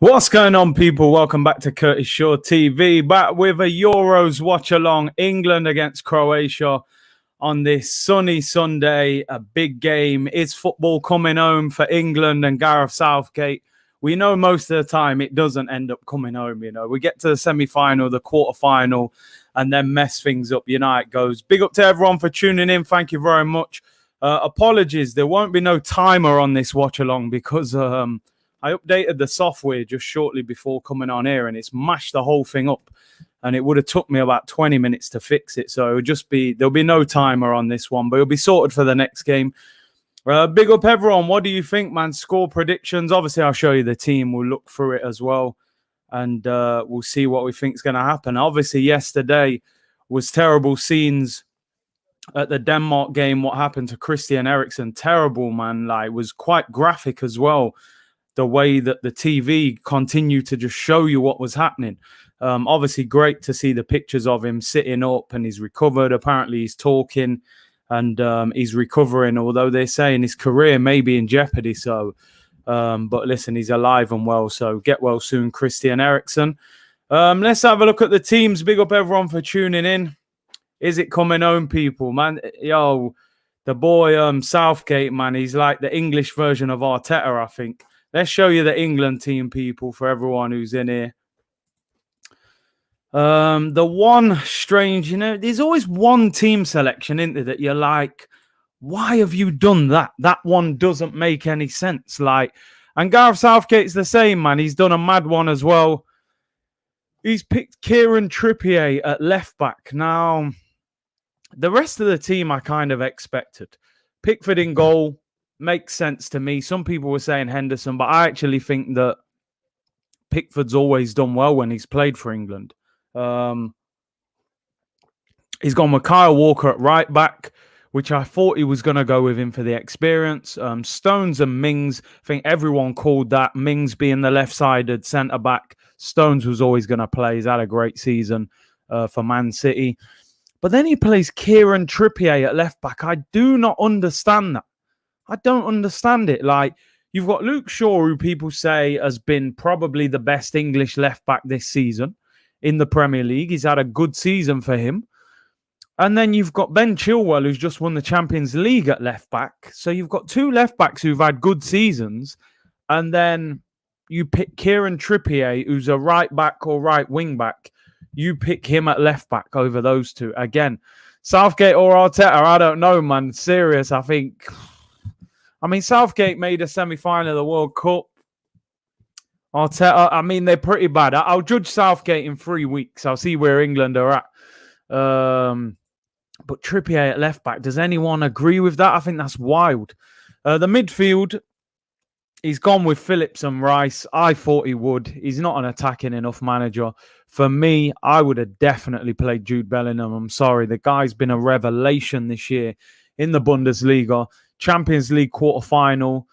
What's going on, people? Welcome back to Curtis Shaw TV. Back with a Euros watch-along, England against Croatia on this sunny Sunday. A big game. Is football coming home for England and Gareth Southgate? We know most of the time it doesn't end up coming home. We get to the semi-final, the quarter-final, and then mess things up. You know how it goes. Big up to everyone for tuning in. Thank you very much. Apologies. There won't be no timer on this watch-along because I updated the software just shortly before coming on here, and it's mashed the whole thing up. And it would have took me about 20 minutes to fix it. So there'll be no timer on this one, but it'll be sorted for the next game. Big up everyone. What do you think, man? Score predictions. Obviously, I'll show you the team. We'll look through it as well, and we'll see what we think is going to happen. Obviously, yesterday was terrible scenes at the Denmark game. What happened to Christian Eriksen? Terrible, man. Like, was quite graphic as well. The way that the TV continued to just show you what was happening. Obviously, great to see the pictures of him sitting up and he's recovered. Apparently, he's talking and he's recovering, although they're saying his career may be in jeopardy. So, but listen, he's alive and well. So get well soon, Christian Eriksen. Let's have a look at the teams. Big up everyone for tuning in. Is it coming home, people? Man, yo, the boy Southgate, man, he's like the English version of Arteta, I think. Let's show you the England team, people, for everyone who's in here. The one strange, there's always one team selection, isn't there, that you're like, why have you done that? That one doesn't make any sense. And Gareth Southgate's the same, man. He's done a mad one as well. He's picked Kieran Trippier at left back. Now, the rest of the team I kind of expected. Pickford in goal. Makes sense to me. Some people were saying Henderson, but I actually think that Pickford's always done well when he's played for England. He's gone with Kyle Walker at right back, which I thought he was going to go with him for the experience. Stones and Mings, I think everyone called that. Mings being the left-sided centre-back. Stones was always going to play. He's had a great season for Man City. But then he plays Kieran Trippier at left back. I do not understand that. I don't understand it. You've got Luke Shaw, who people say has been probably the best English left back this season in the Premier League. He's had a good season for him. And then you've got Ben Chilwell, who's just won the Champions League at left back. So you've got two left backs who've had good seasons. And then you pick Kieran Trippier, who's a right back or right wing back. You pick him at left back over those two. Again, Southgate or Arteta, I don't know, man. Serious, I think. Southgate made a semi-final of the World Cup. Arteta, they're pretty bad. I'll judge Southgate in 3 weeks. I'll see where England are at. But Trippier at left back, does anyone agree with that? I think that's wild. The midfield, he's gone with Phillips and Rice. I thought he would. He's not an attacking enough manager. For me, I would have definitely played Jude Bellingham. I'm sorry. The guy's been a revelation this year in the Bundesliga. Champions League quarter-final,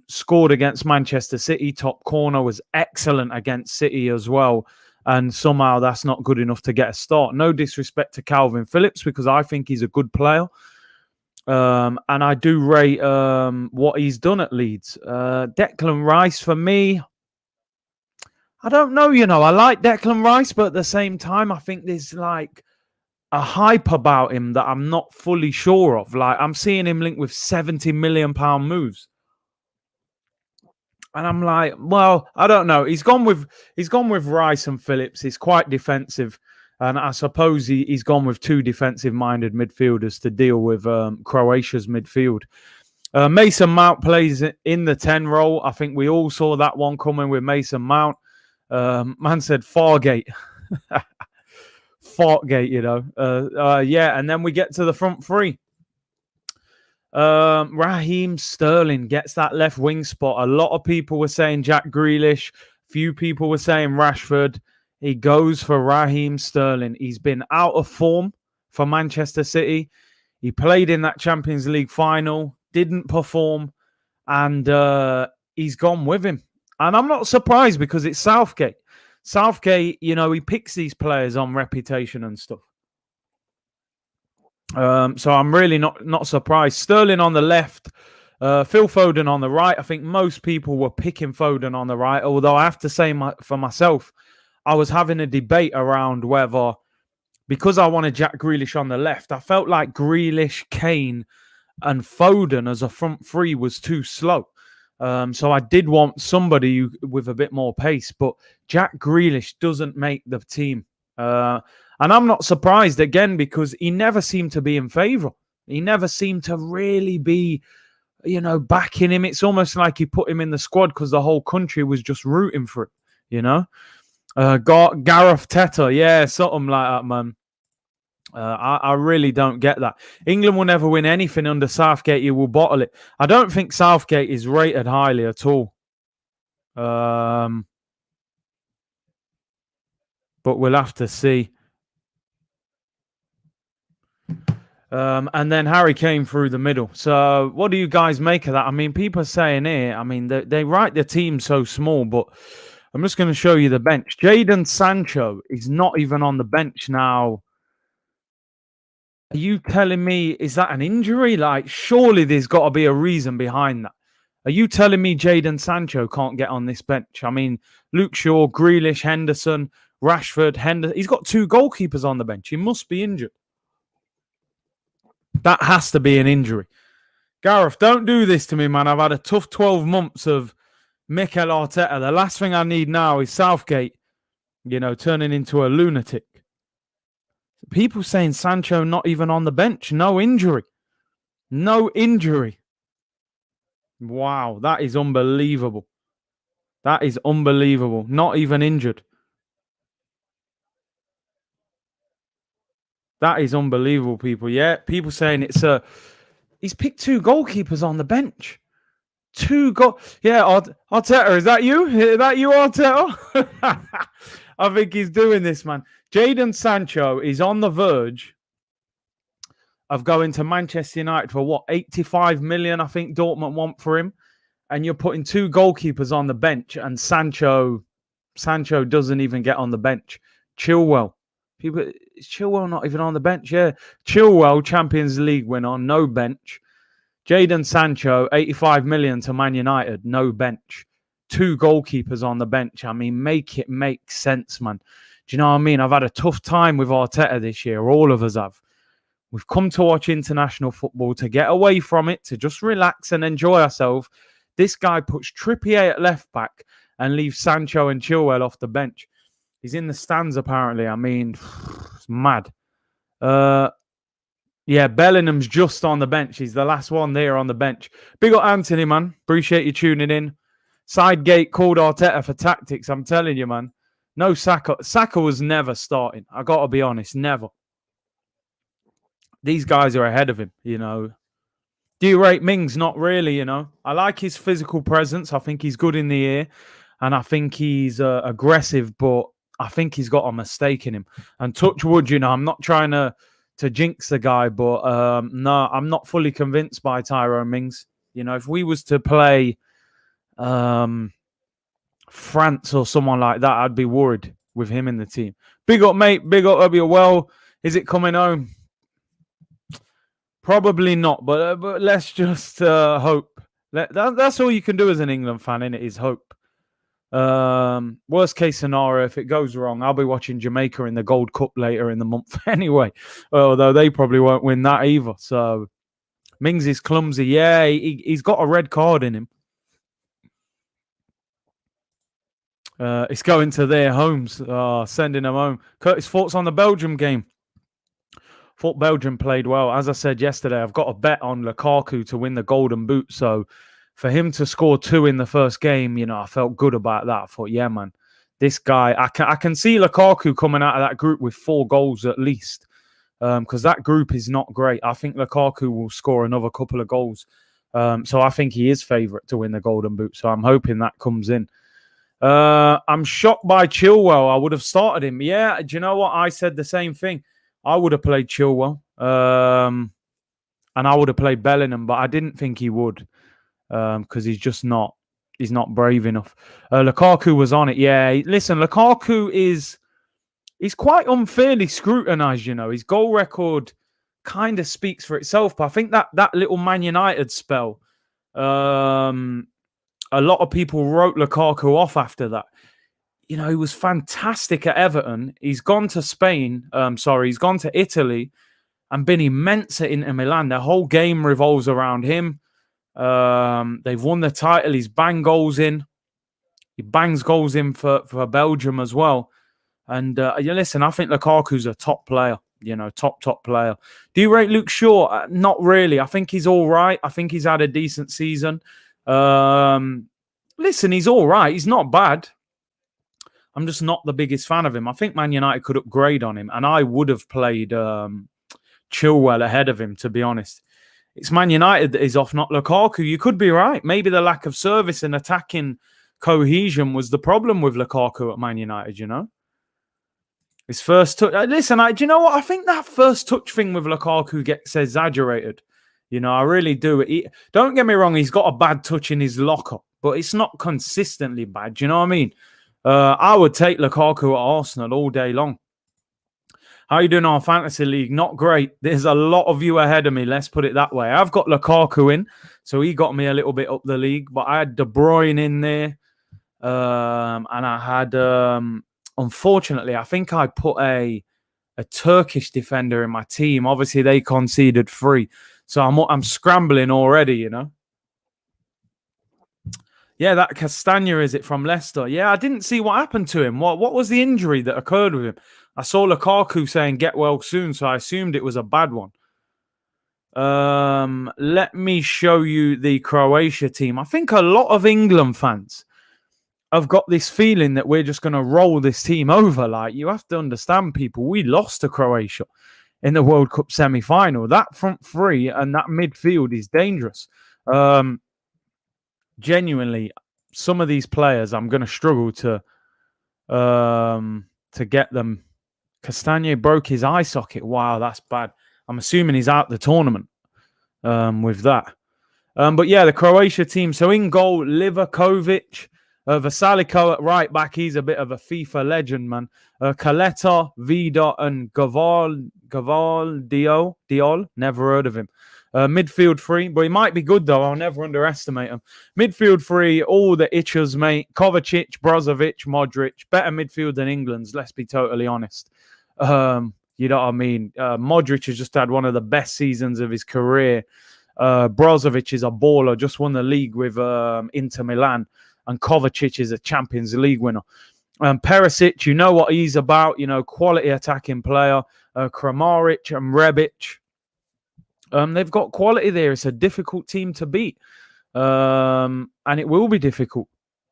scored against Manchester City. Top corner, was excellent against City as well. And somehow that's not good enough to get a start. No disrespect to Calvin Phillips because I think he's a good player. And I do rate what he's done at Leeds. Declan Rice, for me, I don't know, I like Declan Rice, but at the same time, I think there's a hype about him that I'm not fully sure of. I'm seeing him linked with £70 million moves. And I'm like, well, I don't know. He's gone with Rice and Phillips. He's quite defensive. And I suppose he's gone with two defensive-minded midfielders to deal with Croatia's midfield. Mason Mount plays in the 10 role. I think we all saw that one coming with Mason Mount. Man said Fargate. Fartgate, yeah, and then we get to the front three. Raheem Sterling gets that left wing spot. A lot of people were saying Jack Grealish. Few people were saying Rashford. He goes for Raheem Sterling. He's been out of form for Manchester City. He played in that Champions League final, didn't perform, and he's gone with him. And I'm not surprised because it's Southgate. Southgate, he picks these players on reputation and stuff. So I'm really not surprised. Sterling on the left, Phil Foden on the right. I think most people were picking Foden on the right, although I have to say for myself, I was having a debate around whether, because I wanted Jack Grealish on the left, I felt like Grealish, Kane, and Foden as a front three was too slow. So I did want somebody with a bit more pace, but Jack Grealish doesn't make the team. And I'm not surprised, again, because he never seemed to be in favour. He never seemed to really be, backing him. It's almost like he put him in the squad because the whole country was just rooting for it, Gareth Teta, yeah, something like that, man. I really don't get that. England will never win anything under Southgate. You will bottle it. I don't think Southgate is rated highly at all. But we'll have to see. And then Harry Kane through the middle. So what do you guys make of that? I mean, people are saying here, I mean, they write the team so small, but I'm just going to show you the bench. Jadon Sancho is not even on the bench now. Are you telling me, is that an injury? Like, surely there's got to be a reason behind that. Are you telling me Jadon Sancho can't get on this bench? I mean, Luke Shaw, Grealish, Henderson, Rashford, Henderson. He's got 2 goalkeepers on the bench. He must be injured. That has to be an injury. Gareth, don't do this to me, man. I've had a tough 12 months of Mikel Arteta. The last thing I need now is Southgate, turning into a lunatic. People saying Sancho not even on the bench. No injury. No injury. Wow, that is unbelievable. That is unbelievable. Not even injured. That is unbelievable, people. Yeah, people saying he's picked 2 goalkeepers on the bench. 2 goal. Yeah, Arteta, is that you? Is that you, Arteta? I think he's doing this, man. Jadon Sancho is on the verge of going to Manchester United for what, 85 million, I think Dortmund want for him. And you're putting 2 goalkeepers on the bench, and Sancho doesn't even get on the bench. Chilwell. Is Chilwell not even on the bench? Yeah. Chilwell, Champions League winner, no bench. Jadon Sancho, 85 million to Man United, no bench. 2 goalkeepers on the bench. I mean, make it make sense, man. Do you know what I mean? I've had a tough time with Arteta this year. All of us have. We've come to watch international football, to get away from it, to just relax and enjoy ourselves. This guy puts Trippier at left back and leaves Sancho and Chilwell off the bench. He's in the stands, apparently. I mean, it's mad. Yeah, Bellingham's just on the bench. He's the last one there on the bench. Big up Anthony, man. Appreciate you tuning in. Sidegate called Arteta for tactics. I'm telling you, man. No Saka. Saka was never starting. I got to be honest, never. These guys are ahead of him, Do you rate Mings? Not really, I like his physical presence. I think he's good in the air. And I think he's aggressive, but I think he's got a mistake in him. And touch wood, I'm not trying to jinx the guy, but no, I'm not fully convinced by Tyrone Mings. If we was to play France or someone like that, I'd be worried with him in the team. Big up, mate. Big up, Obi. Well, is it coming home? Probably not, but let's just hope. That's all you can do as an England fan, innit, is hope. Worst case scenario, if it goes wrong, I'll be watching Jamaica in the Gold Cup later in the month anyway. Although they probably won't win that either. So Mings is clumsy. Yeah, he's got a red card in him. It's going to their homes, sending them home. Curtis, thoughts on the Belgium game? Thought Belgium played well. As I said yesterday, I've got a bet on Lukaku to win the Golden Boot. So for him to score 2 in the first game, I felt good about that. I thought, yeah, man, this guy, I can see Lukaku coming out of that group with 4 goals at least, because that group is not great. I think Lukaku will score another couple of goals. So I think he is favourite to win the Golden Boot. So I'm hoping that comes in. I'm shocked by Chilwell. I would have started him. Yeah, do you know what? I said the same thing. I would have played Chilwell, and I would have played Bellingham, but I didn't think he would, because he's not brave enough. Lukaku was on it. Yeah, listen, Lukaku he's quite unfairly scrutinised, His goal record kind of speaks for itself, but I think that little Man United spell A lot of people wrote Lukaku off after that. You know, he was fantastic at Everton. He's gone to Spain. He's gone to Italy and been immense at Inter Milan. The whole game revolves around him. They've won the title. He's banged goals in. He bangs goals in for Belgium as well. And listen, I think Lukaku's a top player. You know, top player. Do you rate Luke Shaw? Not really. I think he's all right. I think he's had a decent season. Listen, he's all right. He's not bad. I'm just not the biggest fan of him. I think Man United could upgrade on him, and I would have played Chilwell ahead of him, to be honest. It's Man United that is off, not Lukaku. You could be right. Maybe the lack of service and attacking cohesion was the problem with Lukaku at Man United, you know? His first touch. Listen, do you know what? I think that first touch thing with Lukaku gets exaggerated. You know, I really do. Don't get me wrong, he's got a bad touch in his locker, but it's not consistently bad. Do you know what I mean? I would take Lukaku at Arsenal all day long. How are you doing on Fantasy League? Not great. There's a lot of you ahead of me. Let's put it that way. I've got Lukaku in, so he got me a little bit up the league. But I had De Bruyne in there, and I had, unfortunately, I think I put a Turkish defender in my team. Obviously, they conceded 3, so I'm scrambling already. You know. Yeah, that Castagna, is it, from Leicester? Yeah, I didn't see what happened to him. What was the injury that occurred with him? I saw Lukaku saying get well soon, so I assumed it was a bad one. Let me show you the Croatia team. I think a lot of England fans have got this feeling that we're just going to roll this team over. Like, you have to understand, people, we lost to Croatia in the World Cup semi-final. That front three and that midfield is dangerous. Genuinely, some of these players, I'm going to struggle to get them. Castagna broke his eye socket. Wow, that's bad. I'm assuming he's out the tournament with that. But yeah, the Croatia team. So in goal, Livakovic, Vasilico at right back. He's a bit of a FIFA legend, man. Kaleta, Vida, and Diol. Never heard of him. Midfield 3, but he might be good, though. I'll never underestimate him. Midfield 3, all the itchers, mate. Kovacic, Brozovic, Modric. Better midfield than England's, let's be totally honest. You know what I mean? Modric has just had one of the best seasons of his career. Brozovic is a baller, just won the league with Inter Milan. And Kovacic is a Champions League winner. Perisic, you know what he's about. You know, quality attacking player. Kramaric and Rebic. They've got quality there. It's a difficult team to beat. And it will be difficult.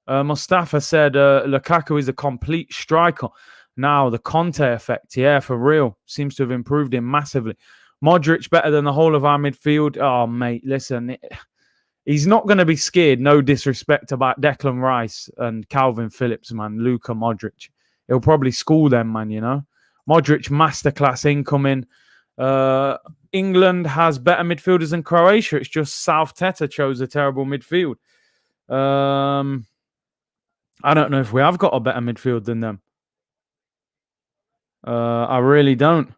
Mustafa said Lukaku is a complete striker. Now, the Conte effect, yeah, for real, seems to have improved him massively. Modric better than the whole of our midfield. Oh, mate, listen, he's not going to be scared, no disrespect about Declan Rice and Calvin Phillips, man, Luka Modric. He'll probably school them, man, you know. Modric, masterclass incoming. England has better midfielders than Croatia. It's just South Teta chose a terrible midfield. I don't know if we have got a better midfield than them. I really don't.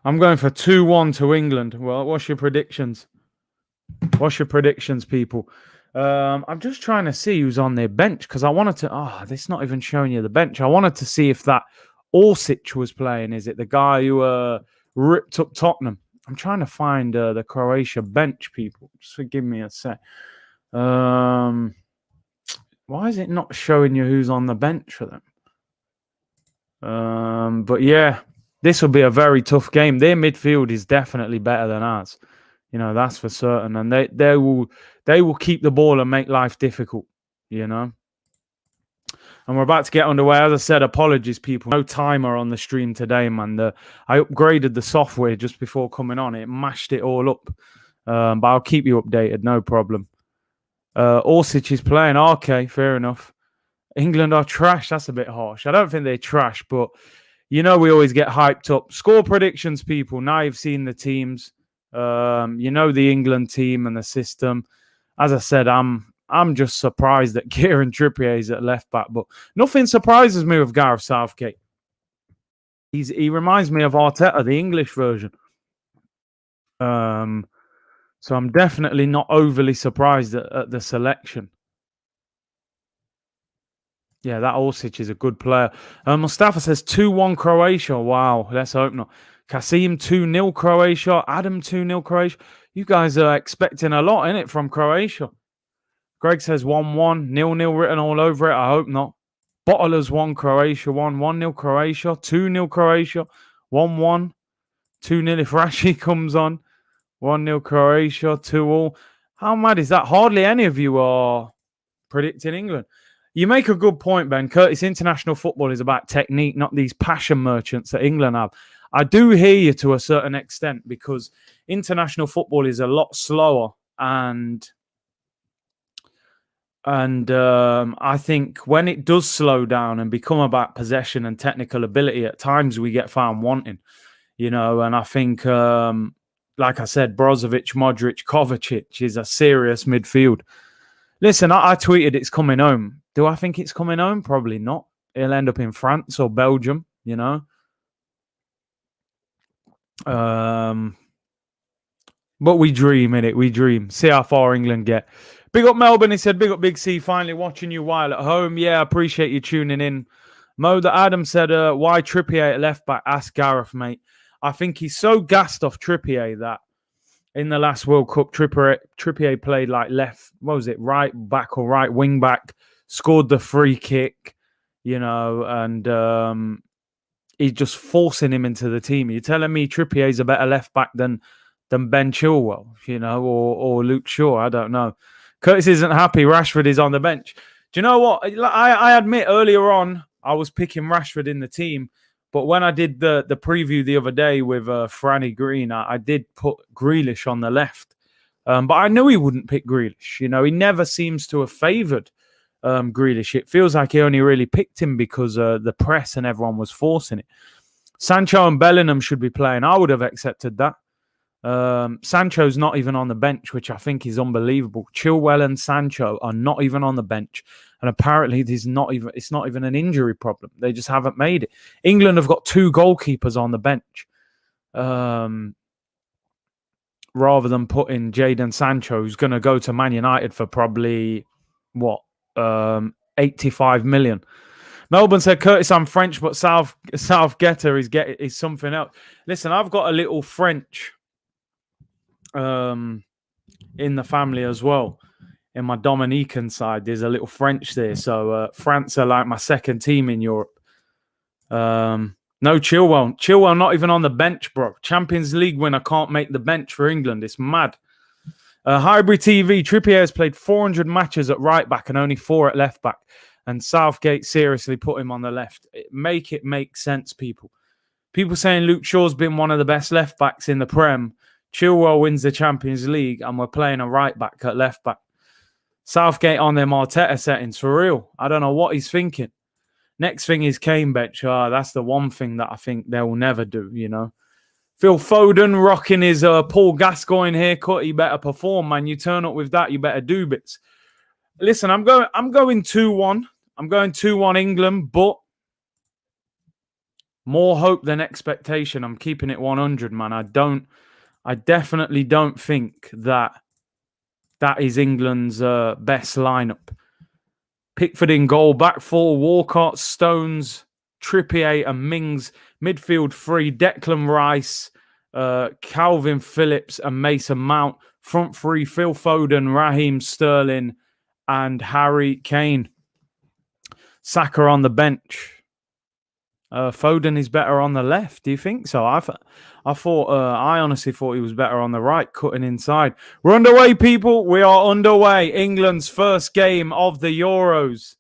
I'm going for 2-1 to England. Well, what's your predictions? What's your predictions, people? I'm just trying to see who's on their bench because I wanted to... Oh, it's not even showing you the bench. I wanted to see if that Orsic was playing. Is it the guy who ripped up Tottenham? I'm trying to find the Croatia bench, people. Just give me a sec. Why is it not showing you who's on the bench for them? But yeah, this will be a very tough game. Their midfield is definitely better than ours. You know, that's for certain. And they will keep the ball and make life difficult, you know. And we're about to get underway. As I said, apologies, people. No timer on the stream today, man. I upgraded the software just before coming on. It mashed it all up. But I'll keep you updated, no problem. Orsic is playing. Okay, fair enough. England are trash. That's a bit harsh. I don't think they're trash, but you know we always get hyped up. Score predictions, people. Now you've seen the teams. You know the England team and the system. As I said, I'm just surprised that Kieran Trippier is at left back, but nothing surprises me with Gareth Southgate. He reminds me of Arteta, the English version. So I'm definitely not overly surprised at the selection. Yeah, that Orsic is a good player. Mustafa says 2-1 Croatia. Wow, let's hope not. Kasim 2-0 Croatia. Adam 2-0 Croatia. You guys are expecting a lot, innit, from Croatia. Greg says 1-1. 0-0 written all over it. I hope not. Bottlers 1, Croatia 1. 1-0 Croatia. 2-0 Croatia. 1-1. 2-0 if Rashi comes on. 1-0 Croatia. 2-all. How mad is that? Hardly any of you are predicting England. You make a good point, Ben. Curtis, international football is about technique, not these passion merchants that England have. I do hear you to a certain extent because international football is a lot slower and I think when it does slow down and become about possession and technical ability, at times we get found wanting, and I think, like I said, Brozovic, Modric, Kovacic is a serious midfield. Listen, I tweeted it's coming home. Do I think it's coming home? Probably not. It'll end up in France or Belgium, But we dream, innit? We dream. See how far England get. Big up Melbourne, he said. Big up Big C, finally watching you while at home. Yeah, I appreciate you tuning in. Mo the Adam said, why Trippier at left back? Ask Gareth, mate. I think he's so gassed off Trippier that in the last World Cup, Trippier played like left, right back or right wing back, scored the free kick, and he's just forcing him into the team. You're telling me Trippier's a better left back than Ben Chilwell, or Luke Shaw? I don't know. Curtis isn't happy. Rashford is on the bench. Do you know what? I admit earlier on I was picking Rashford in the team, but when I did the preview the other day with Franny Green, I did put Grealish on the left. But I knew he wouldn't pick Grealish. He never seems to have favoured Grealish. It feels like he only really picked him because the press and everyone was forcing it. Sancho and Bellingham should be playing. I would have accepted that. Sancho's not even on the bench, which I think is unbelievable. Chilwell and Sancho are not even on the bench. And apparently it's not even an injury problem. They just haven't made it. England have got 2 goalkeepers on the bench. Rather than putting Jadon Sancho, who's going to go to Man United for probably, 85 million. Melbourne said, Curtis, I'm French, but Southgater is something else. Listen, I've got a little French in the family as well. In my Dominican side, there's a little French there. So France are like my second team in Europe. No Chilwell. Chilwell not even on the bench, bro. Champions League winner can't make the bench for England. It's mad. Hybrid TV, Trippier has played 400 matches at right back and only 4 at left back. And Southgate seriously put him on the left. Make it make sense, people. People saying Luke Shaw's been one of the best left backs in the Prem. Chilwell wins the Champions League and we're playing a right back at left back. Southgate on them Arteta settings, for real. I don't know what he's thinking. Next thing is Kane bench. That's the one thing that I think they will never do, Phil Foden rocking his Paul Gascoigne haircut. He better perform, man. You turn up with that, you better do bits. Listen, I'm going 2-1. I'm going 2-1 England, but more hope than expectation. I'm keeping it 100, man. I definitely don't think that is England's best lineup. Pickford in goal, back 4, Walcott, Stones, Trippier and Mings. Midfield 3, Declan Rice, Calvin Phillips and Mason Mount. Front 3, Phil Foden, Raheem Sterling and Harry Kane. Saka on the bench. Foden is better on the left. Do you think so? I honestly thought he was better on the right, cutting inside. We're underway, people. We are underway. England's first game of the Euros.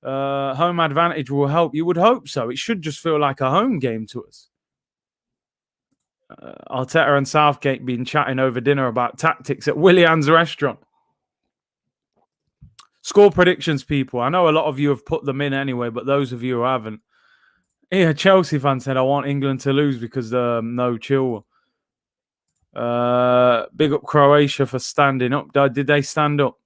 Home advantage will help. You would hope so. It should just feel like a home game to us. Arteta and Southgate been chatting over dinner about tactics at Willian's restaurant. Score predictions, people. I know a lot of you have put them in anyway, but those of you who haven't. Yeah, Chelsea fan said, I want England to lose because no Chilwell. Big up Croatia for standing up. Did they stand up?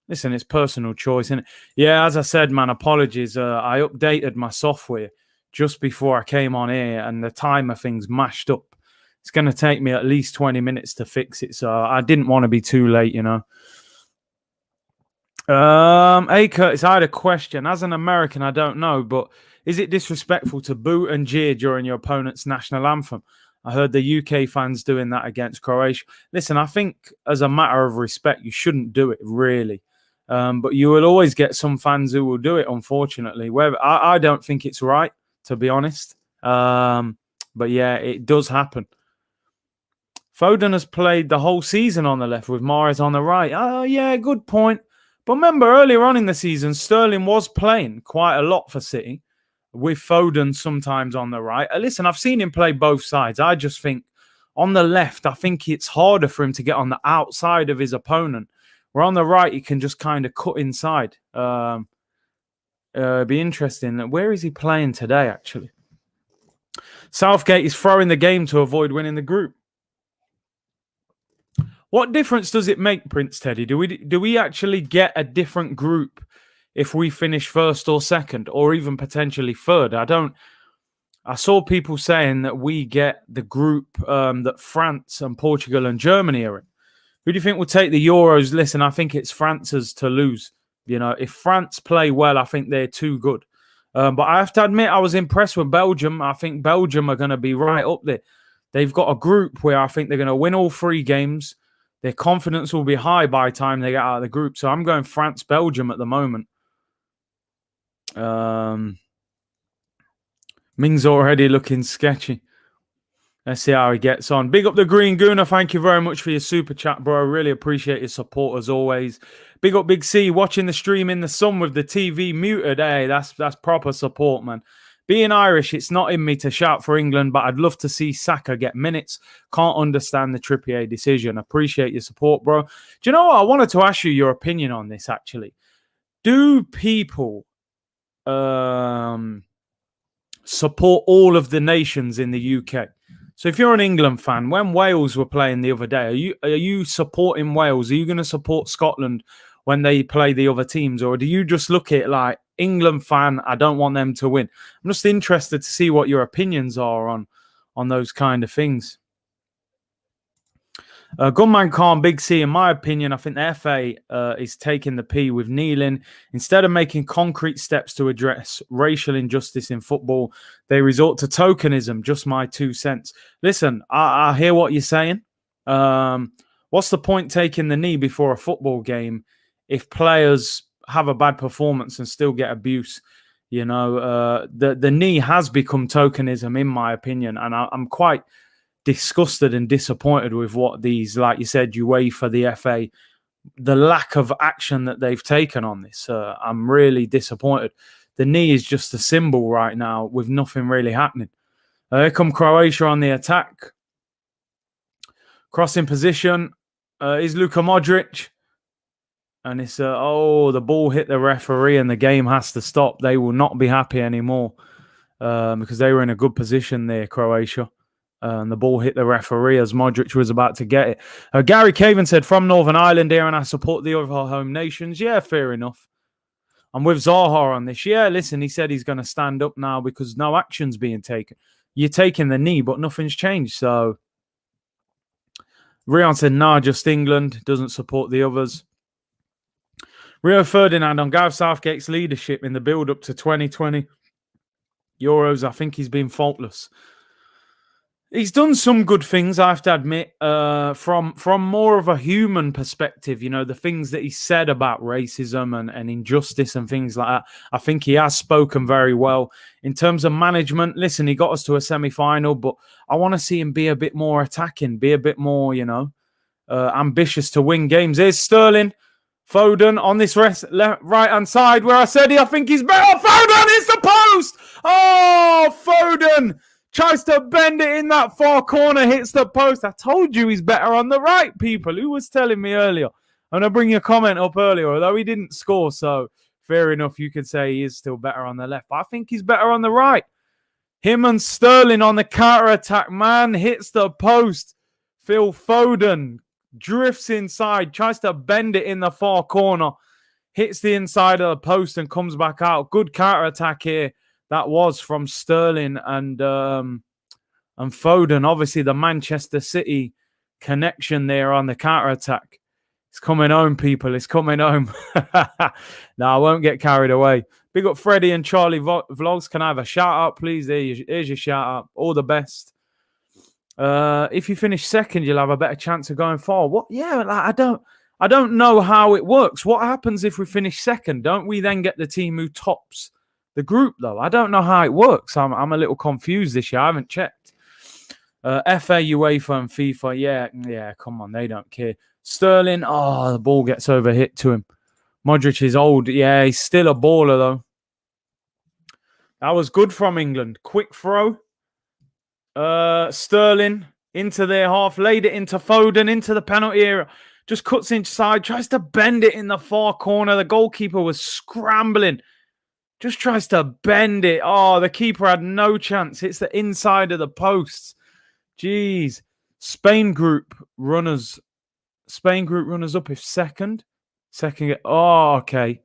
Listen, it's personal choice, isn't it? Yeah, as I said, man, apologies. I updated my software just before I came on here and the timer thing's mashed up. it's going to take me at least 20 minutes to fix it. So I didn't want to be too late, you know. Hey, Curtis, I had a question. As an American, I don't know, but is it disrespectful to boo and jeer during your opponent's national anthem? I heard the UK fans doing that against Croatia. Listen, I think as a matter of respect, you shouldn't do it, really. But you will always get some fans who will do it, unfortunately. I don't think it's right, to be honest. But yeah, it does happen. Foden has played the whole season on the left with Mahrez on the right. Oh, yeah, good point. But remember, earlier on in the season, Sterling was playing quite a lot for City, with Foden sometimes on the right. Listen, I've seen him play both sides. I just think on the left, I think it's harder for him to get on the outside of his opponent. Where on the right, he can just kind of cut inside. Be interesting. Where is he playing today, actually? Southgate is throwing the game to avoid winning the group. What difference does it make, Prince Teddy? Do we actually get a different group if we finish first or second, or even potentially third? I saw people saying that we get the group that France and Portugal and Germany are in. Who do you think will take the Euros? Listen, I think it's France's to lose. You know, if France play well, I think they're too good. But I have to admit, I was impressed with Belgium. I think Belgium are going to be right up there. They've got a group where I think they're going to win all 3 games. Their confidence will be high by the time they get out of the group. So I'm going France-Belgium at the moment. Ming's already looking sketchy. Let's see how he gets on. Big up the Green Gooner. Thank you very much for your super chat, bro. I really appreciate your support as always. Big up Big C, watching the stream in the sun with the TV muted. Hey, that's proper support, man. Being Irish, it's not in me to shout for England, but I'd love to see Saka get minutes. Can't understand the Trippier decision. Appreciate your support, bro. Do you know what? I wanted to ask you your opinion on this, actually. Do people support all of the nations in the UK? So if you're an England fan, when Wales were playing the other day, are you supporting Wales? Are you going to support Scotland when they play the other teams? Or do you just look at it like, England fan, I don't want them to win? I'm just interested to see what your opinions are on those kind of things. Gunman Khan, Big C, in my opinion, I think the FA is taking the P with kneeling. Instead of making concrete steps to address racial injustice in football, they resort to tokenism. Just my 2 cents. Listen, I hear what you're saying. What's the point taking the knee before a football game if players have a bad performance and still get abuse? You know, the knee has become tokenism, in my opinion, and I'm quite disgusted and disappointed with what these, like you said, UEFA, the FA, the lack of action that they've taken on this. I'm really disappointed. The knee is just a symbol right now with nothing really happening. Here come Croatia on the attack. Crossing position is Luka Modric. And it's, the ball hit the referee and the game has to stop. They will not be happy anymore because they were in a good position there, Croatia. And the ball hit the referee as Modric was about to get it. Gary Caven said, from Northern Ireland here, and I support the other home nations. Yeah, fair enough. I'm with Zaha on this. Yeah, listen, he said he's going to stand up now because no action's being taken. You're taking the knee, but nothing's changed. So Rion said, nah, just England. Doesn't support the others. Rio Ferdinand on Gareth Southgate's leadership in the build-up to 2020 Euros. I think he's been faultless. He's done some good things, I have to admit, from more of a human perspective. You know, the things that he said about racism and injustice and things like that. I think he has spoken very well. In terms of management, listen, he got us to a semi-final, but I want to see him be a bit more attacking, be a bit more, ambitious to win games. Here's Sterling. Foden on this right-hand side where I said I think he's better. Foden, it's the post! Oh, Foden tries to bend it in that far corner, hits the post. I told you he's better on the right, people. Who was telling me earlier? I'm going to bring your comment up earlier, although he didn't score, so fair enough, you could say he is still better on the left. But I think he's better on the right. Him and Sterling on the counter-attack, man, hits the post. Phil Foden drifts inside, tries to bend it in the far corner, hits the inside of the post and comes back out. Good counter-attack here. That was from Sterling and And Foden, obviously the Manchester City connection there on the counter-attack. It's coming home, people. It's coming home. No, I won't get carried away. Big up Freddie and Charlie Vlogs. Can I have a shout-out, please? Here's your shout-out. All the best. If you finish second, you'll have a better chance of going far. What? Yeah, like, I don't know how it works. What happens if we finish second? Don't we then get the team who tops the group, though? I don't know how it works. I'm a little confused this year. I haven't checked. FA, UEFA, and FIFA. Yeah, come on. They don't care. Sterling, the ball gets overhit to him. Modric is old. Yeah, he's still a baller, though. That was good from England. Quick throw. Sterling into their half. Laid it into Foden, into the penalty area. Just cuts inside. Tries to bend it in the far corner. The goalkeeper was scrambling. Just tries to bend it. Oh, the keeper had no chance. Hits the inside of the posts. Jeez. Spain group runners up if second. Okay.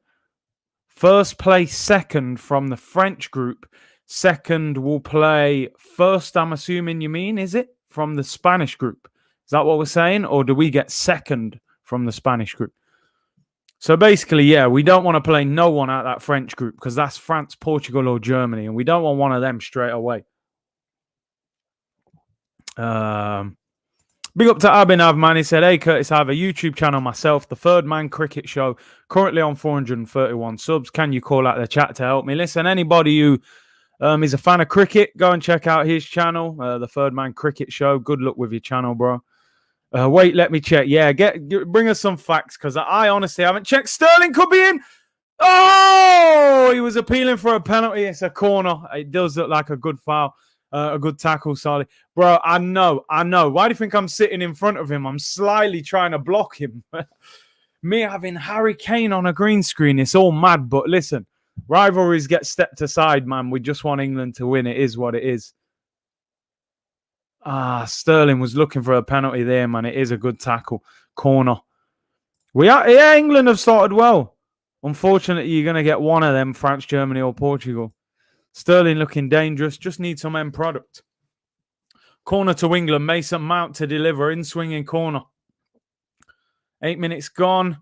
First place second from the French group. Second will play first, I'm assuming you mean, is it? From the Spanish group. Is that what we're saying? Or do we get second from the Spanish group? So basically, yeah, we don't want to play no one out that French group because that's France, Portugal, or Germany. And we don't want one of them straight away. Big up to Abhinav, man. He said, hey, Curtis, I have a YouTube channel myself, The Third Man Cricket Show, currently on 431 subs. Can you call out the chat to help me? Listen, anybody who is a fan of cricket, go and check out his channel, The Third Man Cricket Show. Good luck with your channel, bro. Wait, let me check. Yeah, bring us some facts because I honestly haven't checked. Sterling could be in. Oh, he was appealing for a penalty. It's a corner. It does look like a good foul. A good tackle, Solly. Bro, I know. Why do you think I'm sitting in front of him? I'm slyly trying to block him. Me having Harry Kane on a green screen, it's all mad. But listen, rivalries get stepped aside, man. We just want England to win. It is what it is. Sterling was looking for a penalty there, man. It is a good tackle. Corner. England have started well. Unfortunately, you're going to get one of them, France, Germany, or Portugal. Sterling looking dangerous. Just need some end product. Corner to England. Mason Mount to deliver. In swinging corner. 8 minutes gone.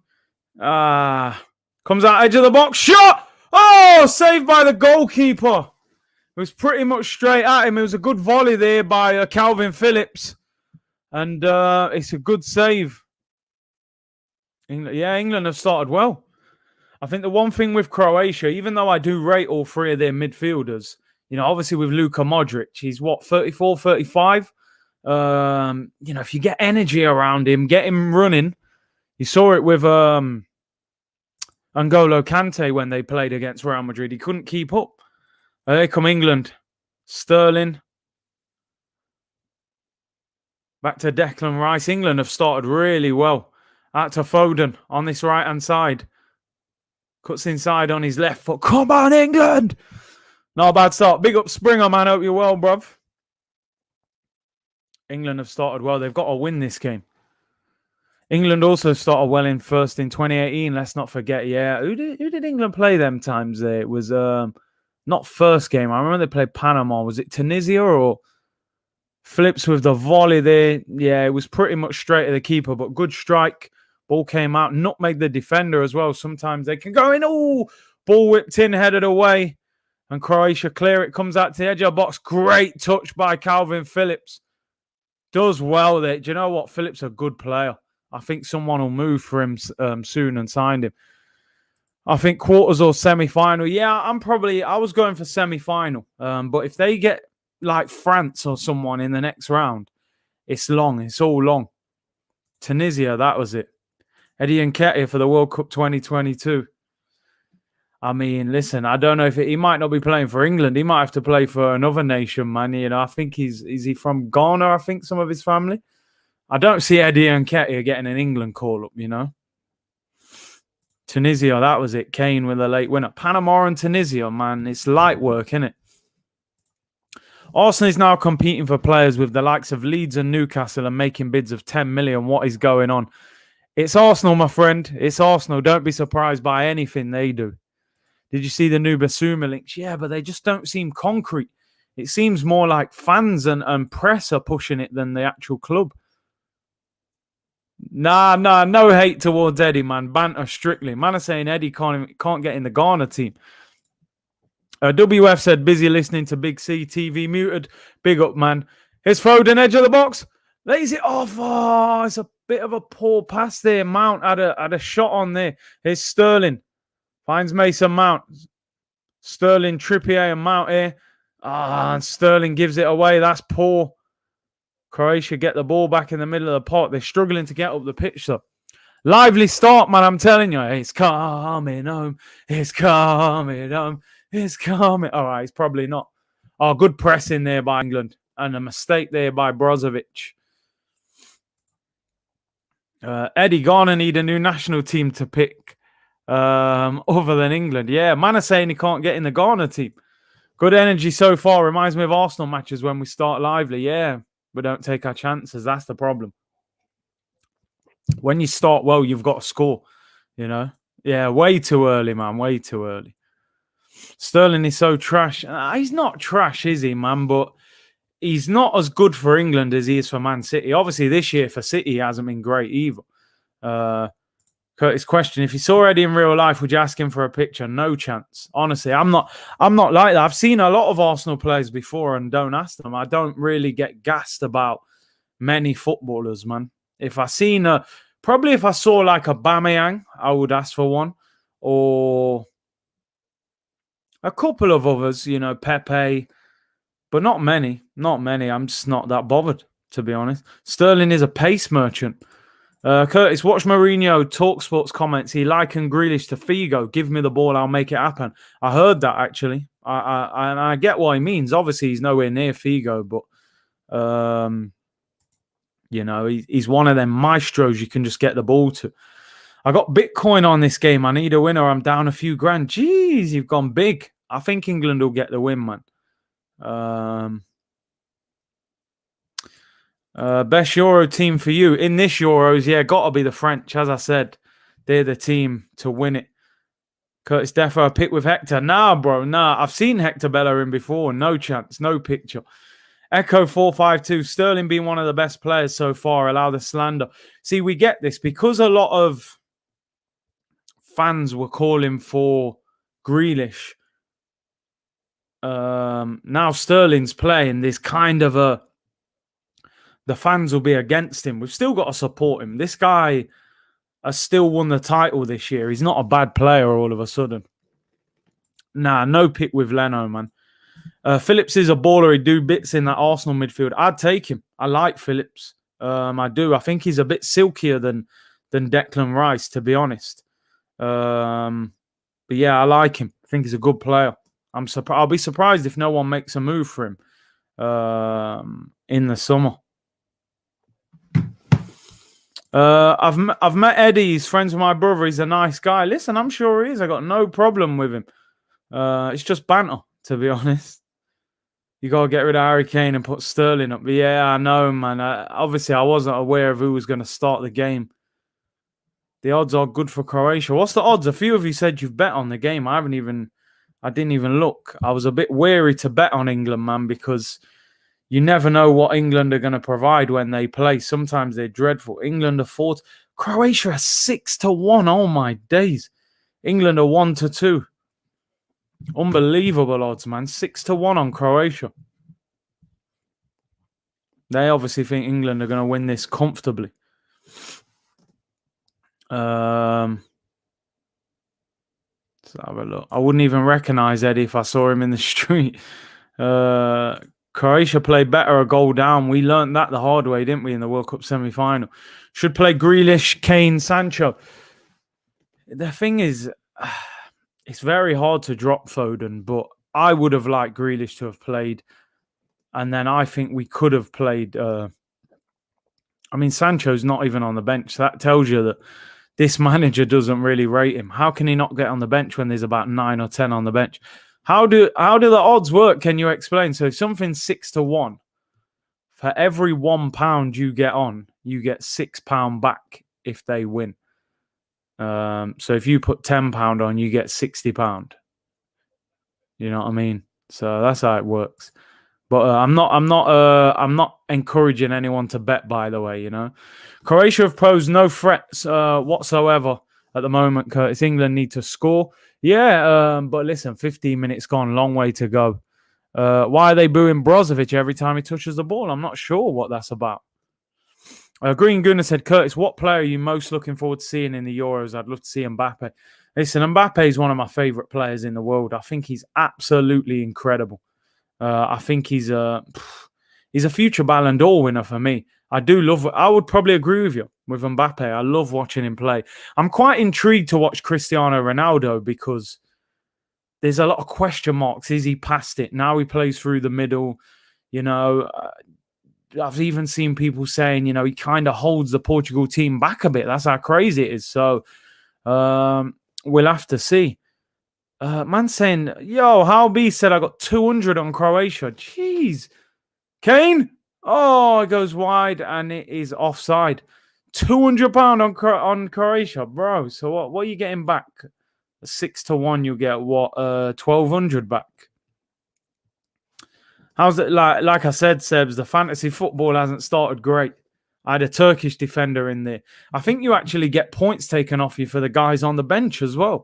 Comes out edge of the box. Shot! Oh, saved by the goalkeeper. It was pretty much straight at him. It was a good volley there by Calvin Phillips. And it's a good save. England have started well. I think the one thing with Croatia, even though I do rate all three of their midfielders, obviously with Luka Modric, he's 34, 35. If you get energy around him, get him running. You saw it with N'Golo Kante when they played against Real Madrid. He couldn't keep up. Here come England. Sterling. Back to Declan Rice. England have started really well. Out to Foden on this right-hand side. Cuts inside on his left foot. Come on, England! Not a bad start. Big up Springer, man. Hope you're well, bruv. England have started well. They've got to win this game. England also started well in 2018. Let's not forget. Yeah, who did England play them times there? It was not first game. I remember they played Panama. Was it Tunisia or Phillips with the volley there? Yeah, it was pretty much straight to the keeper, but good strike. Ball came out, nutmegged the defender as well. Sometimes they can go in. Oh, ball whipped in, headed away. And Croatia clear it. Comes out to the edge of the box. Great touch by Calvin Phillips. Does well there. Do you know what? Phillips a good player. I think someone will move for him soon and sign him. I think quarters or semi-final. Yeah, I was going for semi-final. But if they get like France or someone in the next round, it's long. It's all long. Tunisia, that was it. Eddie Nketiah for the World Cup 2022. I mean, listen, I don't know if he might not be playing for England. He might have to play for another nation, man. I think is he from Ghana? I think some of his family. I don't see Eddie Nketiah getting an England call-up, Tunisia, that was it. Kane with a late winner. Panama and Tunisia, man. It's light work, isn't it? Arsenal is now competing for players with the likes of Leeds and Newcastle and making bids of 10 million. What is going on? It's Arsenal, my friend. It's Arsenal. Don't be surprised by anything they do. Did you see the new Basuma links? Yeah, but they just don't seem concrete. It seems more like fans and press are pushing it than the actual club. Nah, no hate towards Eddie, man. Banter strictly. Man are saying Eddie can't get in the Ghana team. WF said, busy listening to Big C, TV muted. Big up, man. Here's Foden, edge of the box. Lays it off. Oh, it's a bit of a poor pass there. Mount had a shot on there. Here's Sterling. Finds Mason Mount. Sterling, Trippier, and Mount here. And Sterling gives it away. That's poor. Croatia get the ball back in the middle of the pot. They're struggling to get up the pitch, though. Lively start, man. I'm telling you. It's coming home. It's coming home. It's coming. All right, it's probably not. Oh, good pressing there by England. And a mistake there by Brozovic. Eddie, Ghana need a new national team to pick other than England. Yeah, man are saying he can't get in the Ghana team. Good energy so far. Reminds me of Arsenal matches when we start lively. Yeah, we don't take our chances. That's the problem. When you start well, you've got to score, you know? Yeah, way too early, man. Way too early. Sterling is so trash. He's not trash, is he, man? But he's not as good for England as he is for Man City. Obviously, this year for City, he hasn't been great either. Curtis question: if you saw Eddie in real life, would you ask him for a picture? No chance. Honestly, I'm not like that. I've seen a lot of Arsenal players before and don't ask them. I don't really get gassed about many footballers, man. If I saw like a Aubameyang, I would ask for one, or a couple of others, you know, Pepe, but not many. Not many. I'm just not that bothered, to be honest. Sterling is a pace merchant. Curtis, watch Mourinho TalkSports comments. He likened Grealish to Figo. Give me the ball, I'll make it happen. I heard that, actually. I get what he means. Obviously, he's nowhere near Figo, but you know, he's one of them maestros you can just get the ball to. I got Bitcoin on this game. I need a winner. I'm down a few grand. Jeez, you've gone big. I think England will get the win, man. Best Euro team for you in this Euros? Yeah, got to be the French. As I said, they're the team to win it. Curtis Defo, a pick with Hector. Nah, bro, nah. I've seen Hector Bellerin before. No chance, no picture. Echo 452, Sterling being one of the best players so far. Allow the slander. See, we get this because a lot of fans were calling for Grealish. Now Sterling's playing. There's kind of the fans will be against him. We've still got to support him. This guy has still won the title this year. He's not a bad player all of a sudden. Nah, no pick with Leno, man. Phillips is a baller. He'd do bits in that Arsenal midfield. I'd take him. I like Phillips. I do. I think he's a bit silkier than Declan Rice, to be honest. But yeah, I like him. I think he's a good player. I'll be surprised if no one makes a move for him in the summer. I've met Eddie. He's friends with my brother. He's a nice guy. Listen, I'm sure he is. I got no problem with him. It's just banter, to be honest. You got to get rid of Harry Kane and put Sterling up. But yeah, I know, man. Obviously, I wasn't aware of who was going to start the game. The odds are good for Croatia. What's the odds? A few of you said you've bet on the game. I didn't even look. I was a bit wary to bet on England, man, because you never know what England are going to provide when they play. Sometimes they're dreadful. England are 4. Croatia are 6-1. Oh my days. England are 1-2. Unbelievable odds, man. 6-1 on Croatia. They obviously think England are going to win this comfortably. Let's have a look. I wouldn't even recognize Eddie if I saw him in the street. Croatia played better a goal down. We learned that the hard way, didn't we, in the World Cup semi-final? Should play Grealish, Kane, Sancho. The thing is, it's very hard to drop Foden, but I would have liked Grealish to have played. And then I think we could have played... Sancho's not even on the bench. So that tells you that this manager doesn't really rate him. How can he not get on the bench when there's about 9 or 10 on the bench? How do the odds work? Can you explain? So if something's 6-1, for every £1 you get on, you get £6 back if they win. So if you put £10 on, you get £60. You know what I mean? So that's how it works. But I'm not encouraging anyone to bet, by the way, you know. Croatia have posed no threats whatsoever at the moment, Curtis. England need to score. Yeah, but listen, 15 minutes gone, long way to go. Why are they booing Brozovic every time he touches the ball? I'm not sure what that's about. Green Gunner said, Curtis, what player are you most looking forward to seeing in the Euros? I'd love to see Mbappe. Listen, Mbappe is one of my favourite players in the world. I think he's absolutely incredible. I think he's a future Ballon d'Or winner for me. I would probably agree with you with Mbappe. I love watching him play. I'm quite intrigued to watch Cristiano Ronaldo because there's a lot of question marks. Is he past it? Now he plays through the middle. You know, I've even seen people saying, you know, he kind of holds the Portugal team back a bit. That's how crazy it is. So we'll have to see. Man saying, yo, How B said I got 200 on Croatia. Jeez. Kane? Oh, it goes wide and it is offside. £200 on Croatia, bro. So what are you getting back? 6-1, you get what? 1,200 back. How's it like I said, Sebs, the fantasy football hasn't started great. I had a Turkish defender in there. I think you actually get points taken off you for the guys on the bench as well.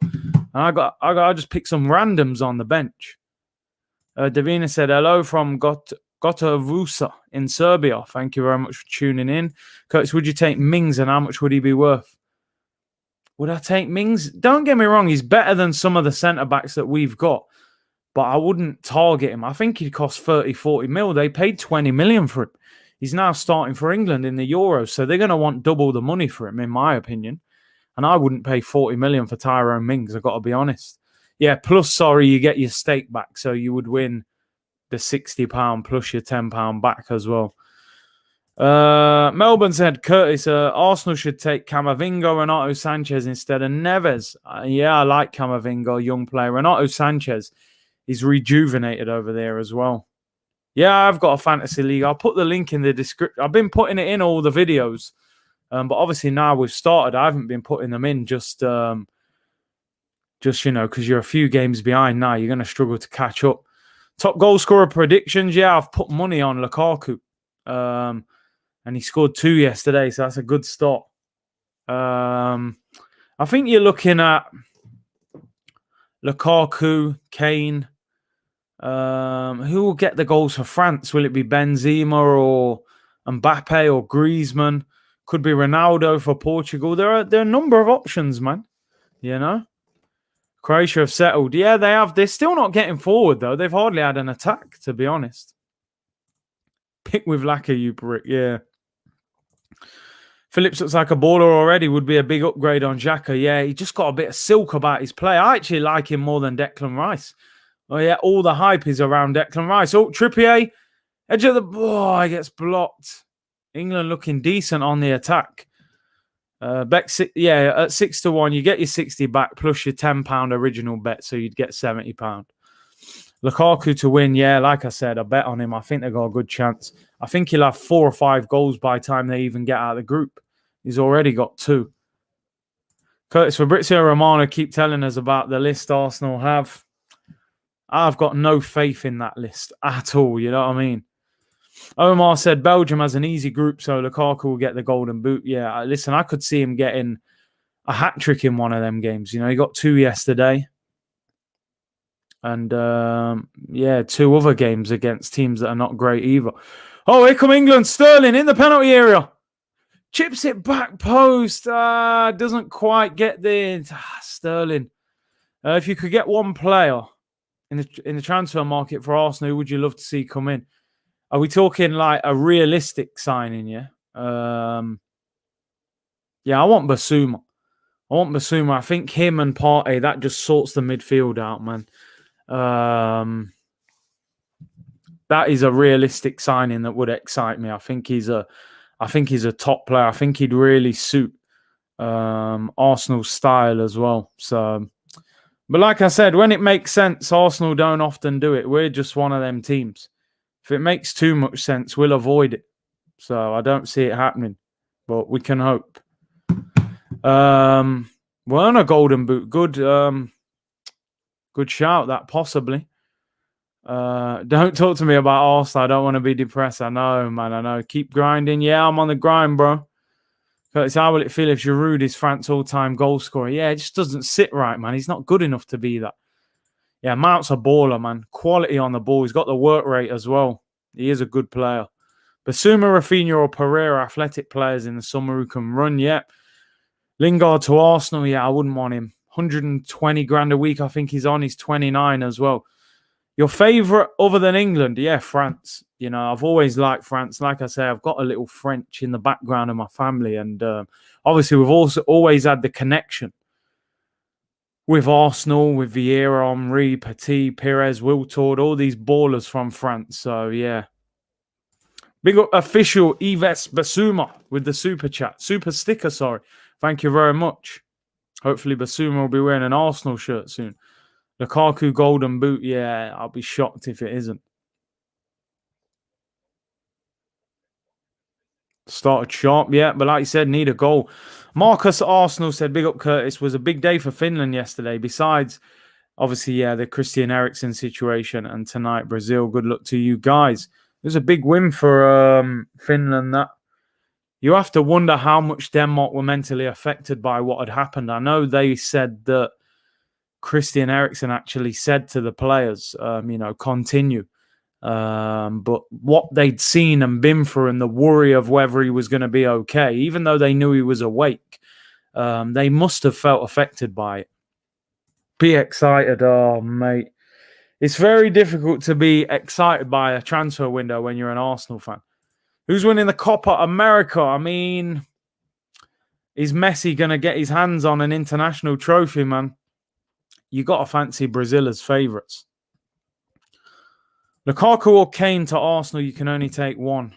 And I just picked some randoms on the bench. Davina said, hello from Gotovusa in Serbia. Thank you very much for tuning in. Curtis, would you take Mings and how much would he be worth? Would I take Mings? Don't get me wrong, he's better than some of the centre-backs that we've got. But I wouldn't target him. I think he'd cost 30, 40 mil. They paid 20 million for him. He's now starting for England in the Euros. So they're going to want double the money for him, in my opinion. And I wouldn't pay 40 million for Tyrone Mings, I've got to be honest. Yeah, plus, sorry, you get your stake back. So you would win the £60 plus your £10 back as well. Melbourne said, Curtis, Arsenal should take Camavinga, Renato Sanchez instead of Neves. Yeah, I like Camavinga, young player. Renato Sanchez is rejuvenated over there as well. Yeah, I've got a fantasy league. I'll put the link in the description. I've been putting it in all the videos. But obviously now we've started, I haven't been putting them in just you know, because you're a few games behind now. You're going to struggle to catch up. Top goal scorer predictions. Yeah, I've put money on Lukaku. And he scored 2 yesterday, so that's a good start. I think you're looking at Lukaku, Kane. Who will get the goals for France? Will it be Benzema or Mbappe or Griezmann? Could be Ronaldo for Portugal. There are a number of options, man. You know? Croatia have settled. Yeah, they have. They're still not getting forward, though. They've hardly had an attack, to be honest. Pick with Laka, you prick. Yeah. Phillips looks like a baller already. Would be a big upgrade on Xhaka. Yeah, he just got a bit of silk about his play. I actually like him more than Declan Rice. Oh, yeah, all the hype is around Declan Rice. Oh, Trippier. Edge of the... Oh, he gets blocked. England looking decent on the attack. Bet yeah, at 6-1, you get your 60 back plus your £10 original bet, so you'd get £70. Lukaku to win, yeah, like I said, I bet on him. I think they've got a good chance. I think he'll have 4 or 5 goals by the time they even get out of the group. He's already got 2. Curtis, Fabrizio Romano keep telling us about the list Arsenal have. I've got no faith in that list at all, you know what I mean? Omar said Belgium has an easy group, so Lukaku will get the golden boot. Yeah, listen, I could see him getting a hat-trick in one of them games. You know, he got 2 yesterday. And, yeah, 2 other games against teams that are not great either. Oh, here come England. Sterling in the penalty area. Chips it back post. Doesn't quite get there. Sterling. If you could get one player in the transfer market for Arsenal, who would you love to see come in? Are we talking like a realistic signing, yeah? Yeah, I want Basuma. I think him and Partey, that just sorts the midfield out, man. That is a realistic signing that would excite me. I think he's a top player. I think he'd really suit Arsenal's style as well. So, but like I said, when it makes sense, Arsenal don't often do it. We're just one of them teams. If it makes too much sense, we'll avoid it. So I don't see it happening, but we can hope. Werner golden boot, good shout that possibly. Don't talk to me about Arsenal. I don't want to be depressed. I know, man. I know. Keep grinding. Yeah, I'm on the grind, bro. Curtis, how will it feel if Giroud is France's all-time goal scorer? Yeah, it just doesn't sit right, man. He's not good enough to be that. Yeah, Mount's a baller, man. Quality on the ball. He's got the work rate as well. He is a good player. Basuma, Rafinha, or Pereira, athletic players in the summer who can run. Yeah. Lingard to Arsenal. Yeah, I wouldn't want him. 120 grand a week, I think he's on. He's 29 as well. Your favourite other than England? Yeah, France. You know, I've always liked France. Like I say, I've got a little French in the background of my family. And obviously, we've also always had the connection with Arsenal, with Vieira, Henry, Petit, Pires, Wiltord, all these ballers from France. So, yeah. Big up official Yves Basuma with the super chat. Super sticker, sorry. Thank you very much. Hopefully, Basuma will be wearing an Arsenal shirt soon. Lukaku golden boot. Yeah, I'll be shocked if it isn't. Started sharp, yeah, but like you said, need a goal. Marcus Arsenal said, big up Curtis, was a big day for Finland yesterday. Besides, obviously, yeah, the Christian Eriksen situation, and tonight, Brazil. Good luck to you guys. It was a big win for Finland. That you have to wonder how much Denmark were mentally affected by what had happened. I know they said that Christian Eriksen actually said to the players, continue. But what they'd seen and been through and the worry of whether he was going to be okay, even though they knew he was awake, they must have felt affected by it. Be excited. Oh, mate. It's very difficult to be excited by a transfer window when you're an Arsenal fan. Who's winning the Copa America? I mean, is Messi going to get his hands on an international trophy, man? You got to fancy Brazil as favourites. Lukaku or Kane to Arsenal, you can only take one.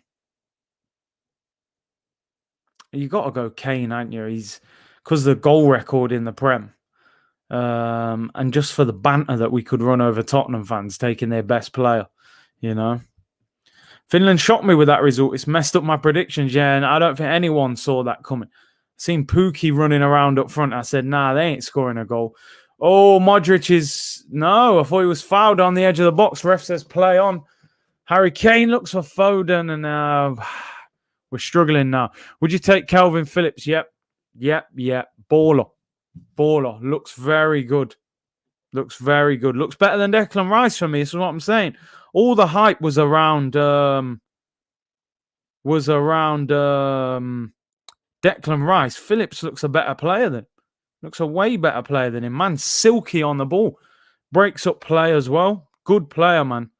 You got to go Kane, ain't you? He's because the goal record in the Prem. And just for the banter that we could run over Tottenham fans taking their best player, you know. Finland shocked me with that result. It's messed up my predictions, yeah, and I don't think anyone saw that coming. Seen Pookie running around up front. I said, nah, they ain't scoring a goal. Oh, Modric is... No, I thought he was fouled on the edge of the box. Ref says play on. Harry Kane looks for Foden, and we're struggling now. Would you take Calvin Phillips? Yep. Baller. Looks very good. Looks better than Declan Rice for me. This is what I'm saying. All the hype was around Declan Rice. Phillips looks a better player than. Looks a way better player than him. Man, silky on the ball. Breaks up play as well. Good player, man.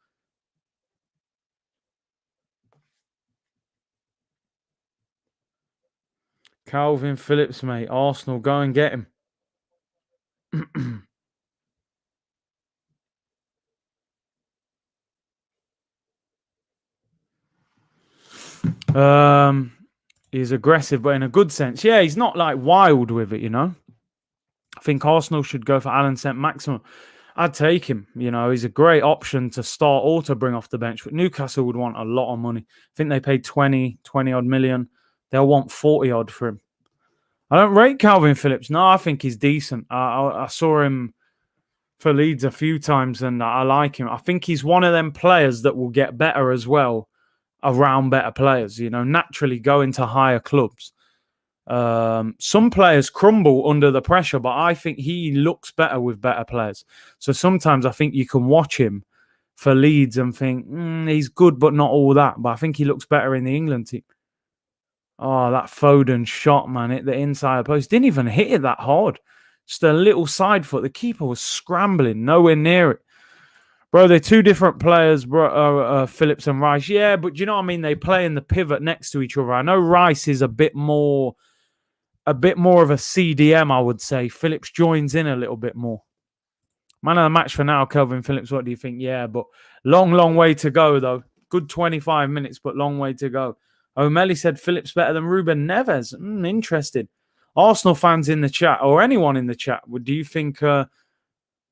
Calvin Phillips, mate. Arsenal, go and get him. He's aggressive, but in a good sense. Yeah, he's not like wild with it, you know. I think Arsenal should go for Alan Saint-Maximin. I'd take him. You know, he's a great option to start or to bring off the bench. But Newcastle would want a lot of money. I think they paid 20 odd million. They'll want 40 odd for him. I don't rate Calvin Phillips. No, I think he's decent. I saw him for Leeds a few times and I like him. I think he's one of them players that will get better as well around better players, you know, naturally go into higher clubs. Some players crumble under the pressure, but I think he looks better with better players. So sometimes I think you can watch him for Leeds and think, he's good, but not all that. But I think he looks better in the England team. Oh, that Foden shot, man, hit the inside post. Didn't even hit it that hard. Just a little side foot. The keeper was scrambling, nowhere near it. Bro, they're two different players, bro, Phillips and Rice. Yeah, but do you know what I mean? They play in the pivot next to each other. I know Rice is a bit more of a CDM, I would say. Phillips joins in a little bit more. Man of the match for now, Kelvin Phillips. What do you think? Yeah, but long way to go, though. Good 25 minutes, but long way to go. O'Malley said Phillips better than Ruben Neves. Interesting. Arsenal fans in the chat, or anyone in the chat, do you think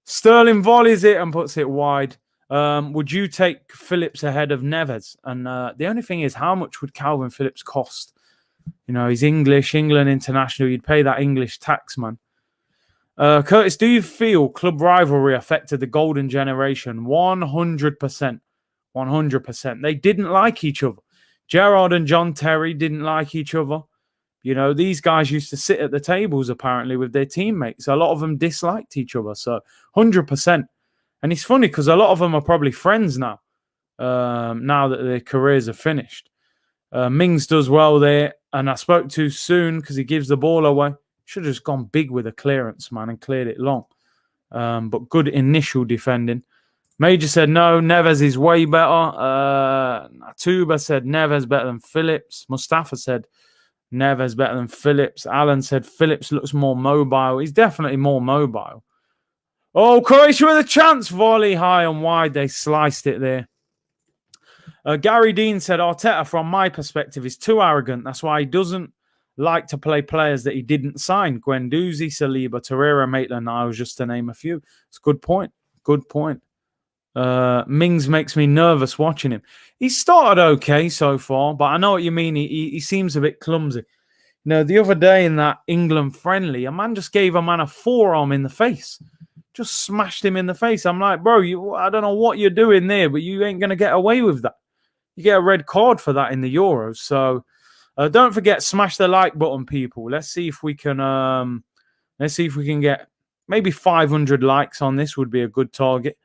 Sterling volleys it and puts it wide? Would you take Phillips ahead of Neves? And the only thing is, how much would Calvin Phillips cost? You know, he's English, England international. You'd pay that English tax, man. Curtis, do you feel club rivalry affected the golden generation? 100%. 100%. They didn't like each other. Gerrard and John Terry didn't like each other. You know, these guys used to sit at the tables apparently with their teammates. A lot of them disliked each other. So 100%. And it's funny because a lot of them are probably friends now, now that their careers are finished. Mings does well there. And I spoke too soon because he gives the ball away. Should have just gone big with a clearance, man, and cleared it long. But good initial defending. Major said no, Neves is way better. Tuba said Neves better than Phillips. Mustafa said Neves better than Phillips. Alan said Phillips looks more mobile. He's definitely more mobile. Oh, Croatia with a chance. Volley high and wide. They sliced it there. Gary Dean said Arteta, from my perspective, is too arrogant. That's why he doesn't like to play players that he didn't sign. Guendouzi, Saliba, Torreira, Maitland-Niles, just to name a few. It's a good point. Good point. Mings makes me nervous watching him. He started okay so far, but I know what you mean. He seems a bit clumsy. You know, the other day in that England friendly, a man just gave a man a forearm in the face. Just smashed him in the face. I'm like, bro, I don't know what you're doing there, but you ain't going to get away with that. You get a red card for that in the Euros. So don't forget, smash the like button, people. Let's see if we can get maybe 500 likes on this would be a good target.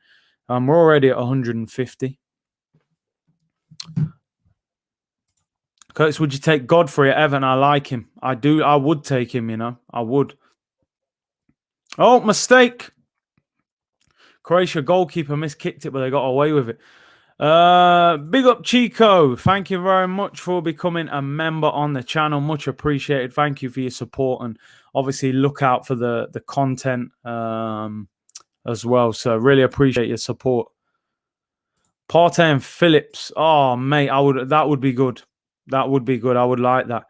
We're already at 150. Curtis, would you take Godfrey at Everton? I like him. I do. I would take him, you know. I would. Oh, mistake. Croatia goalkeeper miskicked it, but they got away with it. Big up, Chico. Thank you very much for becoming a member on the channel. Much appreciated. Thank you for your support. And obviously look out for the content as well. So really appreciate your support. Partey and Phillips. Oh, mate, that would be good. That would be good. I would like that.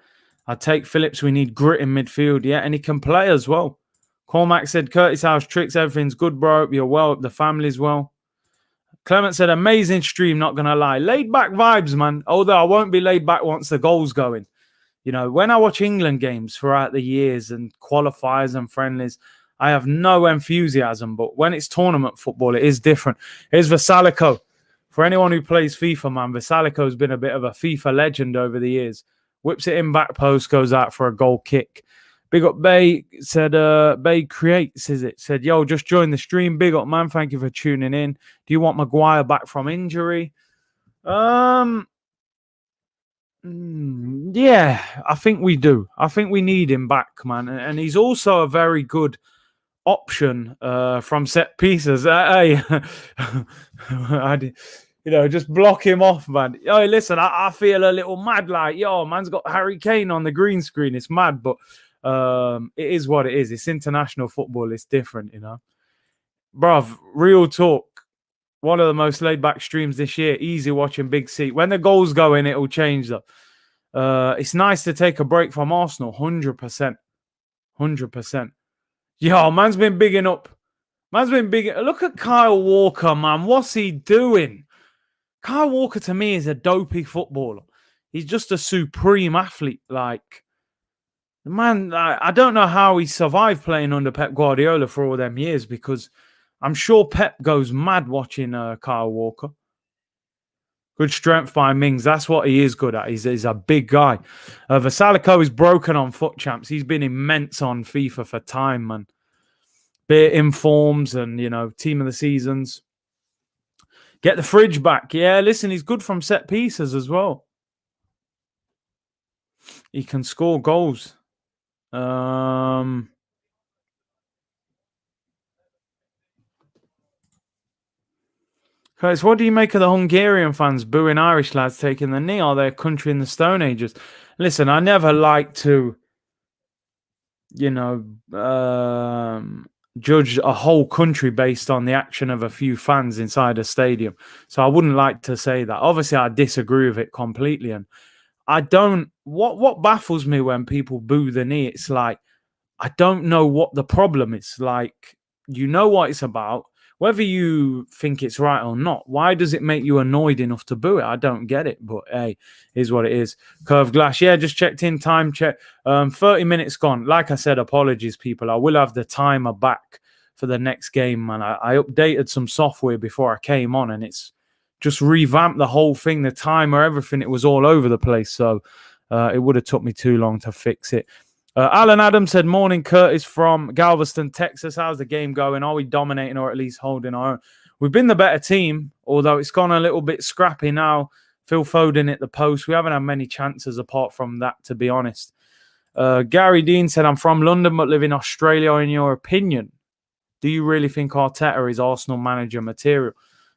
I'd take Phillips. We need grit in midfield. Yeah, and he can play as well. Cormac said, Curtis House tricks. Everything's good, bro. You're well. The family's well. Clement said, amazing stream, not going to lie. Laid back vibes, man. Although I won't be laid back once the goal's going. You know, when I watch England games throughout the years and qualifiers and friendlies, I have no enthusiasm. But when it's tournament football, it is different. Here's Vasalico. For anyone who plays FIFA, man, Vasalico's been a bit of a FIFA legend over the years. Whips it in back post, goes out for a goal kick. Big up Bay, said, Bay Creates, is it? Said, yo, just joined the stream. Big up, man. Thank you for tuning in. Do you want Maguire back from injury? Yeah, I think we do. I think we need him back, man. And he's also a very good option from set pieces. Hey, just block him off, man. Oh, listen, I feel a little mad. Like, yo, man's got Harry Kane on the green screen. It's mad, but it is what it is. It's international football. It's different, you know. Bruv, real talk. One of the most laid-back streams this year. Easy watching Big C. When the goals go in, it'll change, though. It's nice to take a break from Arsenal. 100%. 100%. Yo, man's been bigging up. Look at Kyle Walker, man. What's he doing? Kyle Walker, to me, is a dopey footballer. He's just a supreme athlete. Like, man, I don't know how he survived playing under Pep Guardiola for all them years, because I'm sure Pep goes mad watching Kyle Walker. Good strength by Mings. That's what he is good at. He's a big guy. Vasalico is broken on foot champs. He's been immense on FIFA for time, man. Bit informs and, you know, team of the seasons. Get the fridge back. Yeah, listen, he's good from set pieces as well. He can score goals. Curtis, what do you make of the Hungarian fans booing Irish lads taking the knee? Are they a country in the Stone Ages? Listen, I never like to, you know, judge a whole country based on the action of a few fans inside a stadium. So I wouldn't like to say that. Obviously, I disagree with it completely. And I don't, what baffles me when people boo the knee, it's like, I don't know what the problem is. Like, you know what it's about. Whether you think it's right or not, why does it make you annoyed enough to boo it? I don't get it, but hey, is what it is. Curved Glass, yeah, just checked in, time check. 30 minutes gone. Like I said, apologies, people. I will have the timer back for the next game, man. I updated some software before I came on, and it's just revamped the whole thing, the timer, everything. It was all over the place, so it would have took me too long to fix it. Alan Adams said, morning, Curtis from Galveston, Texas. How's the game going? Are we dominating or at least holding our own? We've been the better team, although it's gone a little bit scrappy now. Phil Foden at the post. We haven't had many chances apart from that, to be honest. Gary Dean said, I'm from London but live in Australia. In your opinion, do you really think Arteta is Arsenal manager material?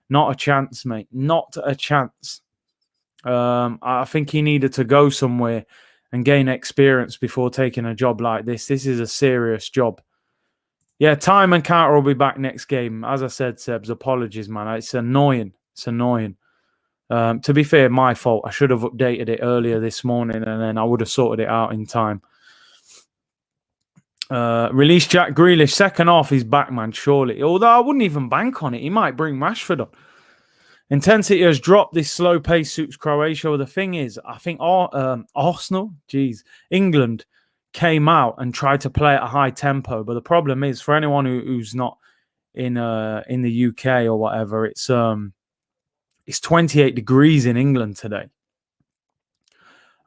Not a chance, mate. Not a chance. I think he needed to go somewhere and gain experience before taking a job like this. This is a serious job. Yeah, Time and Counter will be back next game. As I said, Sebs, apologies, man. It's annoying. It's annoying. To be fair, my fault. I should have updated it earlier this morning and then I would have sorted it out in time. Release Jack Grealish. Second half, he's back, man, surely. Although I wouldn't even bank on it. He might bring Rashford on. Intensity has dropped. This slow pace suits Croatia. Well, the thing is, I think England came out and tried to play at a high tempo. But the problem is, for anyone who's not in the UK or whatever, it's 28 degrees in England today.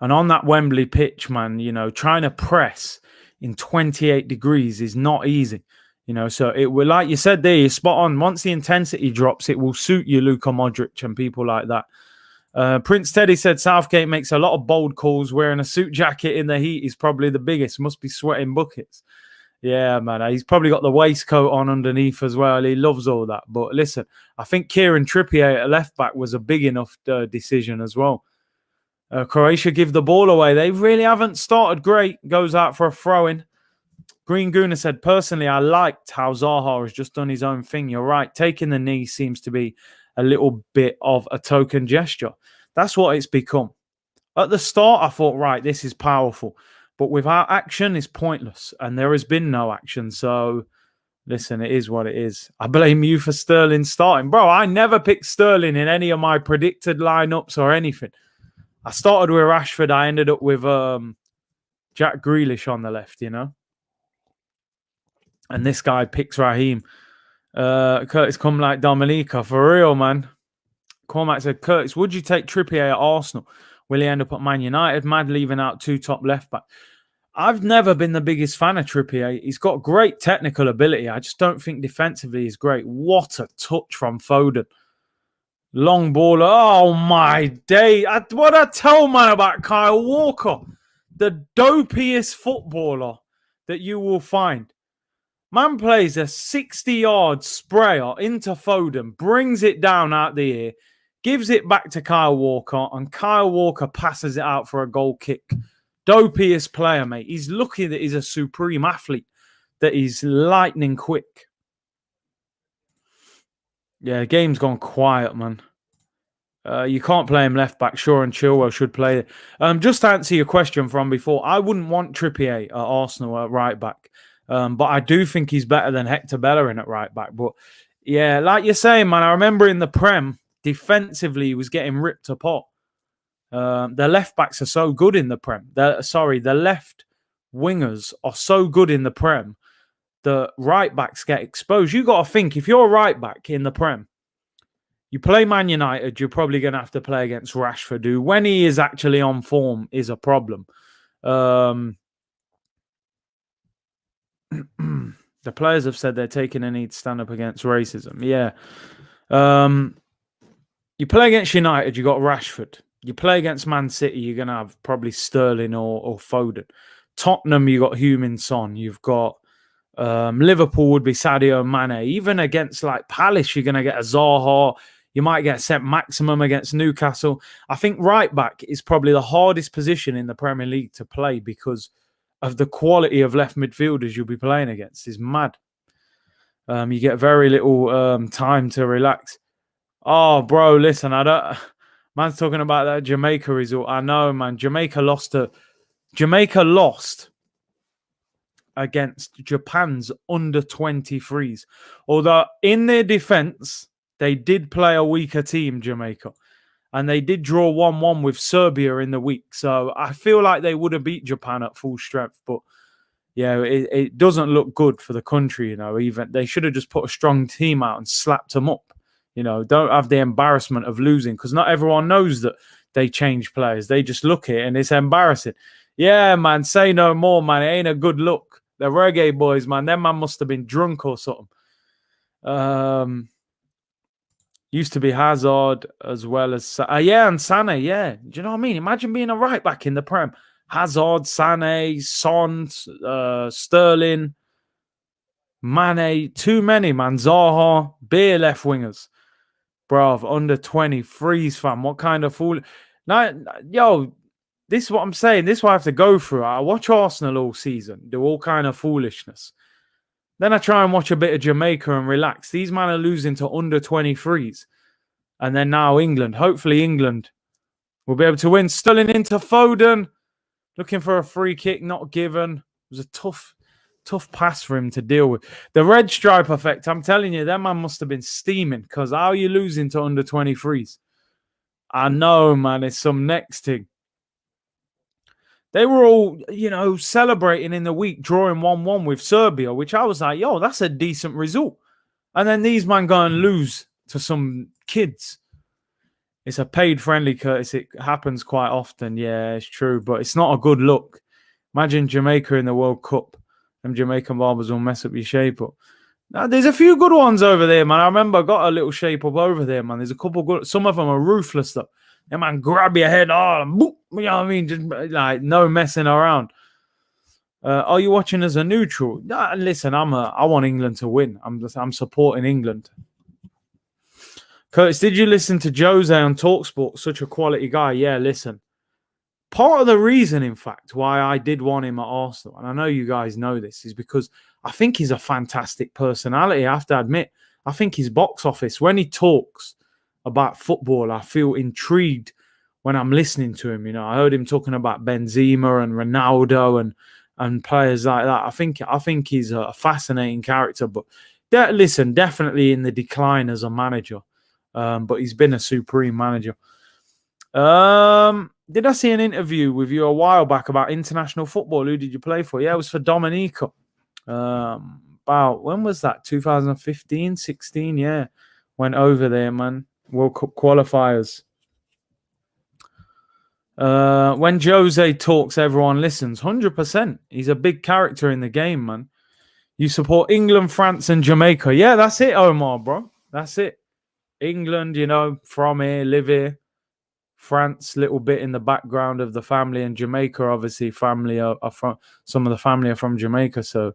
And on that Wembley pitch, man, you know, trying to press in 28 degrees is not easy. You know, so it will, like you said there, you're spot on. Once the intensity drops, it will suit you, Luka Modric and people like that. Prince Teddy said Southgate makes a lot of bold calls. Wearing a suit jacket in the heat is probably the biggest. Must be sweating buckets. Yeah, man. He's probably got the waistcoat on underneath as well. He loves all that. But listen, I think Kieran Trippier at left back was a big enough decision as well. Croatia give the ball away. They really haven't started great. Goes out for a throw-in. Green Gooner said, personally, I liked how Zaha has just done his own thing. You're right. Taking the knee seems to be a little bit of a token gesture. That's what it's become. At the start, I thought, right, this is powerful. But without action, it's pointless. And there has been no action. So, listen, it is what it is. I blame you for Sterling starting. Bro, I never picked Sterling in any of my predicted lineups or anything. I started with Rashford. I ended up with Jack Grealish on the left, you know. And this guy picks Raheem. Curtis come like Dominica. For real, man. Cormac said, Curtis, would you take Trippier at Arsenal? Will he end up at Man United? Mad leaving out two top left back. I've never been the biggest fan of Trippier. He's got great technical ability. I just don't think defensively he's great. What a touch from Foden. Long ball. Oh, my day. What I tell, man, about Kyle Walker. The dopiest footballer that you will find. Man plays a 60-yard sprayer into Foden, brings it down out the air, gives it back to Kyle Walker, and Kyle Walker passes it out for a goal kick. Dopiest player, mate. He's lucky that he's a supreme athlete, that he's lightning quick. Yeah, the game's gone quiet, man. You can't play him left back. Shaw and Chilwell should play it. Just to answer your question from before, I wouldn't want Trippier at Arsenal at right back. But I do think he's better than Hector Bellerin at right back. But yeah, like you're saying, man, I remember in the Prem, defensively, he was getting ripped apart. The left backs are so good in the Prem. The left wingers are so good in the Prem. The right backs get exposed. You got to think, if you're a right back in the Prem, you play Man United, you're probably going to have to play against Rashford, who, when he is actually on form, is a problem. The players have said they're taking a need to stand up against racism. Yeah. You play against United, you got Rashford. You play against Man City, you're going to have probably Sterling or Foden. Tottenham, you got Heung-min Son. You've got Liverpool would be Sadio Mane. Even against like Palace, you're going to get a Zaha. You might get St. Maximum against Newcastle. I think right back is probably the hardest position in the Premier League to play because of the quality of left midfielders you'll be playing against. Is mad. You get very little time to relax. Oh, bro, listen, man's talking about that Jamaica result. I know, man. Jamaica lost against Japan's under-23s. Although in their defense, they did play a weaker team, Jamaica. And they did draw 1-1 with Serbia in the week. So I feel like they would have beat Japan at full strength. But yeah, it doesn't look good for the country, even they should have just put a strong team out and slapped them up. Don't have the embarrassment of losing, because not everyone knows that they change players. They just look at it and it's embarrassing. Yeah, man, say no more, man. It ain't a good look. The reggae boys, man, them man must have been drunk or something. Used to be Hazard as well as... and Sané, yeah. Do you know what I mean? Imagine being a right back in the Prem. Hazard, Sané, Son, Sterling, Mane. Too many, man. Zaha, bare left wingers. Bruv, under 23s, fam. What kind of fool... Now, this is what I'm saying. This is what I have to go through. I watch Arsenal all season, do all kind of foolishness. Then I try and watch a bit of Jamaica and relax. These men are losing to under 23s. And then now England. Hopefully England will be able to win. Sterling into Foden. Looking for a free kick, not given. It was a tough pass for him to deal with. The red stripe effect, I'm telling you, that man must have been steaming, because how are you losing to under 23s? I know, man. It's some next thing. They were all, celebrating in the week, drawing 1-1 with Serbia, which I was like, that's a decent result. And then these men go and lose to some kids. It's a paid friendly, Curtis. It happens quite often. Yeah, it's true, but it's not a good look. Imagine Jamaica in the World Cup. Them Jamaican barbers will mess up your shape up. Now, there's a few good ones over there, man. I remember I got a little shape up over there, man. There's a couple good... Some of them are ruthless, though. Yeah, man, grab your head, boop, you know what I mean? Just like no messing around. Are you watching as a neutral? Listen, I want England to win. I'm supporting England. Curtis, did you listen to Jose on TalkSport? Such a quality guy. Yeah, listen. Part of the reason, in fact, why I did want him at Arsenal, and I know you guys know this, is because I think he's a fantastic personality. I have to admit, I think his box office, when he talks about football, I feel intrigued when I'm listening to him. I heard him talking about Benzema and Ronaldo and players like that. I think he's a fascinating character. But listen, definitely in the decline as a manager. But he's been a supreme manager. Did I see an interview with you a while back about international football? Who did you play for? Yeah, it was for Dominica. About, when was that? 2015, 16? Yeah. Went over there, man. World Cup qualifiers. When Jose talks, everyone listens. 100%. He's a big character in the game, man. You support England, France, and Jamaica. Yeah, that's it, Omar, bro. That's it. England, from here, live here. France, little bit in the background of the family, and Jamaica, obviously, family are from... Some of the family are from Jamaica, so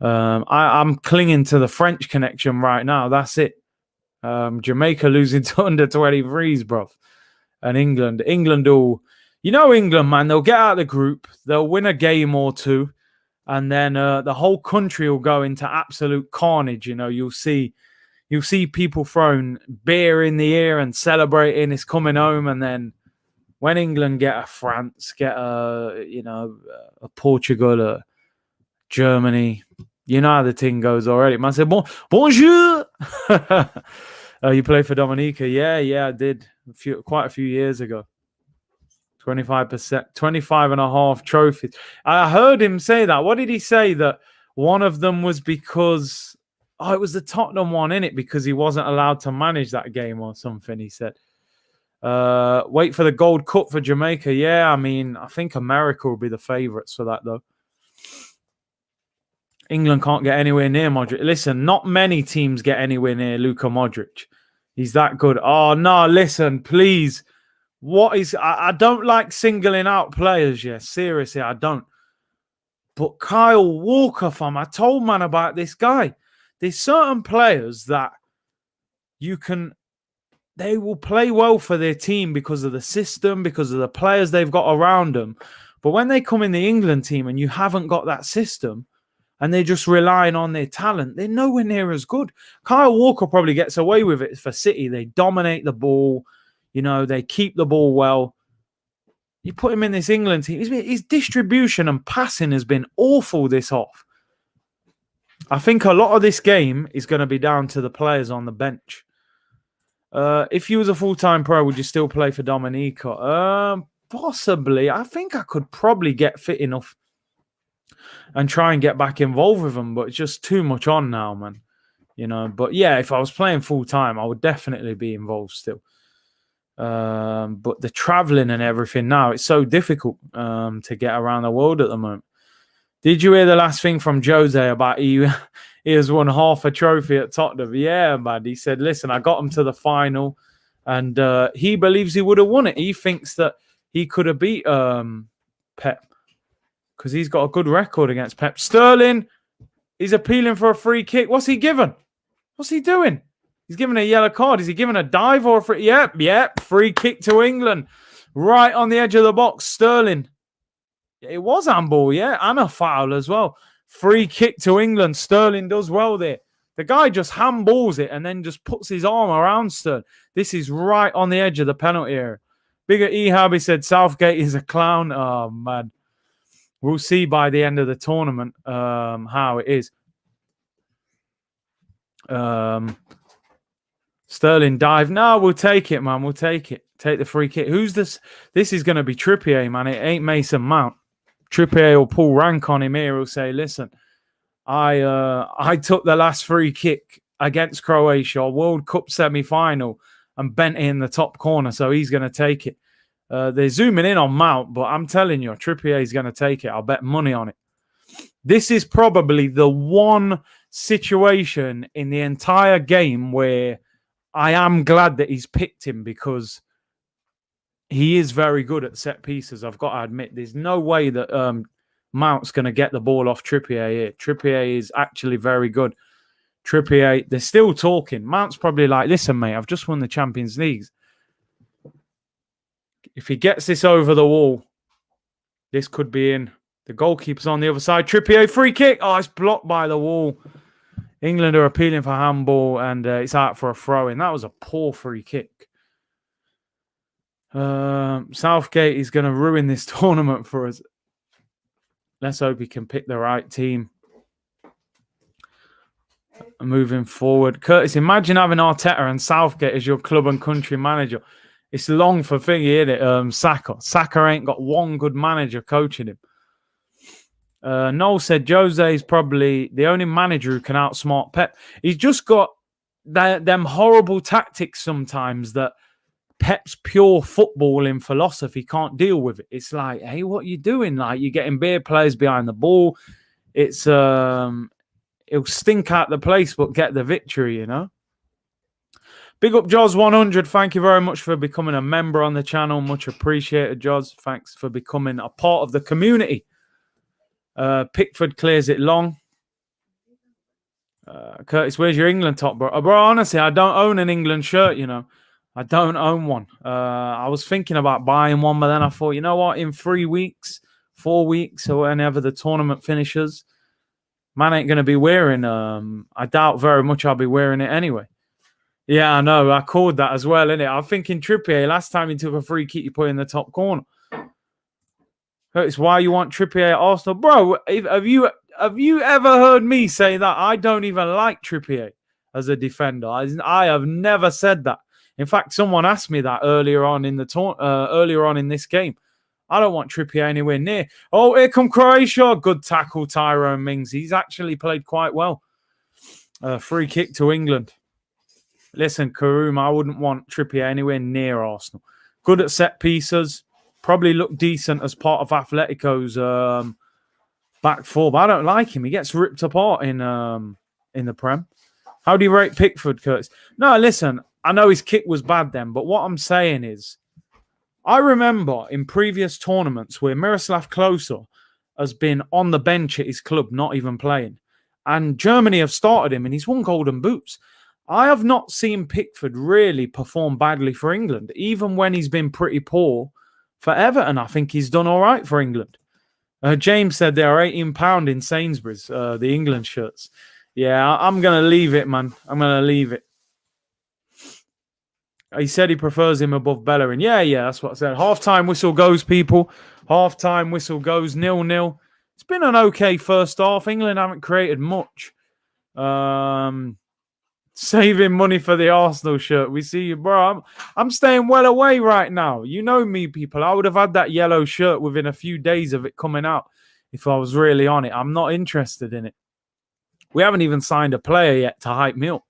I'm clinging to the French connection right now. That's it. Jamaica losing to under 23s, bro. And England will... England, man, they'll get out of the group. They'll win a game or two. And then the whole country will go into absolute carnage. You'll see people throwing beer in the air and celebrating it's coming home. And then when England get a France, get a Portugal, a Germany, you know how the thing goes already. Man said, bonjour. You played for Dominica? Yeah, I did. Quite a few years ago. 25%, 25 and a half trophies. I heard him say that. What did he say? That one of them was because... it was the Tottenham one, innit? Because he wasn't allowed to manage that game or something, he said. Wait for the Gold Cup for Jamaica. Yeah, I think America will be the favourites for that, though. England can't get anywhere near Modric. Listen, not many teams get anywhere near Luka Modric. He's that good. Oh, no, listen, please. I don't like singling out players, yeah. Seriously, I don't. But Kyle Walker, fam, I told man about this guy. There's certain players that they will play well for their team because of the system, because of the players they've got around them. But when they come in the England team and you haven't got that system and they're just relying on their talent, they're nowhere near as good. Kyle Walker probably gets away with it for City. They dominate the ball. They keep the ball well. You put him in this England team. His distribution and passing has been awful this off. I think a lot of this game is going to be down to the players on the bench. If you was a full-time pro, would you still play for Dominica? Possibly. I think I could probably get fit enough and try and get back involved with them, but it's just too much on now, man. You know, but yeah, if I was playing full-time, I would definitely be involved still. But the traveling and everything now, it's so difficult to get around the world at the moment. Did you hear the last thing from Jose about he has won half a trophy at Tottenham? Yeah, man. He said, listen, I got him to the final and he believes he would have won it. He thinks that he could have beat Pep because he's got a good record against Pep. Sterling, he's appealing for a free kick. What's he given? What's he doing? He's giving a yellow card. Is he giving a dive or a free? Yep. Free kick to England. Right on the edge of the box. Sterling. It was handball, yeah. And a foul as well. Free kick to England. Sterling does well there. The guy just handballs it and then just puts his arm around Sterling. This is right on the edge of the penalty area. Bigger Ehab, he said Southgate is a clown. Oh, man. We'll see by the end of the tournament how it is. Sterling dive. No, we'll take it, man. We'll take it. Take the free kick. Who's this? This is going to be Trippier, man. It ain't Mason Mount. Trippier will pull rank on him here. He'll say, listen, I took the last free kick against Croatia, World Cup semi-final, and bent it in the top corner, so he's going to take it. They're zooming in on Mount, but I'm telling you, Trippier is going to take it. I'll bet money on it. This is probably the one situation in the entire game where I am glad that he's picked him because he is very good at set pieces. I've got to admit, there's no way that Mount's going to get the ball off Trippier here. Trippier is actually very good. Trippier, they're still talking. Mount's probably like, listen, mate, I've just won the Champions League. If he gets this over the wall, this could be in. The goalkeeper's on the other side. Trippier, free kick. Oh, it's blocked by the wall. England are appealing for handball, and it's out for a throw-in. That was a poor free kick. Southgate is going to ruin this tournament for us. Let's hope he can pick the right team. Moving forward. Curtis, imagine having Arteta and Southgate as your club and country manager. It's long for thingy, isn't it? Saka. Saka ain't got one good manager coaching him. Noel said Jose is probably the only manager who can outsmart Pep. He's just got them horrible tactics sometimes that Pep's pure footballing philosophy can't deal with it. It's like, hey, what are you doing? Like, you're getting beer players behind the ball. It's it'll stink out the place, but get the victory, you know. Big up Joz 100. Thank you very much for becoming a member on the channel. Much appreciated, Joz. Thanks for becoming a part of the community. Pickford clears it long. Curtis, where's your England top, bro? Bro, honestly, I don't own an England shirt, you know. I don't own one. I was thinking about buying one, but then I thought, you know what? In 3 weeks, 4 weeks, or whenever the tournament finishes, man ain't going to be wearing. I doubt very much I'll be wearing it anyway. Yeah, I know. I called that as well, innit? I'm thinking Trippier, last time he took a free kick, he put in the top corner. It's why you want Trippier at Arsenal. Bro, have you ever heard me say that? I don't even like Trippier as a defender. I have never said that. In fact, someone asked me that earlier on in this game. I don't want Trippier anywhere near. Oh, here come Croatia. Good tackle, Tyrone Mings. He's actually played quite well. Free kick to England. Listen, Karoum, I wouldn't want Trippier anywhere near Arsenal. Good at set pieces. Probably look decent as part of Atletico's back four. But I don't like him. He gets ripped apart in the Prem. How do you rate Pickford, Curtis? No, listen, I know his kick was bad then, but what I'm saying is, I remember in previous tournaments where Miroslav Klose has been on the bench at his club, not even playing. And Germany have started him and he's won golden boots. I have not seen Pickford really perform badly for England, even when he's been pretty poor for Everton. I think he's done all right for England. James said they are £18 in Sainsbury's, the England shirts. Yeah, I'm going to leave it, man. I'm going to leave it. He said he prefers him above Bellerin. Yeah, that's what I said. Half-time whistle goes, people. Half-time whistle goes 0-0. It's been an okay first half. England haven't created much. Saving money for the Arsenal shirt. We see you, bro. I'm staying well away right now. You know me, people. I would have had that yellow shirt within a few days of it coming out if I was really on it. I'm not interested in it. We haven't even signed a player yet to hype me up.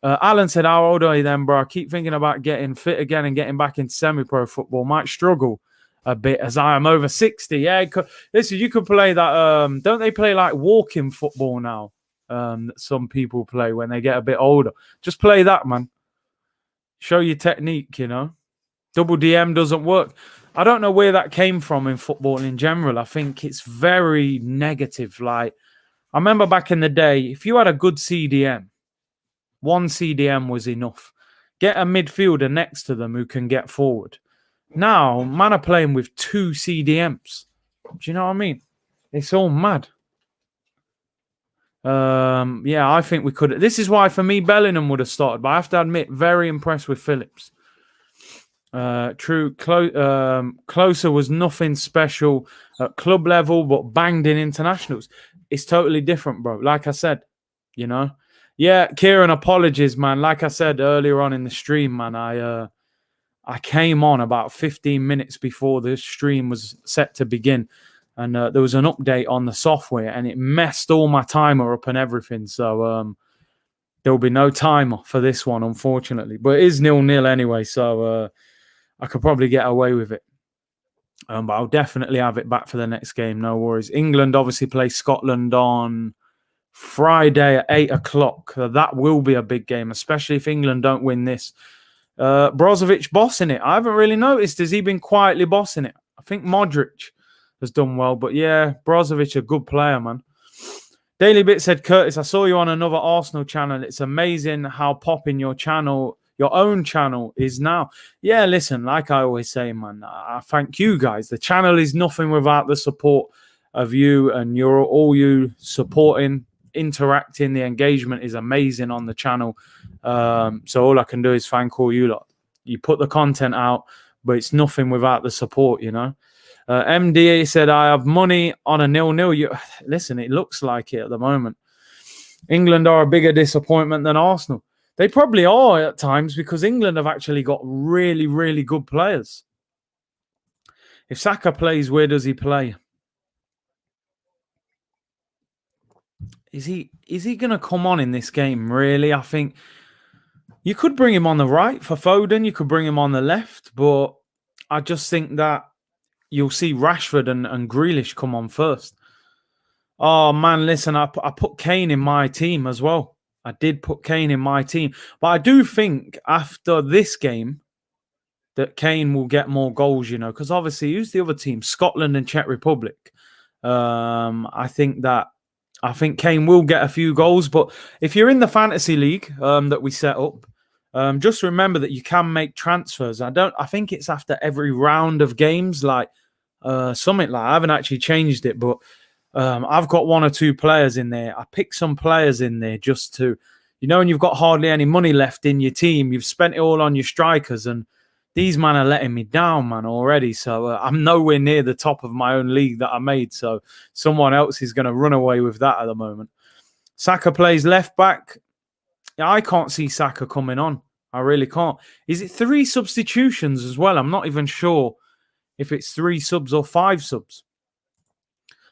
Alan said, how old are you then, bro? I keep thinking about getting fit again and getting back into semi-pro football. Might struggle a bit as I am over 60. Yeah, listen, you could play that. Don't they play like walking football now? That some people play when they get a bit older. Just play that, man. Show your technique, you know. Double DM doesn't work. I don't know where that came from in football in general. I think it's very negative. Like, I remember back in the day, if you had a good CDM, one CDM was enough. Get a midfielder next to them who can get forward. Now, man are playing with 2 CDMs. Do you know what I mean? It's all mad. Yeah, I think we could. This is why, for me, Bellingham would have started. But I have to admit, very impressed with Phillips. Closer was nothing special at club level, but banged in internationals. It's totally different, bro. Like I said, you know. Yeah, Kieran, apologies, man. Like I said earlier on in the stream, man, I came on about 15 minutes before the stream was set to begin. And there was an update on the software, and it messed all my timer up and everything. So there will be no timer for this one, unfortunately. But it is 0-0 anyway, so I could probably get away with it. But I'll definitely have it back for the next game, no worries. England obviously play Scotland on Friday at 8 o'clock. That will be a big game, especially if England don't win this. Brozovic bossing it. I haven't really noticed. Has he been quietly bossing it? I think Modric has done well. But yeah, Brozovic, a good player, man. Daily Bit said, Curtis, I saw you on another Arsenal channel. It's amazing how popping your own channel is now. Yeah, listen, like I always say, man, I thank you guys. The channel is nothing without the support of you and all you supporting, interacting. The engagement is amazing on the channel. So all I can do is thank all you lot. You put the content out, but it's nothing without the support, you know. MDA said, I have money on a 0-0. Listen, it looks like it at the moment. England are a bigger disappointment than Arsenal. They probably are at times because England have actually got really, really good players. If Saka plays, where does he play? Is he going to come on in this game, really? I think you could bring him on the right for Foden. You could bring him on the left. But I just think that you'll see Rashford and Grealish come on first. Oh, man, listen, I put Kane in my team as well. I did put Kane in my team. But I do think after this game that Kane will get more goals, you know, because obviously, who's the other team? Scotland and Czech Republic. I think Kane will get a few goals. But if you're in the fantasy league that we set up, just remember that you can make transfers. I think it's after every round of games, like something like I haven't actually changed it, but I've got 1 or 2 players in there. I picked some players in there just to, you know, when you've got hardly any money left in your team, you've spent it all on your strikers, and these men are letting me down, man, already. So I'm nowhere near the top of my own league that I made. So someone else is going to run away with that at the moment. Saka plays left back. I can't see Saka coming on. I really can't. Is it 3 substitutions as well? I'm not even sure if it's 3 subs or 5 subs.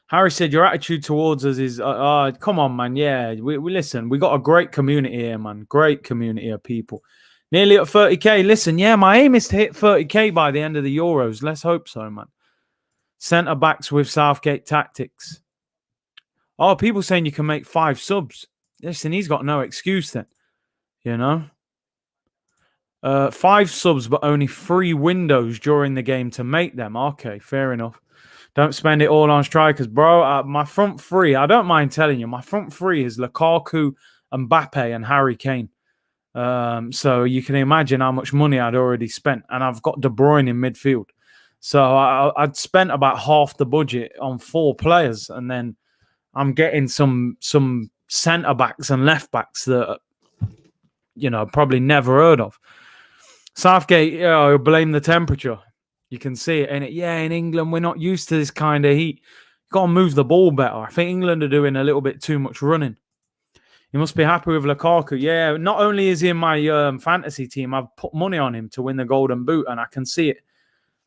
Harry said, your attitude towards us is, come on, man. Yeah, we listen. We got a great community here, man. Great community of people. Nearly at 30K. Listen, yeah, my aim is to hit 30K by the end of the Euros. Let's hope so, man. Centre-backs with Southgate tactics. Oh, people saying you can make 5 subs. Listen, he's got no excuse then. You know? 5 subs, but only 3 windows during the game to make them. Okay, fair enough. Don't spend it all on strikers, bro. My front 3, I don't mind telling you, my front 3 is Lukaku, Mbappe, and Harry Kane. So you can imagine how much money I'd already spent. And I've got De Bruyne in midfield. So I'd spent about half the budget on 4 players. And then I'm getting some centre-backs and left-backs that, you know, probably never heard of. Southgate, blame the temperature. You can see it. And in England, we're not used to this kind of heat. You've got to move the ball better. I think England are doing a little bit too much running. He must be happy with Lukaku. Yeah, not only is he in my fantasy team, I've put money on him to win the Golden Boot, and I can see it.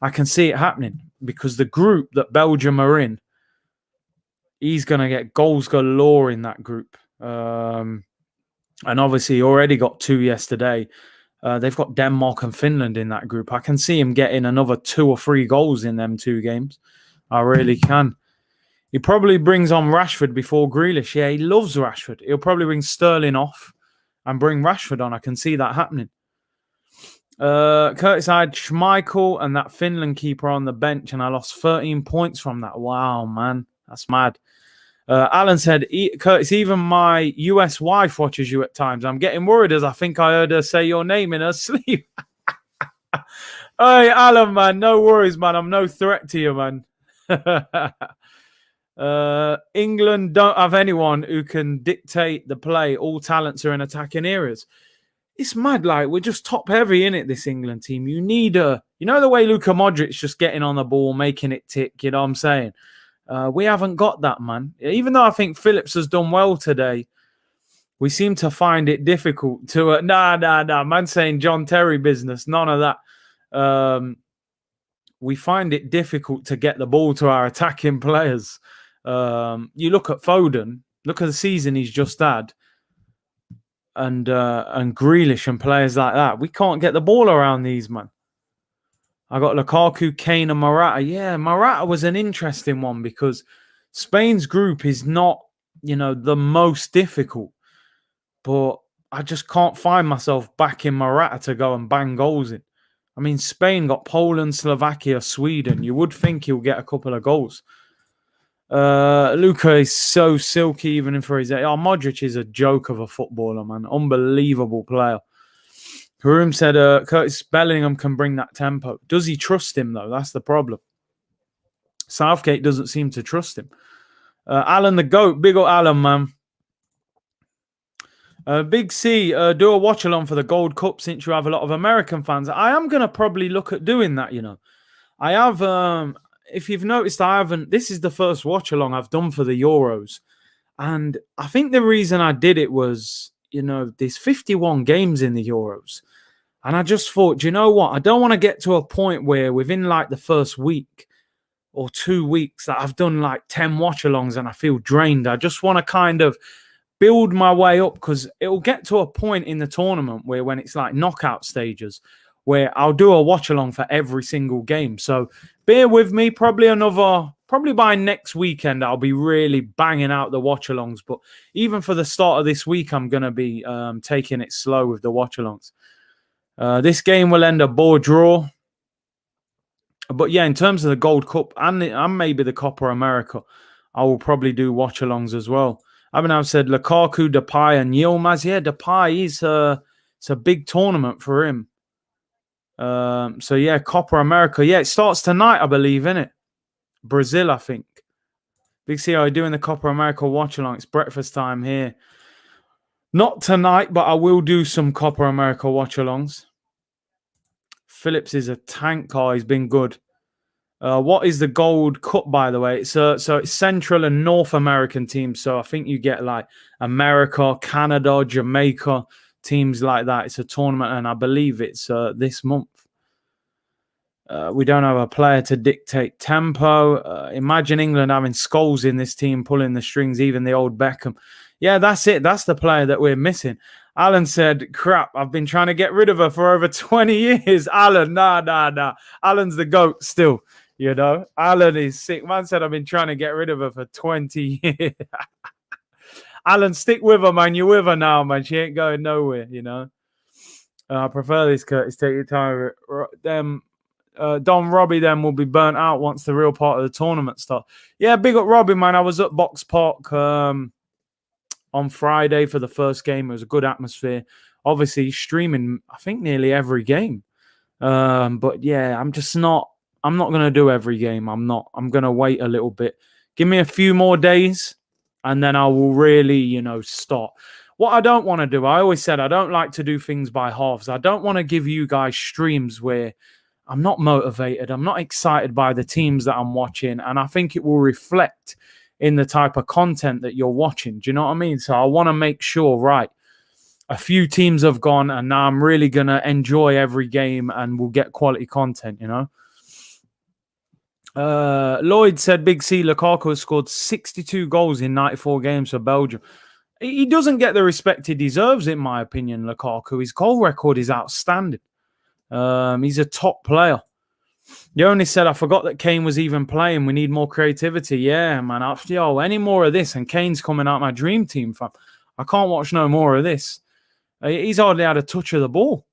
I can see it happening because the group that Belgium are in, he's going to get goals galore in that group. And obviously, he already got 2 yesterday. They've got Denmark and Finland in that group. I can see him getting another 2 or 3 goals in them 2 games. I really can. He probably brings on Rashford before Grealish. Yeah, he loves Rashford. He'll probably bring Sterling off and bring Rashford on. I can see that happening. Curtis, I had Schmeichel and that Finland keeper on the bench, and I lost 13 points from that. Wow, man. That's mad. Alan said, Curtis, even my US wife watches you at times. I'm getting worried as I think I heard her say your name in her sleep. Hey, Alan, man. No worries, man. I'm no threat to you, man. England don't have anyone who can dictate the play. All talents are in attacking areas. It's mad. Like, we're just top heavy in it, this England team. You need the way Luka Modric's just getting on the ball, making it tick. You know what I'm saying? We haven't got that, man. Even though I think Phillips has done well today, we seem to find it difficult to... Nah. Man saying John Terry business. None of that. We find it difficult to get the ball to our attacking players. You look at Foden, look at the season he's just had, and Grealish and players like that. We can't get the ball around these, man. I got Lukaku, Kane, and Morata. Yeah, Morata was an interesting one because Spain's group is not, the most difficult, but I just can't find myself backing Morata to go and bang goals in. I mean, Spain got Poland, Slovakia, Sweden. You would think he'll get a couple of goals. Luka is so silky even for his age. Modric is a joke of a footballer, man. Unbelievable player. Karoom said Curtis Bellingham can bring that tempo. Does he trust him, though? That's the problem. Southgate doesn't seem to trust him. Alan the GOAT. Big ol' Alan, man. Big C, do a watch-along for the Gold Cup since you have a lot of American fans. I am going to probably look at doing that, I have... if you've noticed, this is the first watch-along I've done for the Euros. And I think the reason I did it was, there's 51 games in the Euros. And I just thought, do you know what? I don't want to get to a point where within like the first week or 2 weeks that I've done like 10 watch-alongs and I feel drained. I just want to kind of build my way up because it'll get to a point in the tournament where when it's like knockout stages where I'll do a watch-along for every single game. So bear with me, probably by next weekend, I'll be really banging out the watch-alongs. But even for the start of this week, I'm going to be taking it slow with the watch-alongs. This game will end a ball draw. But yeah, in terms of the Gold Cup and maybe the Copa America, I will probably do watch-alongs as well. I've said Lukaku, Depay, and Yilmaz. Yeah, Depay, it's a big tournament for him. So yeah, Copa America. Yeah, it starts tonight, I believe, innit? Brazil, I think. Big C, are you doing the Copa America watch-along? It's breakfast time here. Not tonight, but I will do some Copa America watch-alongs. Phillips is a tank car. He's been good. What is the Gold Cup, by the way? So it's Central and North American teams. So I think you get like America, Canada, Jamaica, teams like that. It's a tournament, and I believe it's this month. We don't have a player to dictate tempo. Imagine England having Scholes in this team, pulling the strings, even the old Beckham. Yeah, that's it. That's the player that we're missing. Alan said, crap, I've been trying to get rid of her for over 20 years. Alan, nah. Alan's the GOAT still, Alan is sick. Man said, I've been trying to get rid of her for 20 years. Alan, stick with her, man. You're with her now, man. She ain't going nowhere, I prefer this, Curtis. Take your time. Don Robbie then will be burnt out once the real part of the tournament starts. Yeah, big up Robbie, man. I was at Box Park on Friday for the first game. It was a good atmosphere. Obviously, streaming, I think, nearly every game. But yeah, I'm not going to do every game. I'm going to wait a little bit. Give me a few more days, and then I will really, start. What I don't want to do, I always said I don't like to do things by halves. I don't want to give you guys streams where I'm not motivated. I'm not excited by the teams that I'm watching. And I think it will reflect in the type of content that you're watching. Do you know what I mean? So I want to make sure, right, a few teams have gone and now I'm really going to enjoy every game and we'll get quality content, you know? Lloyd said Big C Lukaku has scored 62 goals in 94 games for Belgium. He doesn't get the respect he deserves, in my opinion, Lukaku. His goal record is outstanding. He's a top player. You only said, I forgot that Kane was even playing. We need more creativity. Yeah, man. Any more of this? And Kane's coming out my dream team, fam. I can't watch no more of this. He's hardly had a touch of the ball.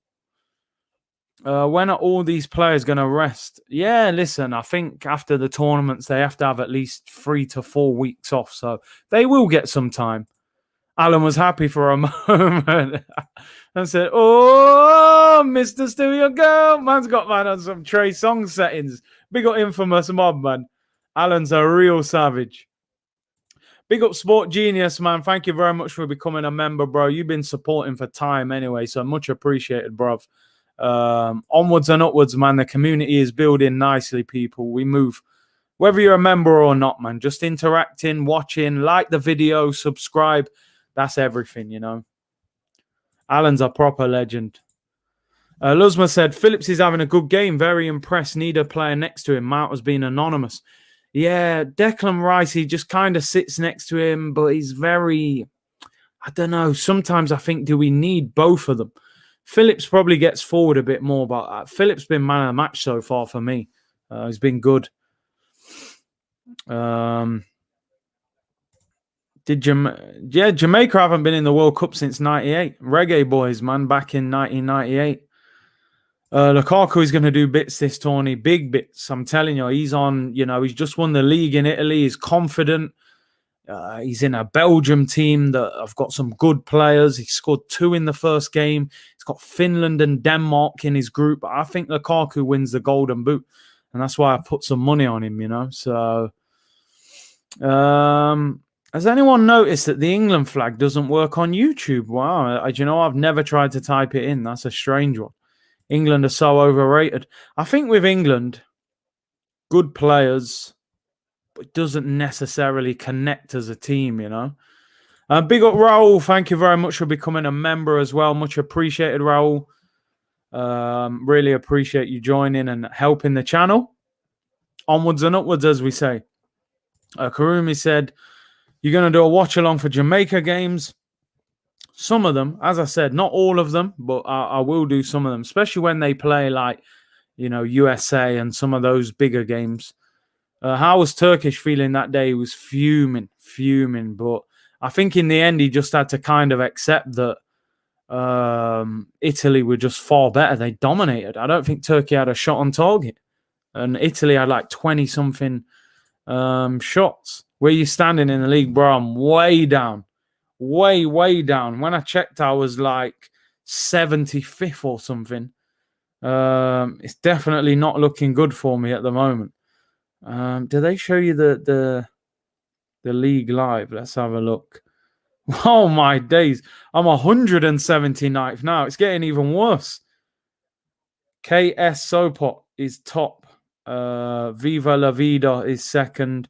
When are all these players going to rest? Yeah, listen, I think after the tournaments, they have to have at least 3 to 4 weeks off. So they will get some time. Alan was happy for a moment and said, oh, Mr. Steal Your Girl. Man's got man on some Trey Songz settings. Big up Infamous Mob, man. Alan's a real savage. Big up Sport Genius, man. Thank you very much for becoming a member, bro. You've been supporting for time anyway, so much appreciated, bruv. Onwards and upwards, man. The community is building nicely, people. We move. Whether you're a member or not, man. Just interacting, watching, like the video, subscribe. That's everything, you know. Alan's a proper legend. Luzma said, Phillips is having a good game. Very impressed. Need a player next to him. Mount has been anonymous. Yeah, Declan Rice, he just kind of sits next to him, but he's very, I don't know. Sometimes I think, do we need both of them? Phillips probably gets forward a bit more, but Phillips been man of the match so far for me. He's been good. Jamaica haven't been in the World Cup since 98. Reggae boys, man, back in 1998. Lukaku is going to do bits this tourney, big bits. I'm telling you, he's on, he's just won the league in Italy. He's confident. He's in a Belgium team that have got some good players. He scored 2 in the first game. He's got Finland and Denmark in his group. I think Lukaku wins the Golden Boot. And that's why I put some money on him, So, has anyone noticed that the England flag doesn't work on YouTube? Wow. I've never tried to type it in. That's a strange one. England are so overrated. I think with England, good players, but it doesn't necessarily connect as a team, Big up Raul. Thank you very much for becoming a member as well. Much appreciated, Raul. Really appreciate you joining and helping the channel. Onwards and upwards, as we say. Karumi said, you're going to do a watch-along for Jamaica games? Some of them, as I said, not all of them, but I will do some of them, especially when they play like, USA and some of those bigger games. How was Turkish feeling that day? He was fuming. But I think in the end, he just had to kind of accept that Italy were just far better. They dominated. I don't think Turkey had a shot on target. And Italy had like 20-something shots. Where you standing in the league, bro? I'm way down. Way down. When I checked, I was like 75th or something. It's definitely not looking good for me at the moment. Do they show you the league live? Let's have a look. Oh my days. I'm 179th now. It's getting even worse. KS Sopot is top. Viva La Vida is second.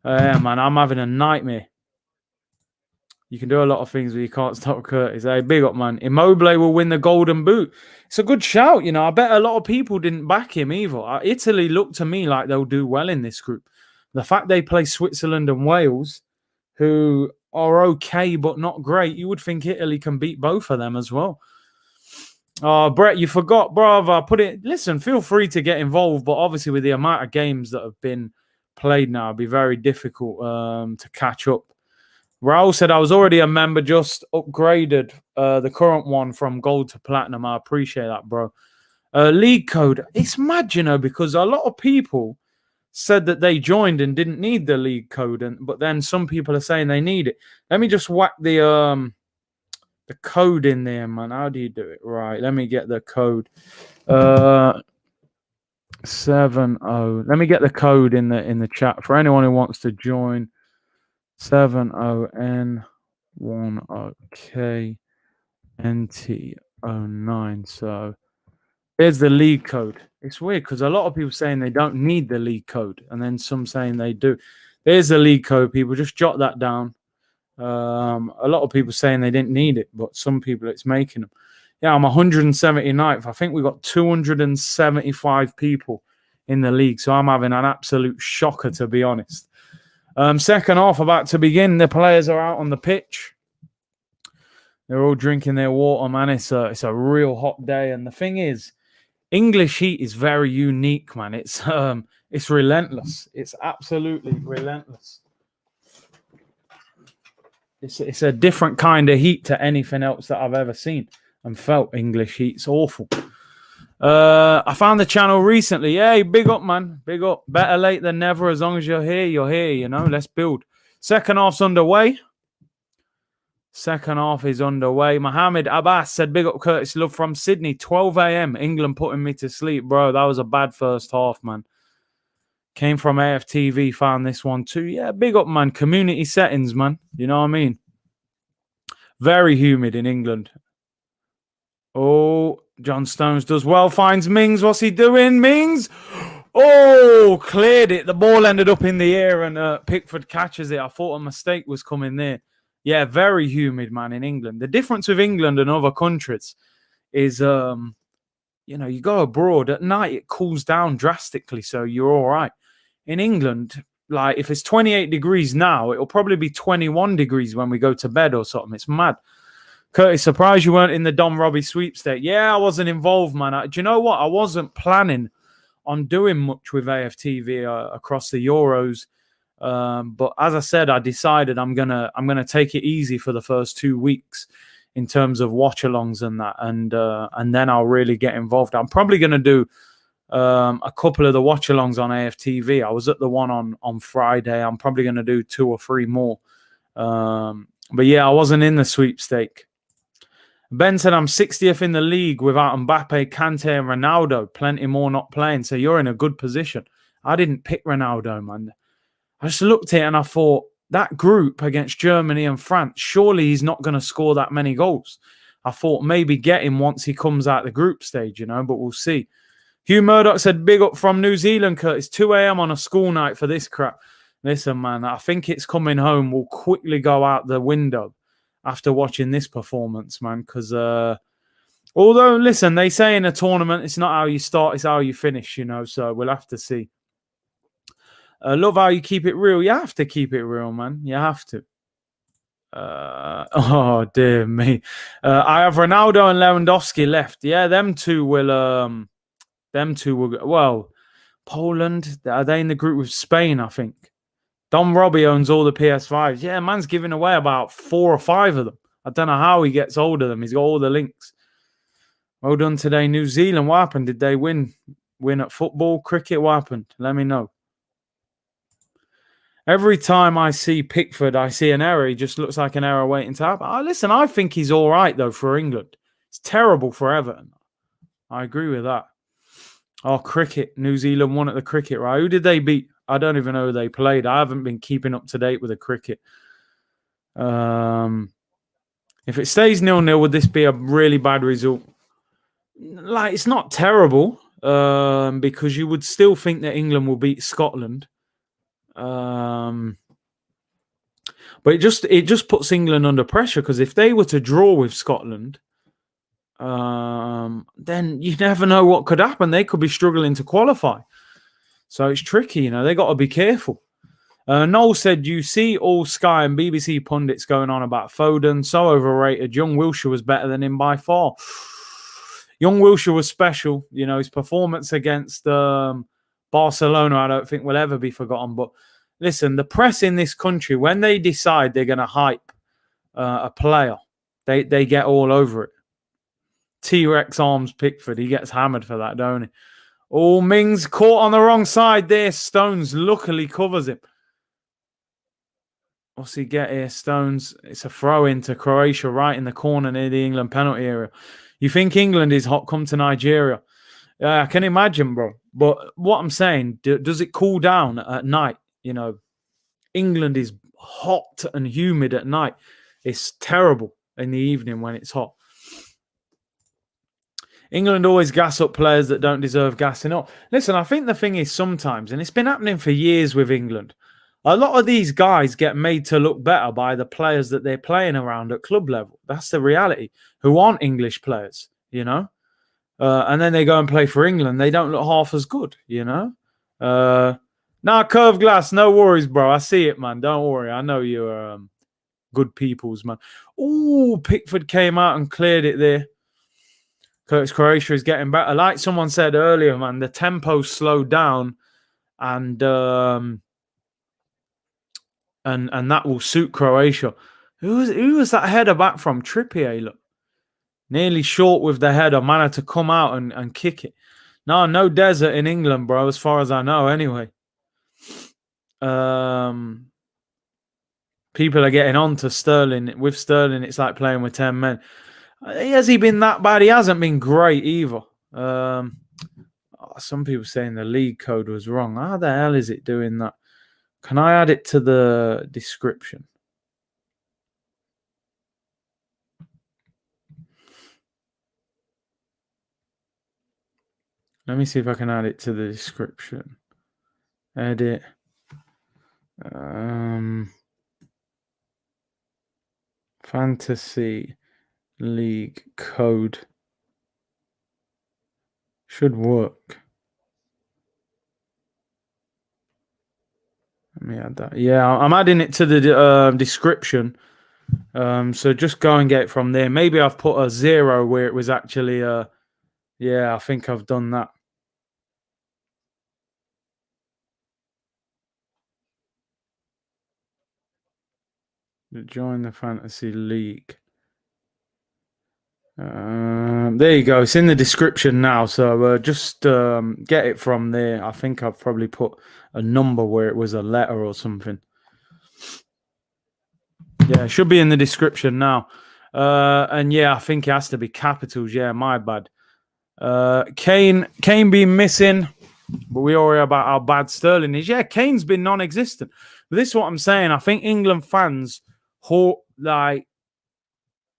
Yeah, man, I'm having a nightmare. You can do a lot of things, but you can't stop Curtis. Hey, big up, man. Immobile will win the Golden Boot. It's a good shout, I bet a lot of people didn't back him either. Italy looked to me like they'll do well in this group. The fact they play Switzerland and Wales, who are okay but not great, you would think Italy can beat both of them as well. Oh, Brett, you forgot, brother. Listen, feel free to get involved, but obviously with the amount of games that have been played now, it'd be very difficult to catch up. Raul said, I was already a member, just upgraded the current one from gold to platinum. I appreciate that, bro. League code. It's mad, because a lot of people said that they joined and didn't need the league code, but then some people are saying they need it. Let me just whack the code in there, man. How do you do it? Right, let me get the code. 70. Let me get the code in the chat for anyone who wants to join. 70N10KNT09. So here's the league code. It's weird because a lot of people saying they don't need the league code, and then some saying they do. There's the league code, people. Just jot that down. A lot of people saying they didn't need it, but some people it's making them. Yeah, I'm 179th. I think we got 275 people in the league, so I'm having an absolute shocker, to be honest. Second half about to begin. The players are out on the pitch. They're all drinking their water, man. It's a real hot day, and the thing is, English heat is very unique, man. It's relentless. It's absolutely relentless. It's a different kind of heat to anything else that I've ever seen and felt. English heat. It's awful. I found the channel recently. Hey, big up, man. Big up. Better late than never. As long as you're here, you're here. You know, let's build. Second half's underway. Second half is underway. Mohammed Abbas said, big up Curtis Love from Sydney. 12 a.m. England putting me to sleep. Bro, that was a bad first half, man. Came from AFTV, found this one too. Yeah, big up, man. Community settings, man. You know what I mean? Very humid in England. Oh, John Stones does well. Finds Mings. What's he doing? Mings! Oh, cleared it. The ball ended up in the air and Pickford catches it. I thought a mistake was coming there. Yeah, very humid, man, in England. The difference with England and other countries is, you know, you go abroad at night, it cools down drastically, so you're all right. In England, like, if it's 28 degrees now, it'll probably be 21 degrees when we go to bed or something. It's mad. Curtis, surprised you weren't in the Don Robbie sweepstake. Yeah, I wasn't involved, man. Do you know what? I wasn't planning on doing much with AFTV across the Euros. But as I said, I decided I'm gonna take it easy for the first 2 weeks in terms of watch-alongs and that, and then I'll really get involved. I'm probably gonna do a couple of the watch-alongs on AFTV. I was at the one on Friday. I'm probably gonna do 2 or 3 more. But yeah, I wasn't in the sweepstake. Ben said, I'm 60th in the league without Mbappe, Kante, and Ronaldo. Plenty more not playing. So you're in a good position. I didn't pick Ronaldo, man. I just looked at it and I thought, that group against Germany and France, surely he's not going to score that many goals. I thought maybe get him once he comes out the group stage, you know, but we'll see. Hugh Murdoch said, big up from New Zealand, Curtis. 2 a.m. on a school night for this crap. Listen, man, I think it's coming home. We'll quickly go out the window after watching this performance, man, because although, listen, they say in a tournament, it's not how you start, it's how you finish, you know, so we'll have to see. Love how you keep it real. You have to keep it real, man. You have to. Oh, dear me. I have Ronaldo and Lewandowski left. Yeah, them two will well, Poland, are they in the group with Spain, I think? Don Robbie owns all the PS5s. Yeah, man's giving away about 4 or 5 of them. I don't know how he gets hold of them. He's got all the links. Well done today, New Zealand. What happened? Did they win at football, cricket? What happened? Let me know. Every time I see Pickford, I see an error. He just looks like an error waiting to happen. Listen, I think he's all right, though, for England. It's terrible for Everton. I agree with that. Oh, cricket. New Zealand won at the cricket, right? Who did they beat? I don't even know who they played. I haven't been keeping up to date with the cricket. If it stays 0-0, would this be a really bad result? Like, it's not terrible because you would still think that England will beat Scotland. But it just puts England under pressure, because if they were to draw with Scotland, then you never know what could happen. They could be struggling to qualify. So it's tricky, you know. They got to be careful. Noel said, you see all Sky and BBC pundits going on about Foden, so overrated. Young Wilshere was better than him by far. Young Wilshere was special. You know, his performance against Barcelona, I don't think will ever be forgotten. But listen, the press in this country, when they decide they're going to hype a player, they get all over it. T-Rex arms Pickford. He gets hammered for that, don't he? Oh, Mings caught on the wrong side there. Stones luckily covers him. What's he get here? Stones. It's a throw into Croatia right in the corner near the England penalty area. You think England is hot come to Nigeria? I can imagine, bro. But what I'm saying, does it cool down at night? You know, England is hot and humid at night. It's terrible in the evening when it's hot. England always gas up players that don't deserve gassing up. Listen, I think the thing is sometimes, and it's been happening for years with England, A lot of these guys get made to look better by the players that they're playing around at club level. That's the reality. Who aren't English players, you know? And then they go and play for England. They don't look half as good, you know? Curved glass, no worries, bro. I see it, man. Don't worry. I know you're good peoples, man. Ooh, Pickford came out and cleared it there. Croatia is getting better. Like someone said earlier, man, the tempo slowed down, and that will suit Croatia. Who was that header back from? Trippier, look. Nearly short with the header. Managed to come out and kick it. No desert in England, bro, as far as I know, anyway. People are getting on to Sterling. With Sterling, it's like playing with 10 men. Has he been that bad? He hasn't been great either. Some people saying the league code was wrong. How the hell is it doing that? Can I add it to the description? Let me see if I can add it to the description. Edit. Fantasy League code. Should work. Let me add that. Yeah, I'm adding it to the description. So just go and get it from there. Maybe I've put a 0 where it was actually yeah, I think I've done that. Join the Fantasy League. There you go. It's in the description now. So just get it from there. I think I've probably put a number where it was a letter or something. Yeah, it should be in the description now. And yeah, I think it has to be capitals. Yeah, my bad. Kane being missing, but we worry about how bad Sterling is. Yeah, Kane's been non-existent. But this is what I'm saying. I think England fans,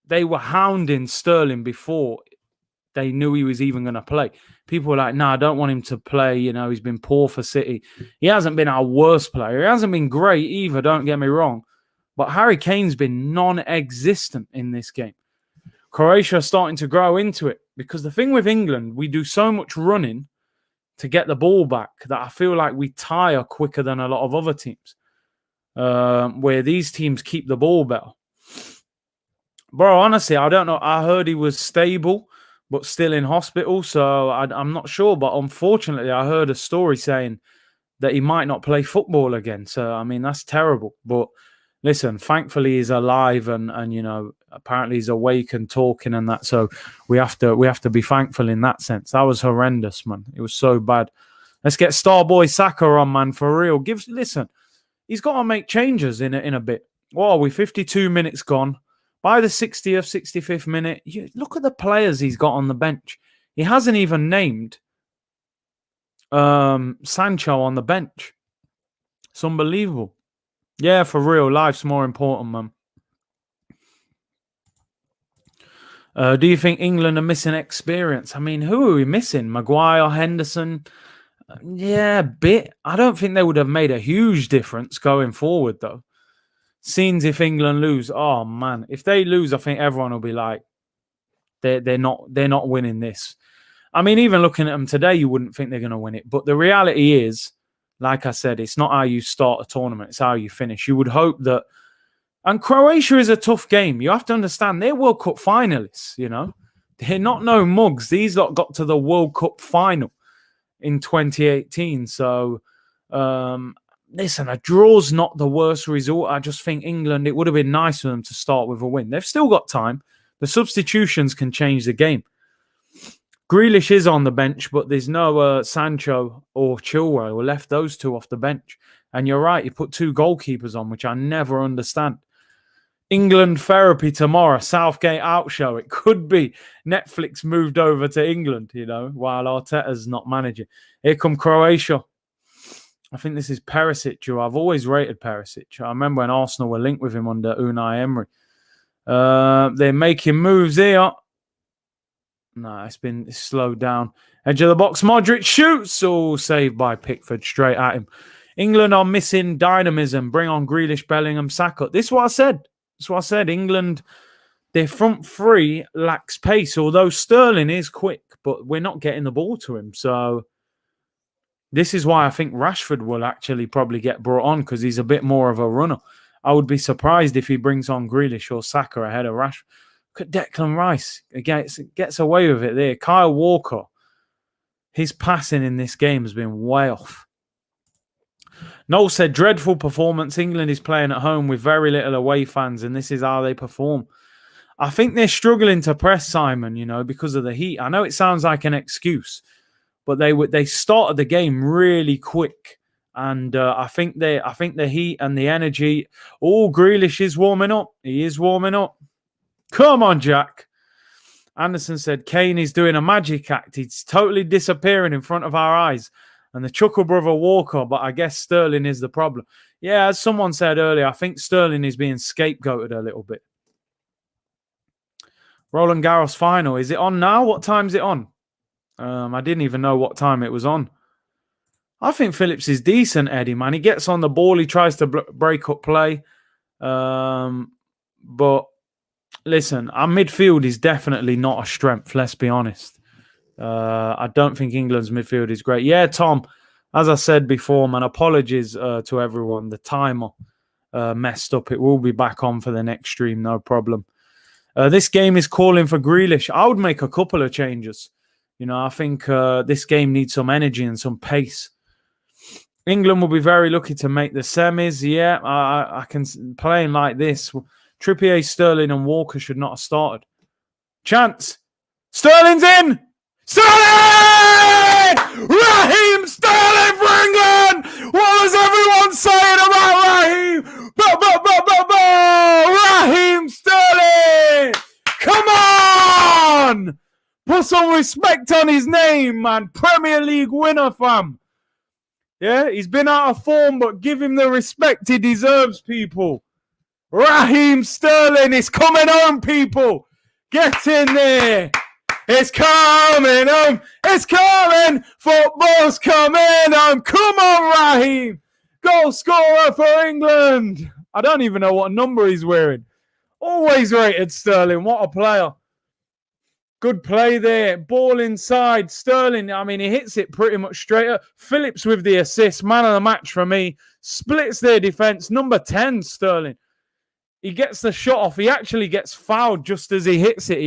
they were hounding Sterling before they knew he was even going to play. People were like, "No, I don't want him to play. You know, he's been poor for City. He hasn't been our worst player. He hasn't been great either. Don't get me wrong." But Harry Kane's been non-existent in this game. Croatia are starting to grow into it because the thing with England, we do so much running to get the ball back that I feel like we tire quicker than a lot of other teams, where these teams keep the ball better. Bro, honestly, I don't know. I heard he was stable, but still in hospital, so I'm not sure. But unfortunately, I heard a story saying that he might not play football again. So, I mean, that's terrible. But listen, thankfully he's alive and you know, apparently he's awake and talking and that. So we have to be thankful in that sense. That was horrendous, man. It was so bad. Let's get Starboy Saka on, man, for real. Listen, he's got to make changes in a bit. What are we? 52 minutes gone. By the 60th, 65th minute, look at the players he's got on the bench. He hasn't even named Sancho on the bench. It's unbelievable. Yeah, for real. Life's more important, man. Do you think England are missing experience? I mean, who are we missing? Maguire, Henderson? Yeah, a bit. I don't think they would have made a huge difference going forward, though. Seems if England lose, oh man, if they lose, I think everyone will be like, they're not winning this. I mean, even looking at them today, you wouldn't think they're going to win it. But the reality is, like I said, it's not how you start a tournament; it's how you finish. You would hope that. And Croatia is a tough game. You have to understand they're World Cup finalists. You know, they're not no mugs. These lot got to the World Cup final in 2018. So. Listen, a draw's not the worst result. I just think England, it would have been nice for them to start with a win. They've still got time. The substitutions can change the game. Grealish is on the bench, but there's no Sancho or Chilwell. We left those two off the bench. And you're right, you put 2 goalkeepers on, which I never understand. England therapy tomorrow, Southgate out show. It could be Netflix moved over to England, you know, while Arteta's not managing. Here come Croatia. I think this is Perisic, who I've always rated Perisic. I remember when Arsenal were linked with him under Unai Emery. They're making moves here. No, it's slowed down. Edge of the box, Modric shoots. Oh, saved by Pickford straight at him. England are missing dynamism. Bring on Grealish, Bellingham, Saka. This is what I said. That's what I said. England, their front three lacks pace, although Sterling is quick, but we're not getting the ball to him. So this is why I think Rashford will actually probably get brought on, because he's a bit more of a runner. I would be surprised if he brings on Grealish or Saka ahead of Rashford. Look at Declan Rice. Again, gets away with it there. Kyle Walker, his passing in this game has been way off. Noel said, dreadful performance. England is playing at home with very little away fans, and this is how they perform. I think they're struggling to press, Simon, because of the heat. I know it sounds like an excuse, but they started the game really quick. And I think the heat and the energy. Oh, Grealish is warming up. He is warming up. Come on, Jack. Anderson said, Kane is doing a magic act. He's totally disappearing in front of our eyes. And the Chuckle Brother Walker, but I guess Sterling is the problem. Yeah, as someone said earlier, I think Sterling is being scapegoated a little bit. Roland Garros final. Is it on now? What time is it on? I didn't even know what time it was on. I think Phillips is decent, Eddie, man. He gets on the ball. He tries to break up play. But listen, our midfield is definitely not a strength, let's be honest. I don't think England's midfield is great. Yeah, Tom, as I said before, man, apologies to everyone. The timer messed up. It will be back on for the next stream, no problem. This game is calling for Grealish. I would make a couple of changes. I think this game needs some energy and some pace. England will be very lucky to make the semis. Yeah, I can playing like this. Trippier, Sterling, and Walker should not have started. Chance. Sterling's in. Sterling! Raheem Sterling for England! What was everyone saying about Raheem? Raheem Sterling! Come on! Put some respect on his name, man. Premier League winner, fam. Yeah, he's been out of form, but give him the respect he deserves, people. Raheem Sterling is coming home, people. Get in there. It's coming home. It's coming. Football's coming home. Come on, Raheem. Goal scorer for England. I don't even know what number he's wearing. Always rated Sterling. What a player. Good play there. Ball inside. Sterling, I mean, he hits it pretty much straight up. Phillips with the assist. Man of the match for me. Splits their defense. Number 10, Sterling. He gets the shot off. He actually gets fouled just as he hits it.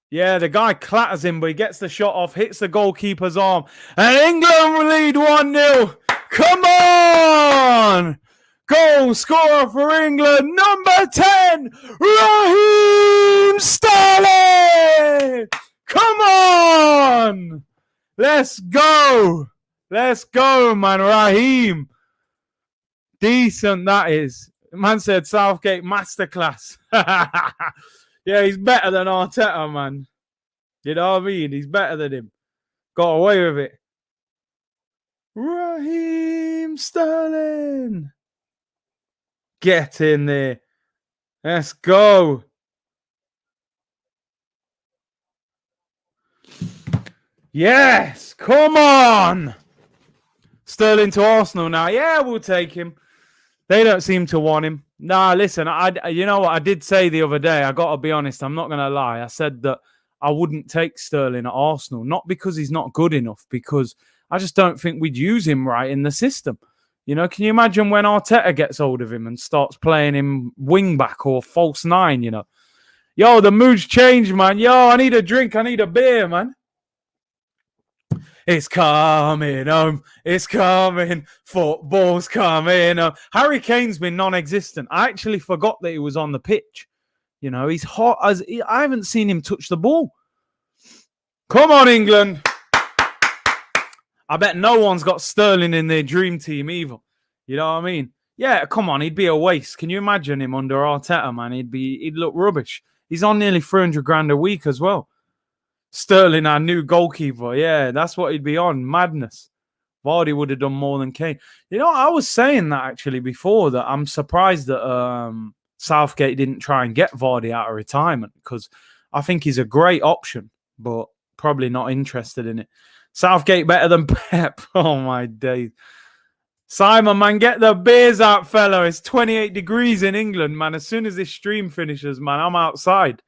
Yeah, the guy clatters him, but he gets the shot off, hits the goalkeeper's arm. And England lead 1-0. Come on! Goal scorer for England, number 10, Raheem Sterling! Come on! Let's go! Let's go, man, Raheem. Decent, that is. Man said Southgate masterclass. Yeah, he's better than Arteta, man. You know what I mean? He's better than him. Got away with it. Raheem Sterling. Get in there. Let's go. Yes. Come on. Sterling to Arsenal now. Yeah, we'll take him. They don't seem to want him. Nah, listen, you know what I did say the other day? I got to be honest. I'm not going to lie. I said that I wouldn't take Sterling at Arsenal. Not because he's not good enough, because I just don't think we'd use him right in the system. Can you imagine when Arteta gets hold of him and starts playing him wing back or false nine, Yo, the mood's changed, man. Yo, I need a drink. I need a beer, man. It's coming home. It's coming. Football's coming home. Harry Kane's been non-existent. I actually forgot that he was on the pitch. He's hot as... I haven't seen him touch the ball. Come on, England. I bet no one's got Sterling in their dream team either. You know what I mean? Yeah, come on. He'd be a waste. Can you imagine him under Arteta, man? He'd look rubbish. He's on nearly 300 grand a week as well. Sterling, our new goalkeeper. Yeah, that's what he'd be on. Madness. Vardy would have done more than Kane. I was saying that actually before, that I'm surprised that Southgate didn't try and get Vardy out of retirement, because I think he's a great option, but probably not interested in it. Southgate better than Pep. Oh, my days. Simon, man, get the beers out, fella. It's 28 degrees in England, man. As soon as this stream finishes, man, I'm outside.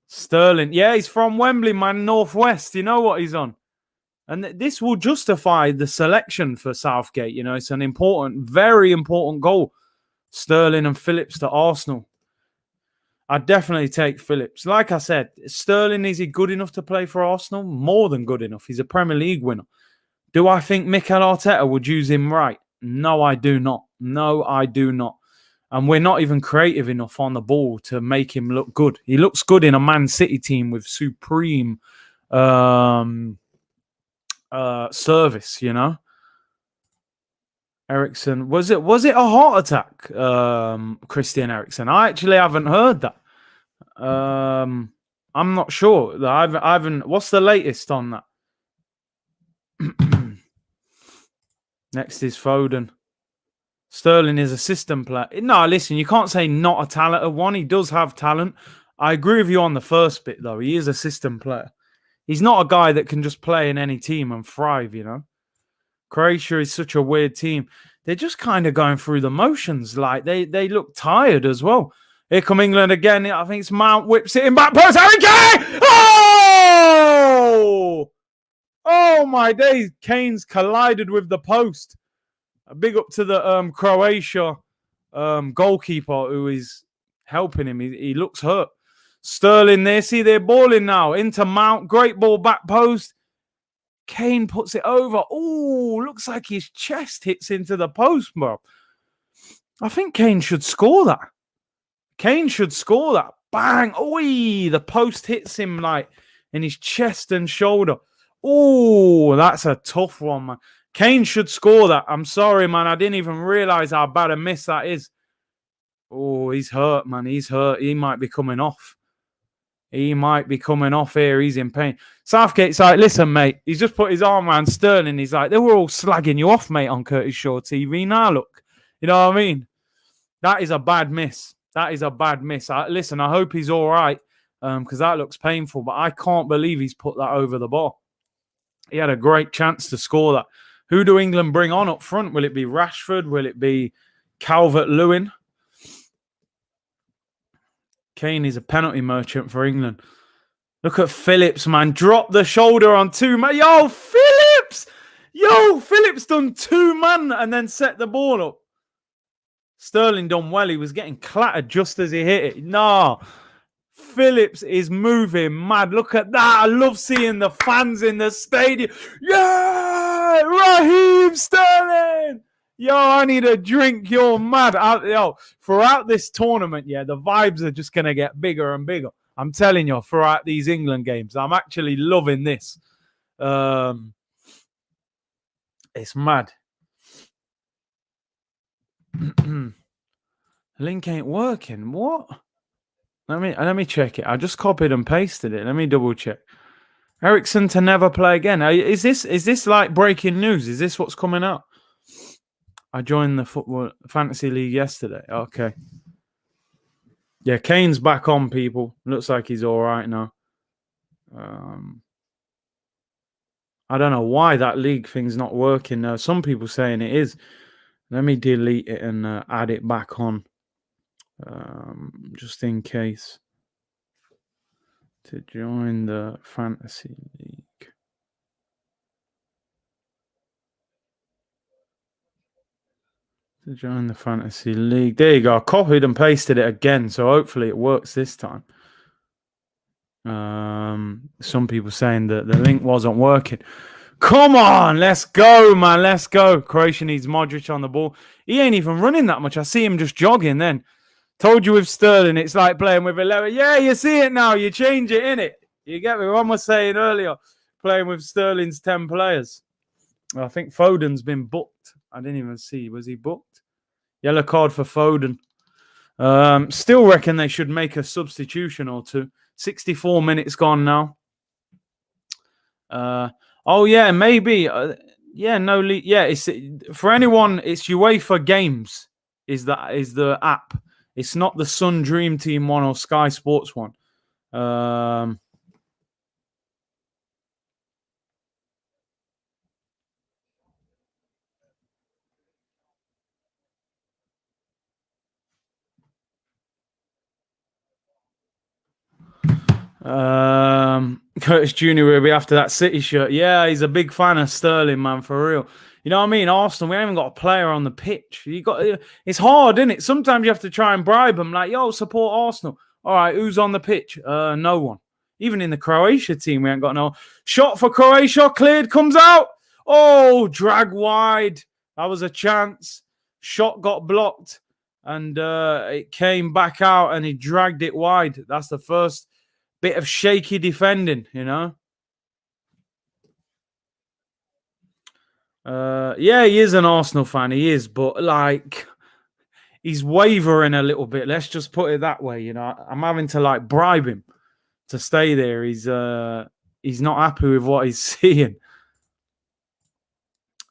Sterling. Yeah, he's from Wembley, man, Northwest. You know what he's on. And this will justify the selection for Southgate. You know, it's an important, very important goal. Sterling and Phillips to Arsenal. I'd definitely take Phillips. Like I said, Sterling, is he good enough to play for Arsenal? More than good enough. He's a Premier League winner. Do I think Mikel Arteta would use him right? No, I do not. No, I do not. And we're not even creative enough on the ball to make him look good. He looks good in a Man City team with supreme service, you know. Eriksen, was it a heart attack? Christian Eriksen. I actually haven't heard that. I'm not sure. I haven't. What's the latest on that? Next is Foden. Sterling is a system player. No, listen, you can't say not a talented one. He does have talent. I agree with you on the first bit, though. He is a system player. He's not a guy that can just play in any team and thrive, you know. Croatia is such a weird team. They're just kind of going through the motions. Like, they look tired as well. Here come England again. I think it's Mount whips it in back post. Harry Kane! Oh! Oh, my days. Kane's collided with the post. A big up to the Croatia goalkeeper who is helping him. He looks hurt. Sterling there. See, they're balling now. Into Mount. Great ball back post. Kane puts it over. Oh, looks like his chest hits into the post, bro. I think Kane should score that. Kane should score that. Bang. Oh, the post hits him like in his chest and shoulder. Oh, that's a tough one, man. Kane should score that. I'm sorry, man. I didn't even realize how bad a miss that is. Oh, he's hurt, man. He's hurt. He might be coming off. He might be coming off here. He's in pain. Southgate's like, listen, mate. He's just put his arm around Sterling. He's like, they were all slagging you off, mate, on Curtis Shaw TV. Now look. You know what I mean? That is a bad miss. That is a bad miss. Listen, I hope he's all right because that looks painful. But I can't believe he's put that over the bar. He had a great chance to score that. Who do England bring on up front? Will it be Rashford? Will it be Calvert-Lewin? Kane is a penalty merchant for England. Look at Phillips, man. Drop the shoulder on two man. Yo, Phillips! Yo, Phillips done two man and then set the ball up. Sterling done well. He was getting clattered just as he hit it. Nah. Phillips is moving mad. Look at that. I love seeing the fans in the stadium. Yeah! Raheem Sterling! Yo, I need a drink. You're mad. Yo, throughout this tournament, yeah, the vibes are just going to get bigger and bigger. I'm telling you, throughout these England games, I'm actually loving this. It's mad. Link ain't working. What? Let me check it. I just copied and pasted it. Let me double check. Eriksen to never play again. Is this like breaking news? Is this what's coming up? I joined the football fantasy league yesterday. Okay. Yeah, Kane's back on, people. Looks like he's all right now. I don't know why that league thing's not working. Some people saying it is. Let me delete it and add it back on. Just in case. To join the fantasy league. To join the fantasy league. There you go. I copied and pasted it again, so hopefully it works this time. Some people saying that the link wasn't working. Come on, let's go, man. Let's go. Croatia needs Modric on the ball. He ain't even running that much. I see him just jogging then. Told you with Sterling, it's like playing with 11. Yeah, you see it now. You change it, innit? You get me? One was saying earlier, playing with Sterling's 10 players. I think Foden's been booked. I didn't even see. Was he booked? Yellow card for Foden. Still reckon they should make a substitution or two. 64 minutes gone now. Oh, yeah, maybe. Yeah, no. Yeah, it's for anyone, it's UEFA Games is the app. It's not the Sun Dream Team one or Sky Sports one. Curtis Jr. will be after that City shirt. Yeah, he's a big fan of Sterling, man, for real. You know what I mean? Arsenal, we haven't got a player on the pitch. It's hard, isn't it? Sometimes you have to try and bribe them, like, yo, support Arsenal. All right, who's on the pitch? No one. Even in the Croatia team, we ain't got no. Shot for Croatia, cleared, comes out. Oh, drag wide. That was a chance. Shot got blocked, and it came back out, and he dragged it wide. That's the first bit of shaky defending, you know. Yeah, he is an Arsenal fan. He is, but like, he's wavering a little bit. Let's just put it that way. You know, I'm having to like bribe him to stay there. He's not happy with what he's seeing.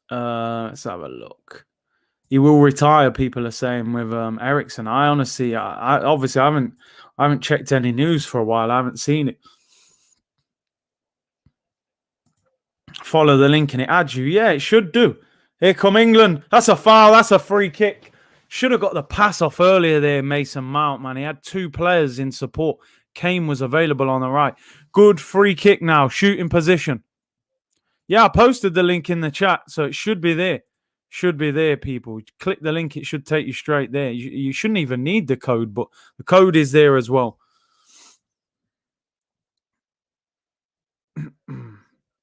Let's have a look. He will retire. People are saying with Eriksen. I honestly, I obviously I haven't checked any news for a while. I haven't seen it. Follow the link and it adds you. Yeah, it should do. Here come England. That's a foul. That's a free kick. Should have got the pass off earlier there, Mason Mount, man. He had two players in support. Kane was available on the right. Good free kick now. Shooting position. Yeah, I posted the link in the chat, so it should be there. Should be there, people. Click the link. It should take you straight there. You shouldn't even need the code, but the code is there as well.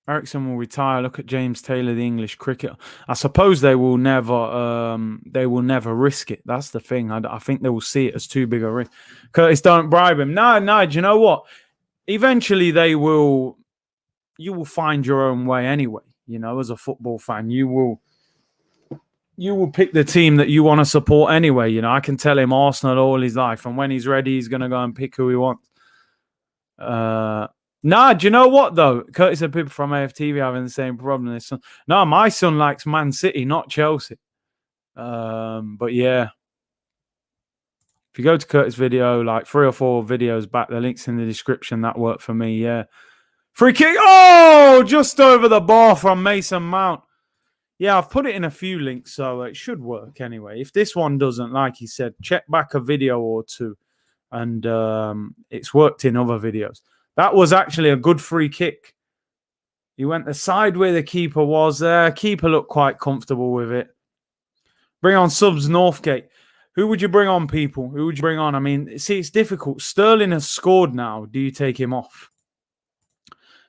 Eriksen will retire. Look at James Taylor, the English cricketer. I suppose they will never risk it. That's the thing. I think they will see it as too big a risk. Curtis, don't bribe him. No. Do you know what? Eventually, they will. You will find your own way anyway. You know, as a football fan, you will pick the team that you want to support anyway. You know, I can tell him Arsenal all his life, and when he's ready, he's going to go and pick who he wants. Nah, do you know what, though? Curtis and people from AFTV having the same problem. No, my son likes Man City, not Chelsea. But yeah. If you go to Curtis' video, like 3 or 4 videos back, the link's in the description. That worked for me, yeah. Free kick. Oh, just over the bar from Mason Mount. Yeah, I've put it in a few links, so it should work anyway. If this one doesn't, like he said, check back a video or two. And it's worked in other videos. That was actually a good free kick. He went the side where the keeper was there. Keeper looked quite comfortable with it. Bring on subs, Northgate. Who would you bring on, people? Who would you bring on? I mean, see, it's difficult. Sterling has scored now. Do you take him off?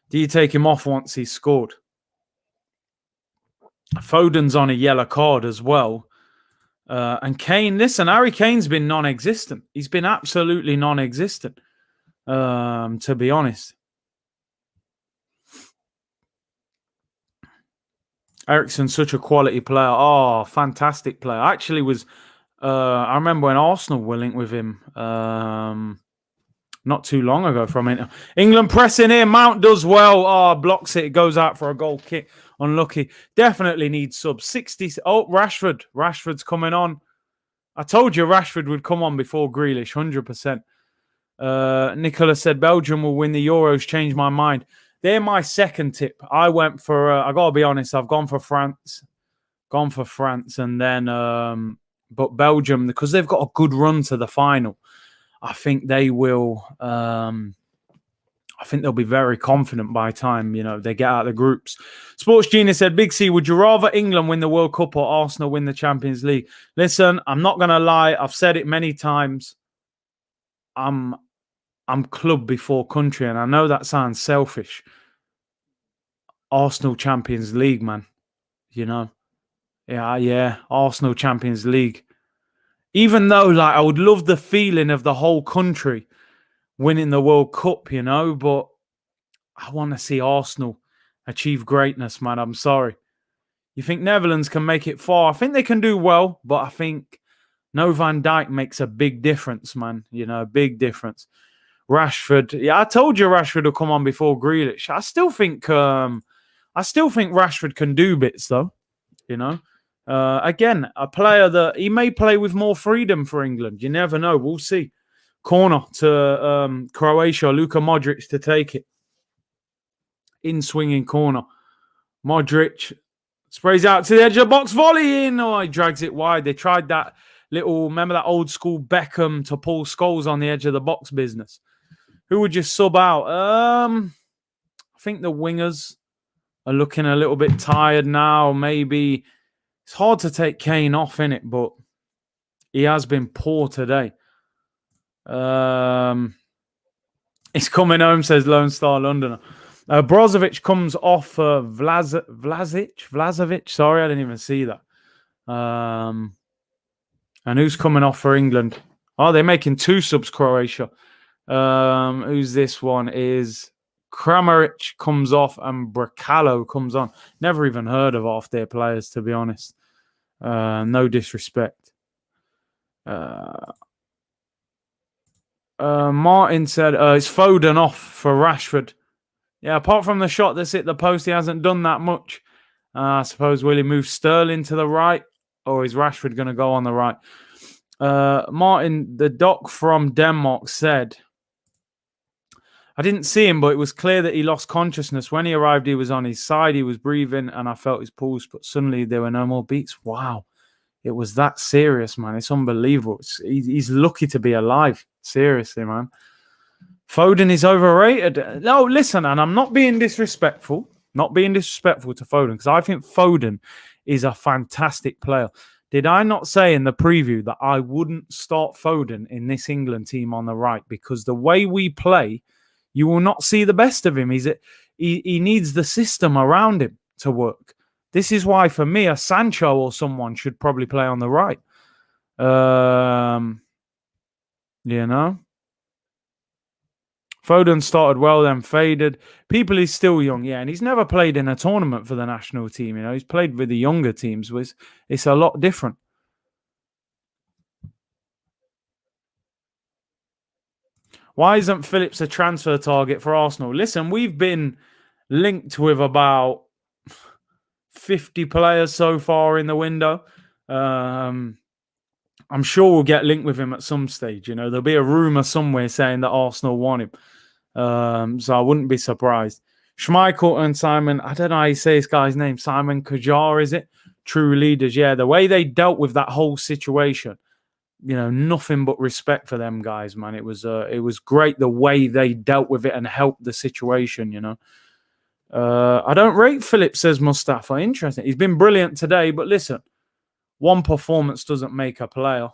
Do you take him off once he's scored? Foden's on a yellow card as well. And Kane, listen, Harry Kane's been non-existent. He's been absolutely non-existent. To be honest. Eriksen's such a quality player. Oh, fantastic player. Actually was I remember when Arsenal were linked with him not too long ago from Inter. England pressing in. Mount does well. Oh, blocks it. It goes out for a goal kick. Unlucky. Definitely needs sub. 60. Oh, Rashford. Rashford's coming on. I told you Rashford would come on before Grealish. 100%. Nicola said Belgium will win the Euros. Change my mind. They're my second tip. I went for I gotta be honest, I've gone for France, and then but Belgium, because they've got a good run to the final, I think they will I think they'll be very confident by the time they get out of the groups. Sports Genius said, Big C, would you rather England win the World Cup or Arsenal win the Champions League? Listen, I'm not gonna lie, I've said it many times. I'm club before country, and I know that sounds selfish. Arsenal Champions League, man. Yeah, Arsenal Champions League. Even though, I would love the feeling of the whole country winning the World Cup, but I want to see Arsenal achieve greatness, man. I'm sorry. You think Netherlands can make it far? I think they can do well, but I think no Van Dijk makes a big difference, man. Big difference. Rashford, yeah, I told you Rashford will come on before Grealish. I still think Rashford can do bits, though. Again, a player that he may play with more freedom for England. You never know. We'll see. Corner to Croatia. Luka Modric to take it. In swinging corner. Modric sprays out to the edge of the box. Volley in. Oh, he drags it wide. They tried that remember that old school Beckham to Paul Scholes on the edge of the box business. Who would you sub out? I think the wingers are looking a little bit tired now. Maybe it's hard to take Kane off in it, but he has been poor today. He's coming home, says Lone Star Londoner. Brozovic comes off Vlazovic. Sorry, I didn't even see that. And who's coming off for England? Oh, they're making 2 subs, Croatia. Who's this one? Is Kramaric comes off and Bracalo comes on. Never even heard of half their players, to be honest. No disrespect. Martin said it's Foden off for Rashford. Yeah, apart from the shot that's hit the post, he hasn't done that much. I suppose, will he move Sterling to the right, or is Rashford going to go on the right? Martin, the doc from Denmark, said, I didn't see him, but it was clear that he lost consciousness. When he arrived, he was on his side, he was breathing, and I felt his pulse, but suddenly there were no more beats. Wow. It was that serious, man. It's unbelievable. He's lucky to be alive. Seriously, man. Foden is overrated. No, listen, and I'm not being disrespectful. Not being disrespectful to Foden, because I think Foden is a fantastic player. Did I not say in the preview that I wouldn't start Foden in this England team on the right? Because the way we play, you will not see the best of him. He needs the system around him to work. This is why, for me, a Sancho or someone should probably play on the right. You know? Foden started well, then faded. People, he's still young, yeah, and he's never played in a tournament for the national team. You know, he's played with the younger teams. It's a lot different. Why isn't Phillips a transfer target for Arsenal? Listen, we've been linked with about 50 players so far in the window. I'm sure we'll get linked with him at some stage. You know, there'll be a rumor somewhere saying that Arsenal want him. So I wouldn't be surprised. Schmeichel and Simon, I don't know how you say this guy's name. Simon Kajar, is it? True leaders. Yeah, the way they dealt with that whole situation, you know, nothing but respect for them guys, man. It was great the way they dealt with it and helped the situation, you know. I don't rate Phillips, says Mustafa. Interesting. He's been brilliant today, but listen, one performance doesn't make a player.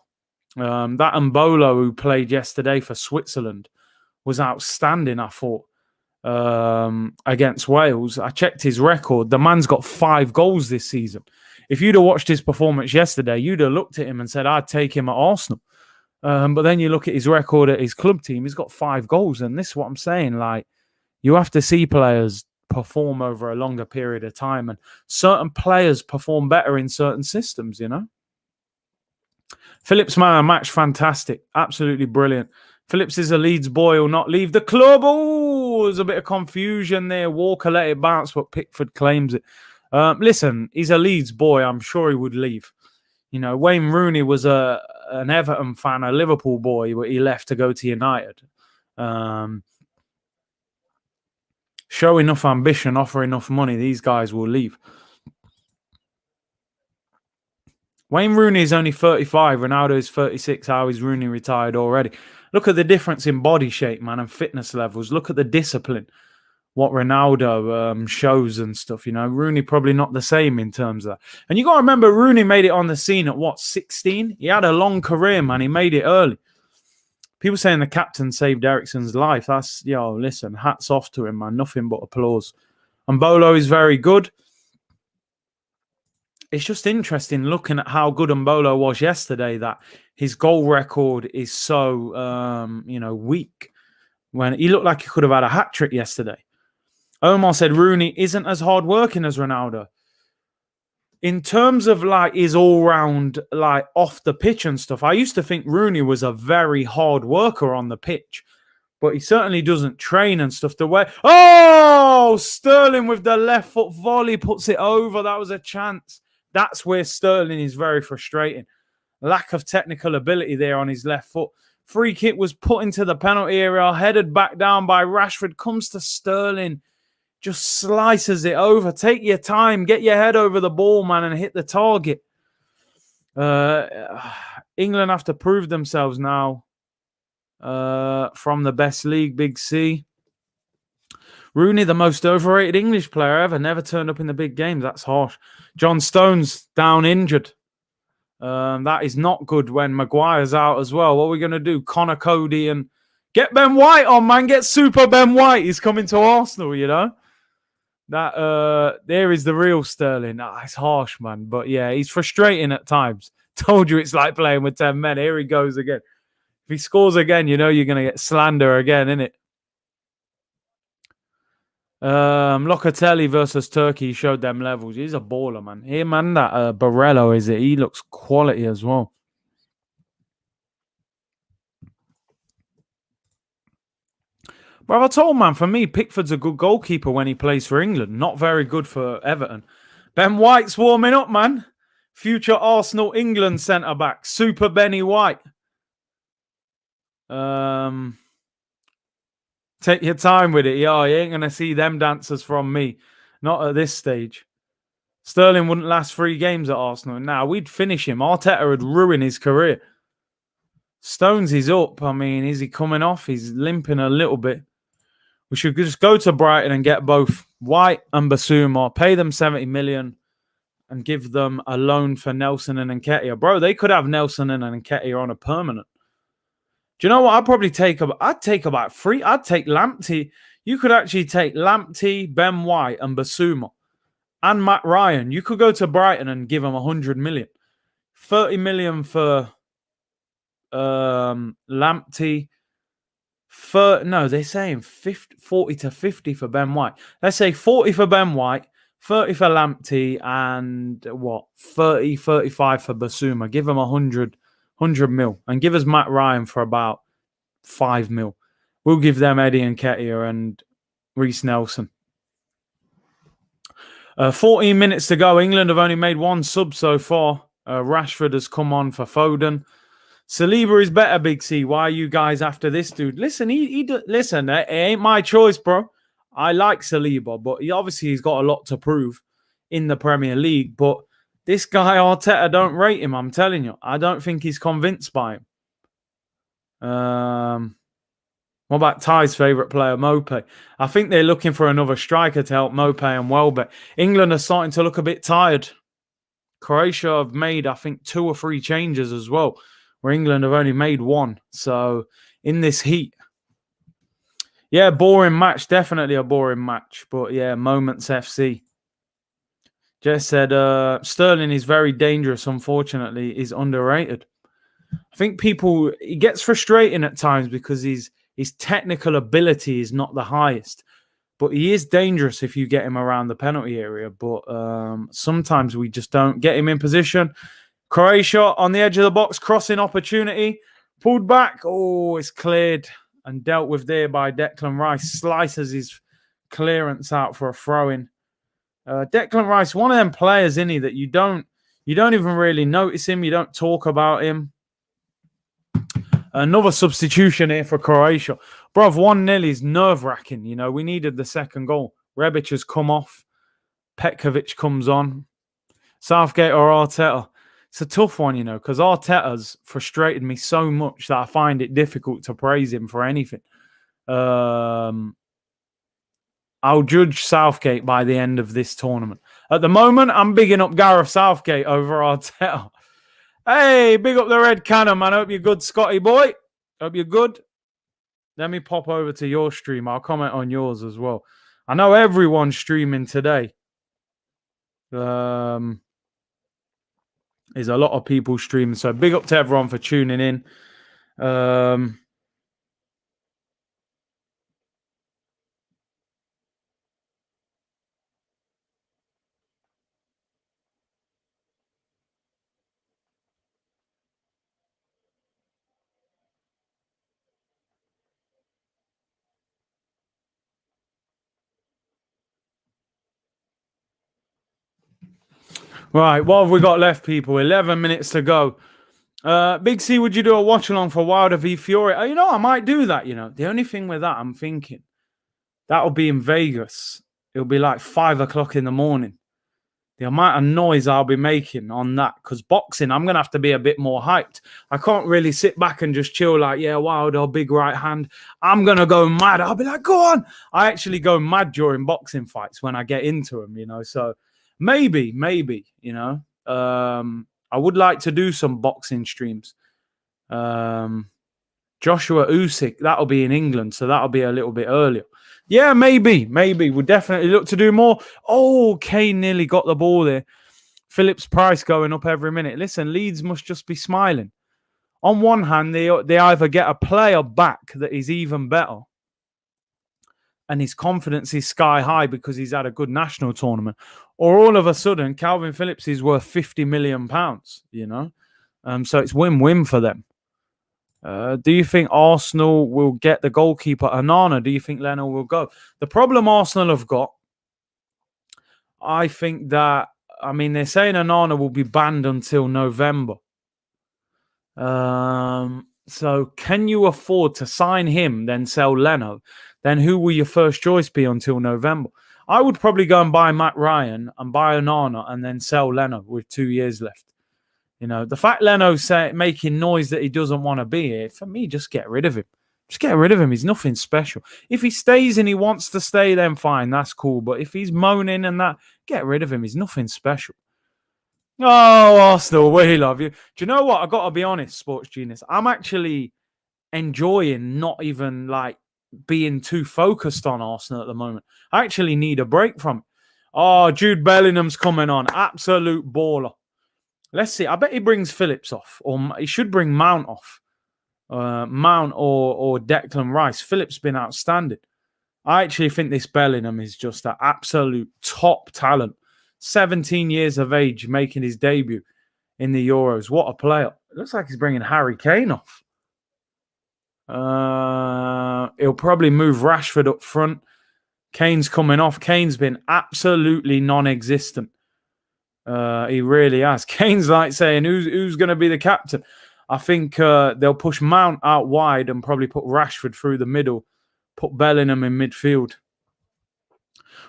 That Mbolo who played yesterday for Switzerland was outstanding, I thought, against Wales. I checked his record. The man's got 5 goals this season. If you'd have watched his performance yesterday, you'd have looked at him and said, I'd take him at Arsenal. But then you look at his record at his club team, he's got 5 goals. And this is what I'm saying. Like, you have to see players perform over a longer period of time. And certain players perform better in certain systems, you know. Phillips man of the match, fantastic. Absolutely brilliant. Phillips is a Leeds boy, will not leave the club. Oh, there's a bit of confusion there. Walker let it bounce, but Pickford claims it. Listen, he's a Leeds boy. I'm sure he would leave. You know, Wayne Rooney was an Everton fan, a Liverpool boy, but he left to go to United. Show enough ambition, offer enough money, these guys will leave. Wayne Rooney is only 35. Ronaldo is 36. How is Rooney retired already? Look at the difference in body shape, man, and fitness levels. Look at the discipline, what Ronaldo shows and stuff. You know, Rooney probably not the same in terms of that. And you got to remember, Rooney made it on the scene at, 16? He had a long career, man. He made it early. People saying the captain saved Eriksen's life. That's, listen, hats off to him, man. Nothing but applause. And Mbolo is very good. It's just interesting looking at how good Mbolo was yesterday, that his goal record is so, weak. When he looked like he could have had a hat-trick yesterday. Omar said Rooney isn't as hard-working as Ronaldo. In terms of, like, his all-round, like, off the pitch and stuff, I used to think Rooney was a very hard worker on the pitch. But he certainly doesn't train and stuff the way... Oh! Sterling with the left foot volley puts it over. That was a chance. That's where Sterling is very frustrating. Lack of technical ability there on his left foot. Free kick was put into the penalty area, headed back down by Rashford. Comes to Sterling, just slices it over. Take your time, get your head over the ball, man, and hit the target. England have to prove themselves now. from the best league, Big C. Rooney, the most overrated English player ever, never turned up in the big games. That's harsh. John Stones down injured. That is not good when Maguire's out as well. What are we going to do? Connor Cody and get Ben White on, man. Get Super Ben White. He's coming to Arsenal, you know. That there is the real Sterling. It's harsh, man. But yeah, he's frustrating at times. Told you it's like playing with 10 men. Here he goes again. If he scores again, you know you're going to get slander again, innit? Locatelli versus Turkey showed them levels. He's a baller, man. Here, man, that Barello, is it? He looks quality as well. Bro, I told, man, for me, Pickford's a good goalkeeper when he plays for England. Not very good for Everton. Ben White's warming up, man. Future Arsenal England centre-back. Super Benny White. Take your time with it. Yeah, you ain't going to see them dancers from me. Not at this stage. Sterling wouldn't last 3 games at Arsenal. Now, we'd finish him. Arteta would ruin his career. Stones is up. I mean, is he coming off? He's limping a little bit. We should just go to Brighton and get both White and Basuma, pay them 70 million and give them a loan for Nelson and Nketiah. Bro, they could have Nelson and Nketiah on a permanent. Do you know what? I'd probably take I'd take about 3. I'd take Lamptey. You could actually take Lamptey, Ben White, and Basuma, and Matt Ryan. You could go to Brighton and give them 100 million. 30 million for Lamptey. No, they're saying 40 to 50 for Ben White. Let's say 40 for Ben White, 30 for Lamptey, and 30, 35 for Basuma. Give them 100 mil, and give us Matt Ryan for about 5 mil. We'll give them Eddie Nketiah and Reece Nelson. 14 minutes to go. England have only made 1 sub so far. Rashford has come on for Foden. Saliba is better, Big C. Why are you guys after this dude? Listen, listen, it ain't my choice, bro. I like Saliba, but he's got a lot to prove in the Premier League. But this guy, Arteta, don't rate him, I'm telling you. I don't think he's convinced by him. What about Ty's favourite player, Mope? I think they're looking for another striker to help Mope and Welbeck. England are starting to look a bit tired. Croatia have made, I think, 2 or 3 changes as well, where England have only made 1. So, in this heat. Yeah, boring match. Definitely a boring match. But yeah, Moments FC. Jess said, Sterling is very dangerous, unfortunately. He's underrated. I think he gets frustrating at times because his technical ability is not the highest. But he is dangerous if you get him around the penalty area. But sometimes we just don't get him in position. Croatia on the edge of the box, crossing opportunity. Pulled back. Oh, it's cleared and dealt with there by Declan Rice. Slices his clearance out for a throw-in. Declan Rice, one of them players, isn't he, that you don't even really notice him. You don't talk about him. Another substitution here for Croatia. Bruv, 1-0 is nerve-wracking. You know, we needed the second goal. Rebic has come off. Petkovic comes on. Southgate or Arteta. It's a tough one, you know, because Arteta's frustrated me so much that I find it difficult to praise him for anything. I'll judge Southgate by the end of this tournament. At the moment, I'm bigging up Gareth Southgate over Arteta. Hey, big up the red cannon, man. Hope you're good, Scotty boy. Hope you're good. Let me pop over to your stream. I'll comment on yours as well. I know everyone's streaming today. There's a lot of people streaming. So big up to everyone for tuning in. Right, what have we got left, people? 11 minutes to go. Big C, would you do a watch along for Wilder v Fury? You know, I might do that, you know. The only thing with that, I'm thinking, that'll be in Vegas. It'll be like 5 o'clock in the morning. the amount of noise I'll be making on that. Because boxing, I'm going to have to be a bit more hyped. I can't really sit back and just chill like, yeah, Wilder, big right hand. I'm going to go mad. I'll be like, go on. I actually go mad during boxing fights when I get into them, you know. So maybe, you know. I would like to do some boxing streams. Joshua Usyk, that'll be in England, so that'll be a little bit earlier. Yeah, maybe. We'll definitely look to do more. Oh, Kane nearly got the ball there. Phillips price going up every minute. Listen, Leeds must just be smiling. On one hand, they either get a player back that is even better, and his confidence is sky high because he's had a good national tournament, or all of a sudden, Calvin Phillips is worth £50 million, you know? So it's win-win for them. Do you think Arsenal will get the goalkeeper, Onana? Do you think Leno will go? The problem Arsenal have got, I think that, I mean, they're saying Onana will be banned until November. So can you afford to sign him, then sell Leno? Then who will your first choice be until November? I would probably go and buy Matt Ryan and buy Onana and then sell Leno with 2 years left. You know, the fact Leno's making noise that he doesn't want to be here, for me, just get rid of him. Just get rid of him. He's nothing special. If he stays and he wants to stay, then fine, that's cool. But if he's moaning and that, get rid of him. He's nothing special. Oh, Arsenal, we love you. Do you know what? I got to be honest, Sports Genius. I'm actually enjoying not even like being too focused on Arsenal at the moment. I actually need a break from it. Oh, Jude Bellingham's coming on. Absolute baller. Let's see. I bet he brings Phillips off, or he should bring Mount off. Mount or Declan Rice. Phillips been outstanding. I actually think this Bellingham is just an absolute top talent. 17 years of age, making his debut in the Euros. What a player. It looks like he's bringing Harry Kane off. He'll probably move Rashford up front. Kane's coming off. Kane's been absolutely non-existent. He really has. Kane's like saying, who's going to be the captain? I think they'll push Mount out wide and probably put Rashford through the middle, put Bellingham in midfield.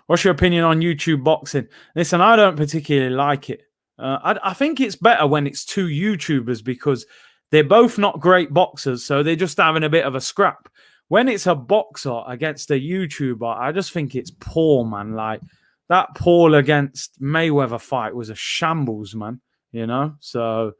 What's your opinion on YouTube boxing? Listen, I don't particularly like it. I think it's better when it's two YouTubers because they're both not great boxers, so they're just having a bit of a scrap. When it's a boxer against a YouTuber, I just think it's poor, man. Like, that Paul against Mayweather fight was a shambles, man. You know? So,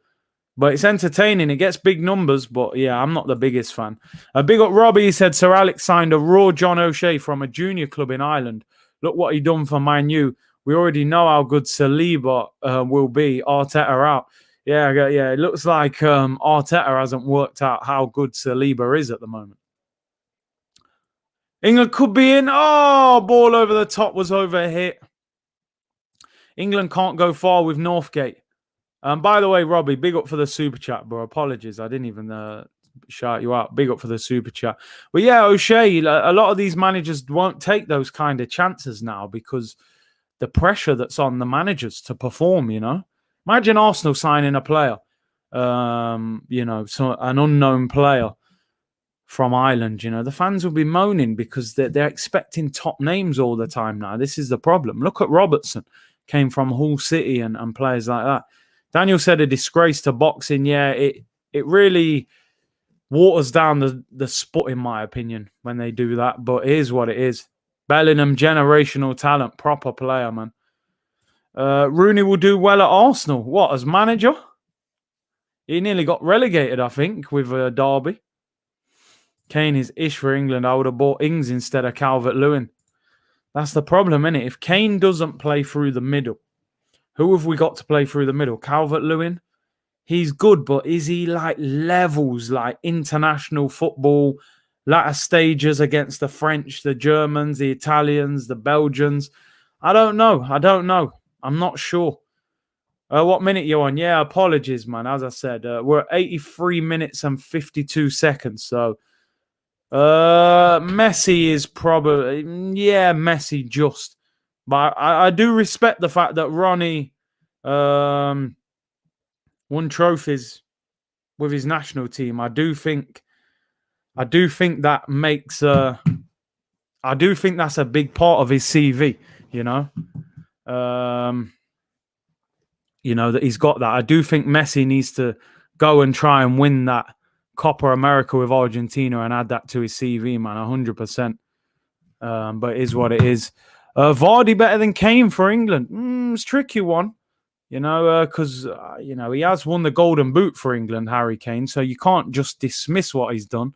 but it's entertaining. It gets big numbers, but yeah, I'm not the biggest fan. Big up Robbie, he said Sir Alex signed a raw John O'Shea from a junior club in Ireland. Look what he done for Man U. We already know how good Saliba will be. Arteta out. Yeah. It looks like Arteta hasn't worked out how good Saliba is at the moment. England could be in. Oh, ball over the top was overhit. England can't go far with Northgate. By the way, Robbie, big up for the super chat, bro. Apologies, I didn't even shout you out. Big up for the super chat. But yeah, O'Shea, a lot of these managers won't take those kind of chances now because the pressure that's on the managers to perform, you know. Imagine Arsenal signing a player, you know, so an unknown player from Ireland, you know. The fans will be moaning because they're expecting top names all the time now. This is the problem. Look at Robertson. Came from Hull City and players like that. Daniel said a disgrace to boxing. Yeah, it really waters down the sport, in my opinion, when they do that. But it is what it is. Bellingham, generational talent, proper player, man. Rooney will do well at Arsenal. What, as manager? He nearly got relegated, I think, with Derby. Kane is ish for England. I would have bought Ings instead of Calvert-Lewin. That's the problem, isn't it? If Kane doesn't play through the middle, who have we got to play through the middle? Calvert-Lewin? He's good, but is he like levels, like international football, latter stages against the French, the Germans, the Italians, the Belgians? I don't know. I'm not sure. What minute you on? Yeah, apologies, man. As I said, we're at 83 minutes and 52 seconds. So Messi is probably, yeah, Messi just. But I do respect the fact that Ronnie won trophies with his national team. I do think that makes I do think that's a big part of his CV, you know. that he's got that. I do think Messi needs to go and try and win that Copa America with Argentina and add that to his CV, man, 100%. But it is what it is. Vardy better than Kane for England? It's a tricky one, because, he has won the Golden Boot for England, Harry Kane, so you can't just dismiss what he's done.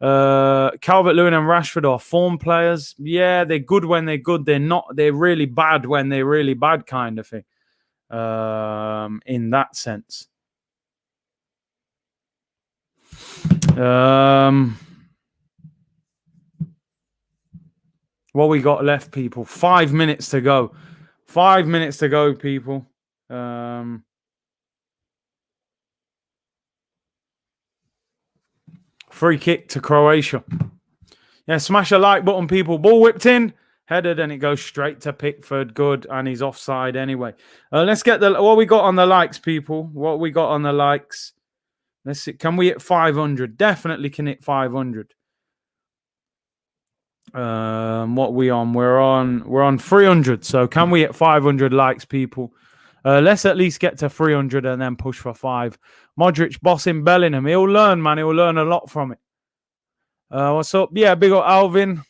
Calvert-Lewin and Rashford are form players. Yeah, they're good when they're good. They're really bad when they're really bad, kind of thing. In that sense. What we got left, people? 5 minutes to go. 5 minutes to go, people. Free kick to Croatia. Yeah, smash a like button, people. Ball whipped in, headed, and it goes straight to Pickford. Good, and he's offside anyway. Let's get what we got on the likes, people. What we got on the likes. Let's see. Can we hit 500? Definitely can hit 500. What we on? We're on 300. So can we hit 500 likes, people? Let's at least get to 300 and then push for 5. Modric bossing Bellingham. He'll learn, man. He'll learn a lot from it. What's up? Yeah, big up Alvin.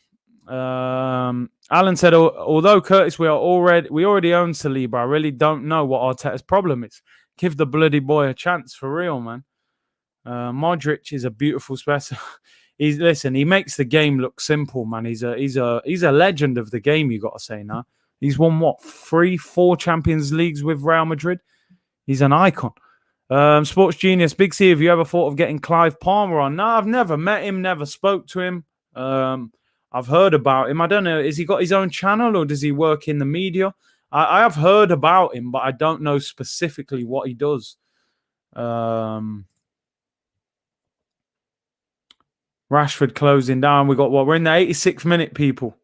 Alan said, although Curtis, we already own Saliba. I really don't know what Arteta's problem is. Give the bloody boy a chance for real, man. Modric is a beautiful specimen. He makes the game look simple, man. He's a legend of the game, you got to say now. He's won, 3-4 Champions Leagues with Real Madrid? He's an icon. Sports Genius, Big C, have you ever thought of getting Clive Palmer on? No, I've never met him, never spoke to him. I've heard about him. I don't know, has he got his own channel or does he work in the media? I have heard about him, but I don't know specifically what he does. Rashford closing down. We're in the 86th minute, people.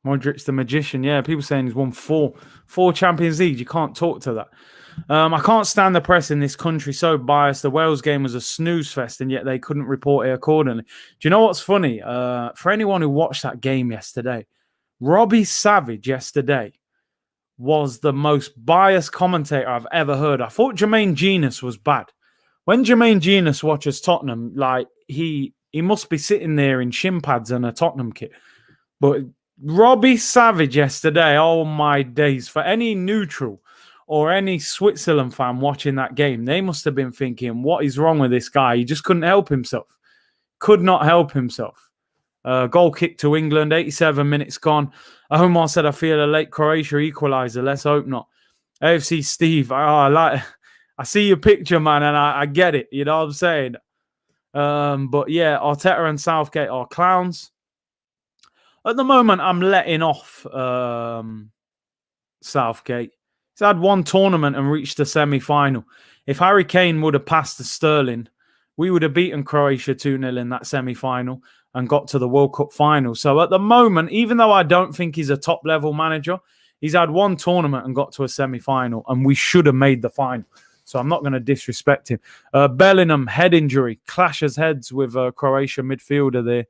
Modric the magician. Yeah, people saying he's won four Champions League. You can't talk to that. I can't stand the press in this country. So biased. The Wales game was a snooze fest, and yet they couldn't report it accordingly. Do you know what's funny? For anyone who watched that game yesterday, Robbie Savage yesterday was the most biased commentator I've ever heard. I thought Jermaine Genius was bad. When Jermaine Genius watches Tottenham, like he must be sitting there in shin pads and a Tottenham kit. But Robbie Savage yesterday, oh my days, for any neutral or any Switzerland fan watching that game, they must have been thinking, what is wrong with this guy? He just couldn't help himself. Could not help himself. Goal kick to England, 87 minutes gone. Omar said, I feel a late Croatia equaliser. Let's hope not. AFC Steve, I see your picture, man, and I get it. You know what I'm saying? But yeah, Arteta and Southgate are clowns. At the moment, I'm letting off Southgate. He's had one tournament and reached the semi-final. If Harry Kane would have passed to Sterling, we would have beaten Croatia 2-0 in that semi-final and got to the World Cup final. So at the moment, even though I don't think he's a top-level manager, he's had one tournament and got to a semi-final, and we should have made the final. So I'm not going to disrespect him. Bellingham, head injury, clashes heads with Croatia midfielder there.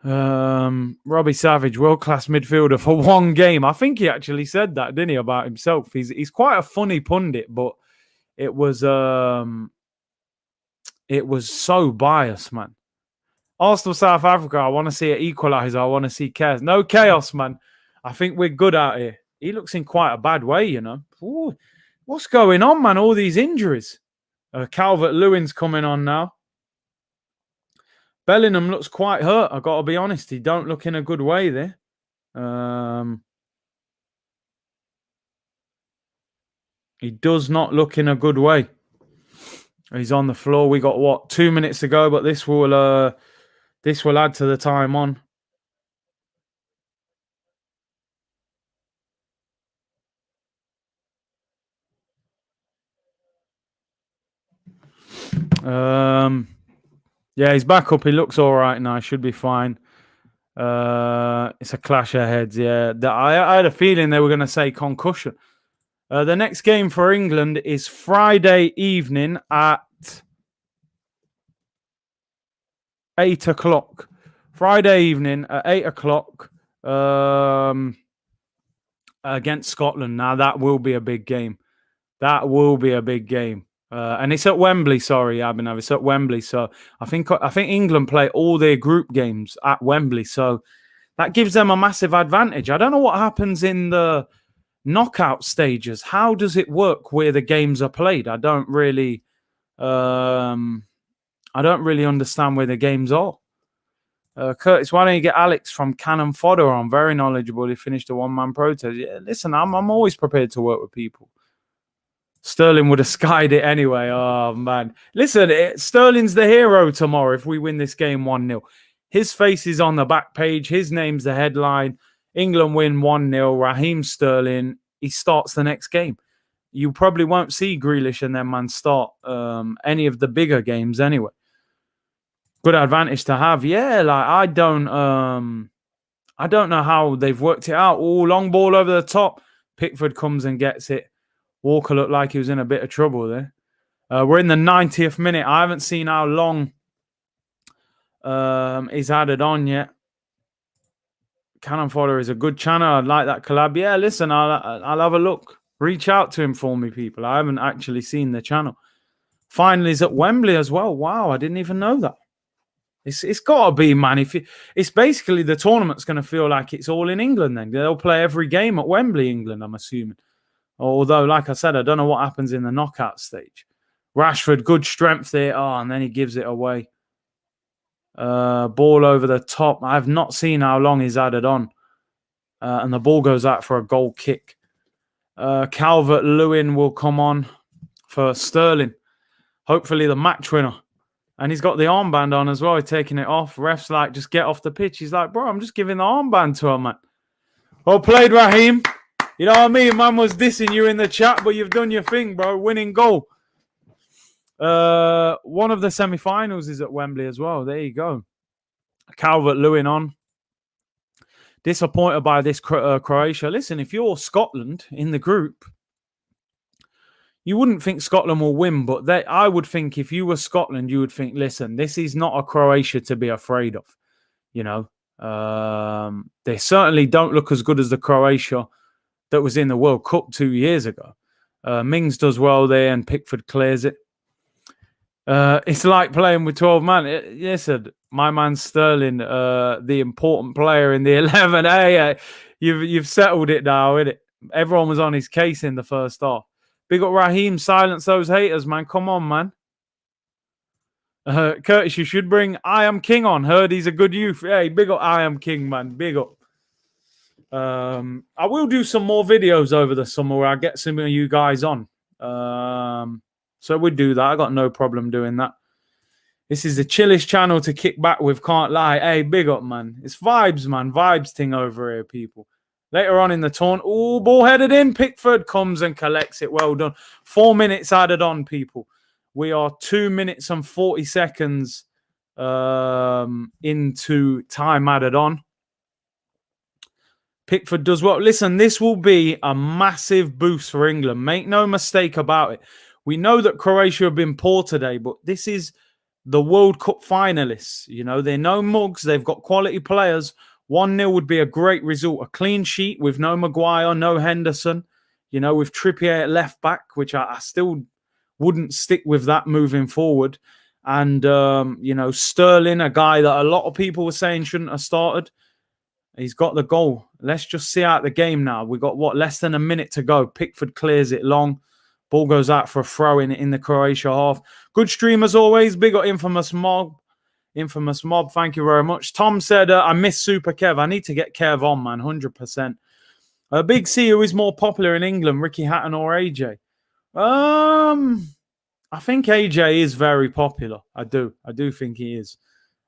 Robbie Savage, world-class midfielder for one game. I think he actually said that, didn't he, about himself? He's quite a funny pundit, but it was so biased, man. Arsenal, South Africa, I want to see an equaliser. I want to see chaos. No chaos, man. I think we're good out here. He looks in quite a bad way, you know. Ooh, what's going on, man? All these injuries. Calvert-Lewin's coming on now. Bellingham looks quite hurt, I've got to be honest. He don't look in a good way there. He does not look in a good way. He's on the floor. We got, 2 minutes to go, but this will add to the time on. Yeah, he's back up. He looks all right now. Should be fine. It's a clash of heads. Yeah, I had a feeling they were going to say concussion. The next game for England is Friday evening at 8 o'clock. Friday evening at 8 o'clock. against Scotland. Now, that will be a big game. That will be a big game. And it's at Wembley, sorry, Abhinav. It's at Wembley. So I think England play all their group games at Wembley. So that gives them a massive advantage. I don't know what happens in the knockout stages. How does it work where the games are played? I don't really understand where the games are. Curtis, why don't you get Alex from Cannon Fodder on? Very knowledgeable. He finished a one-man protest. Yeah, listen, I'm always prepared to work with people. Sterling would have skied it anyway. Oh, man. Listen, Sterling's the hero tomorrow if we win this game 1-0. His face is on the back page. His name's the headline. England win 1-0. Raheem Sterling, he starts the next game. You probably won't see Grealish and then man start any of the bigger games anyway. Good advantage to have. Yeah, like I don't know how they've worked it out. Oh, long ball over the top. Pickford comes and gets it. Walker looked like he was in a bit of trouble there. We're in the 90th minute. I haven't seen how long he's added on yet. Cannon Fodder is a good channel. I'd like that collab. Yeah, listen, I'll have a look. Reach out to him for me, people. I haven't actually seen the channel. Finally, he's at Wembley as well. Wow, I didn't even know that. It's got to be, man. It's basically the tournament's going to feel like it's all in England then. They'll play every game at Wembley, England, I'm assuming. Although, like I said, I don't know what happens in the knockout stage. Rashford, good strength there. Oh, and then he gives it away. Ball over the top. I've not seen how long he's added on. And the ball goes out for a goal kick. Calvert-Lewin will come on for Sterling. Hopefully the match winner. And he's got the armband on as well. He's taking it off. Ref's like, just get off the pitch. He's like, bro, I'm just giving the armband to him, man. Well played, Raheem. You know what I mean? Man was dissing you in the chat, but you've done your thing, bro. Winning goal. One of the semi-finals is at Wembley as well. There you go. Calvert-Lewin on. Disappointed by this Croatia. Listen, if you're Scotland in the group, you wouldn't think Scotland will win, but I would think if you were Scotland, you would think, listen, this is not a Croatia to be afraid of. You know, they certainly don't look as good as the Croatia that was in the World Cup 2 years ago. Mings does well there and Pickford clears it. It's like playing with 12 man. Listen, my man Sterling, the important player in the 11. Hey, you've settled it now, innit? Everyone was on his case in the first half. Big up Raheem, silence those haters, man. Come on, man. Curtis, you should bring I Am King on. Heard he's a good youth. Hey, big up I Am King, man. Big up. I will do some more videos over the summer where I get some of you guys on. So we'd do that. I got no problem doing that. This is the chillest channel to kick back with, can't lie. Hey, big up, man. It's vibes, man. Vibes thing over here, people. Later on in the tournament, oh, ball headed in. Pickford comes and collects it. Well done. 4 minutes added on, people. We are 2 minutes and 40 seconds into time added on. Pickford does well. Listen, this will be a massive boost for England. Make no mistake about it. We know that Croatia have been poor today, but this is the World Cup finalists. You know, they're no mugs. They've got quality players. 1-0 would be a great result. A clean sheet with no Maguire, no Henderson. You know, with Trippier at left back, which I still wouldn't stick with that moving forward. And, you know, Sterling, a guy that a lot of people were saying shouldn't have started. He's got the goal. Let's just see out the game now. We've got, less than a minute to go. Pickford clears it long. Ball goes out for a throw in the Croatia half. Good stream as always. Big up Infamous Mob. Infamous Mob, thank you very much. Tom said, I miss Super Kev. I need to get Kev on, man, 100%. Big C, who is more popular in England, Ricky Hatton or AJ? I think AJ is very popular. I do think he is.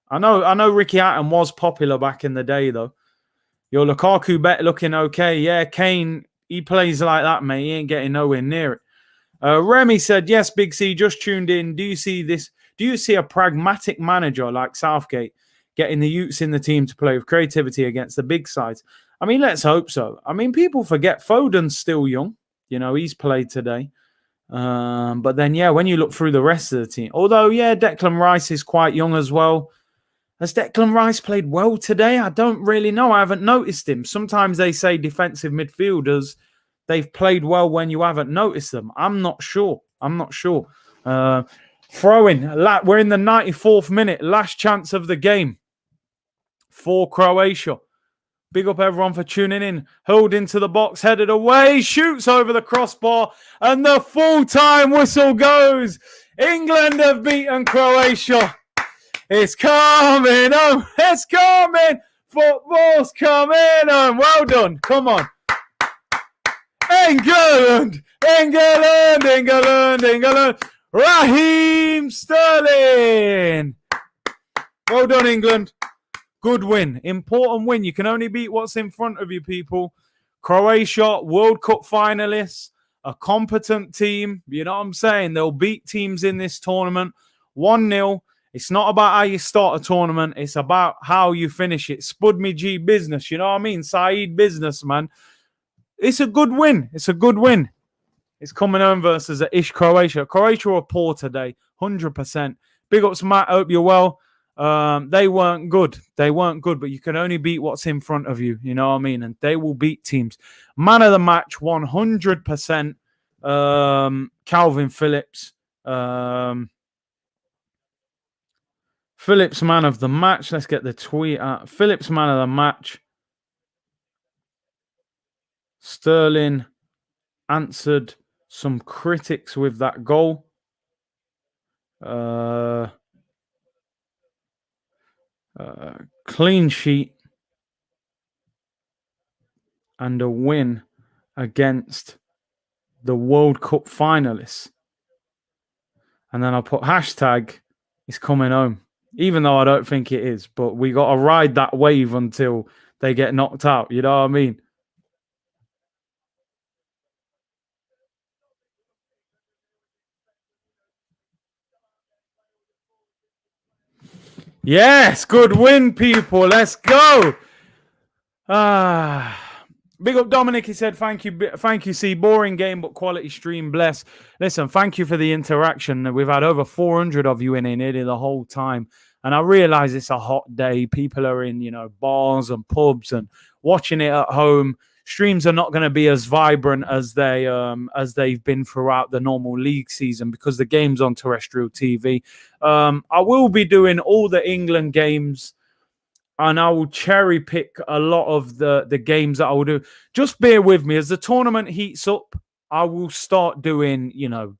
I know Ricky Hatton was popular back in the day, though. Your Lukaku bet looking okay. Yeah, Kane, he plays like that, mate. He ain't getting nowhere near it. Remy said, yes, Big C, just tuned in. Do you see this? Do you see a pragmatic manager like Southgate getting the youths in the team to play with creativity against the big sides? I mean, let's hope so. I mean, people forget Foden's still young. You know, he's played today. But then, yeah, when you look through the rest of the team, although, yeah, Declan Rice is quite young as well. Has Declan Rice played well today? I don't really know. I haven't noticed him. Sometimes they say defensive midfielders, they've played well when you haven't noticed them. I'm not sure. Throwing. We're in the 94th minute. Last chance of the game for Croatia. Big up everyone for tuning in. Hurled into the box, headed away, shoots over the crossbar, and the full-time whistle goes. England have beaten Croatia. It's coming home. It's coming. Football's coming home. Well done. Come on. England. England. England. England. Raheem Sterling. Well done, England. Good win. Important win. You can only beat what's in front of you, people. Croatia, World Cup finalists, a competent team. You know what I'm saying? They'll beat teams in this tournament. 1-0. It's not about how you start a tournament. It's about how you finish it. Spud me G business. You know what I mean? Saeed business, man. It's a good win. It's a good win. It's coming home versus a ish Croatia. Croatia are poor today. 100%. Big ups, Matt. Hope you're well. They weren't good. They weren't good, but you can only beat what's in front of you. You know what I mean? And they will beat teams. Man of the match, 100%. Calvin Phillips. Phillips man of the match. Let's get the tweet out. Phillips man of the match. Sterling answered some critics with that goal. Clean sheet and a win against the World Cup finalists. And then I'll put hashtag it's coming home. Even though I don't think it is, but we got to ride that wave until they get knocked out. You know what I mean? Yes, good win, people. Let's go. Big up Dominic. He said, thank you, C. Boring game, but quality stream. Bless. Listen, thank you for the interaction. We've had over 400 of you in nearly the whole time. And I realize it's a hot day. People are in, bars and pubs and watching it at home. Streams are not going to be as vibrant as they've been throughout the normal league season because the game's on terrestrial TV. I will be doing all the England games, and I will cherry pick a lot of the games that I will do. Just bear with me. As the tournament heats up, I will start doing,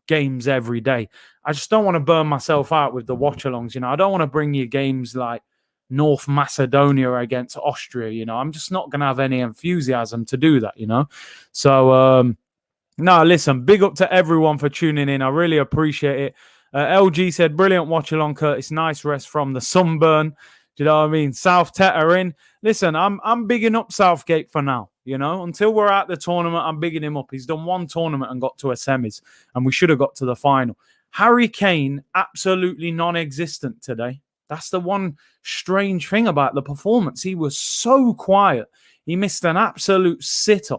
games every day. I just don't want to burn myself out with the watch-alongs. I don't want to bring you games like North Macedonia against Austria. I'm just not going to have any enthusiasm to do that, So, no, listen, big up to everyone for tuning in. I really appreciate it. LG said, brilliant watch-along, Curtis. Nice rest from the sunburn. Do you know what I mean? South Teta in. Listen, I'm bigging up Southgate for now. Until we're at the tournament, I'm bigging him up. He's done one tournament and got to a semis, and we should have got to the final. Harry Kane, absolutely non-existent today. That's the one strange thing about the performance. He was so quiet. He missed an absolute sitter.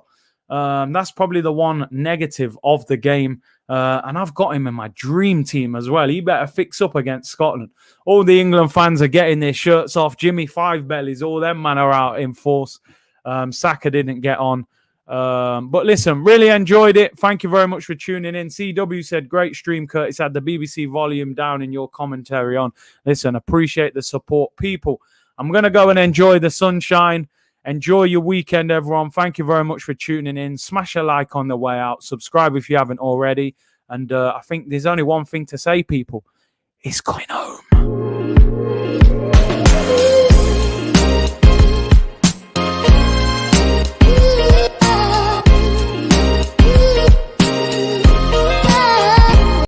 That's probably the one negative of the game. And I've got him in my dream team as well. He better fix up against Scotland. All the England fans are getting their shirts off. Jimmy Five Bellies, all them man are out in force. Saka didn't get on. But listen, really enjoyed it. Thank you very much for tuning in. CW said, great stream, Curtis. Had the BBC volume down in your commentary on. Listen, appreciate the support. People, I'm going to go and enjoy the sunshine. Enjoy your weekend, everyone. Thank you very much for tuning in. Smash a like on the way out. Subscribe if you haven't already. And I think there's only one thing to say, people. It's going on.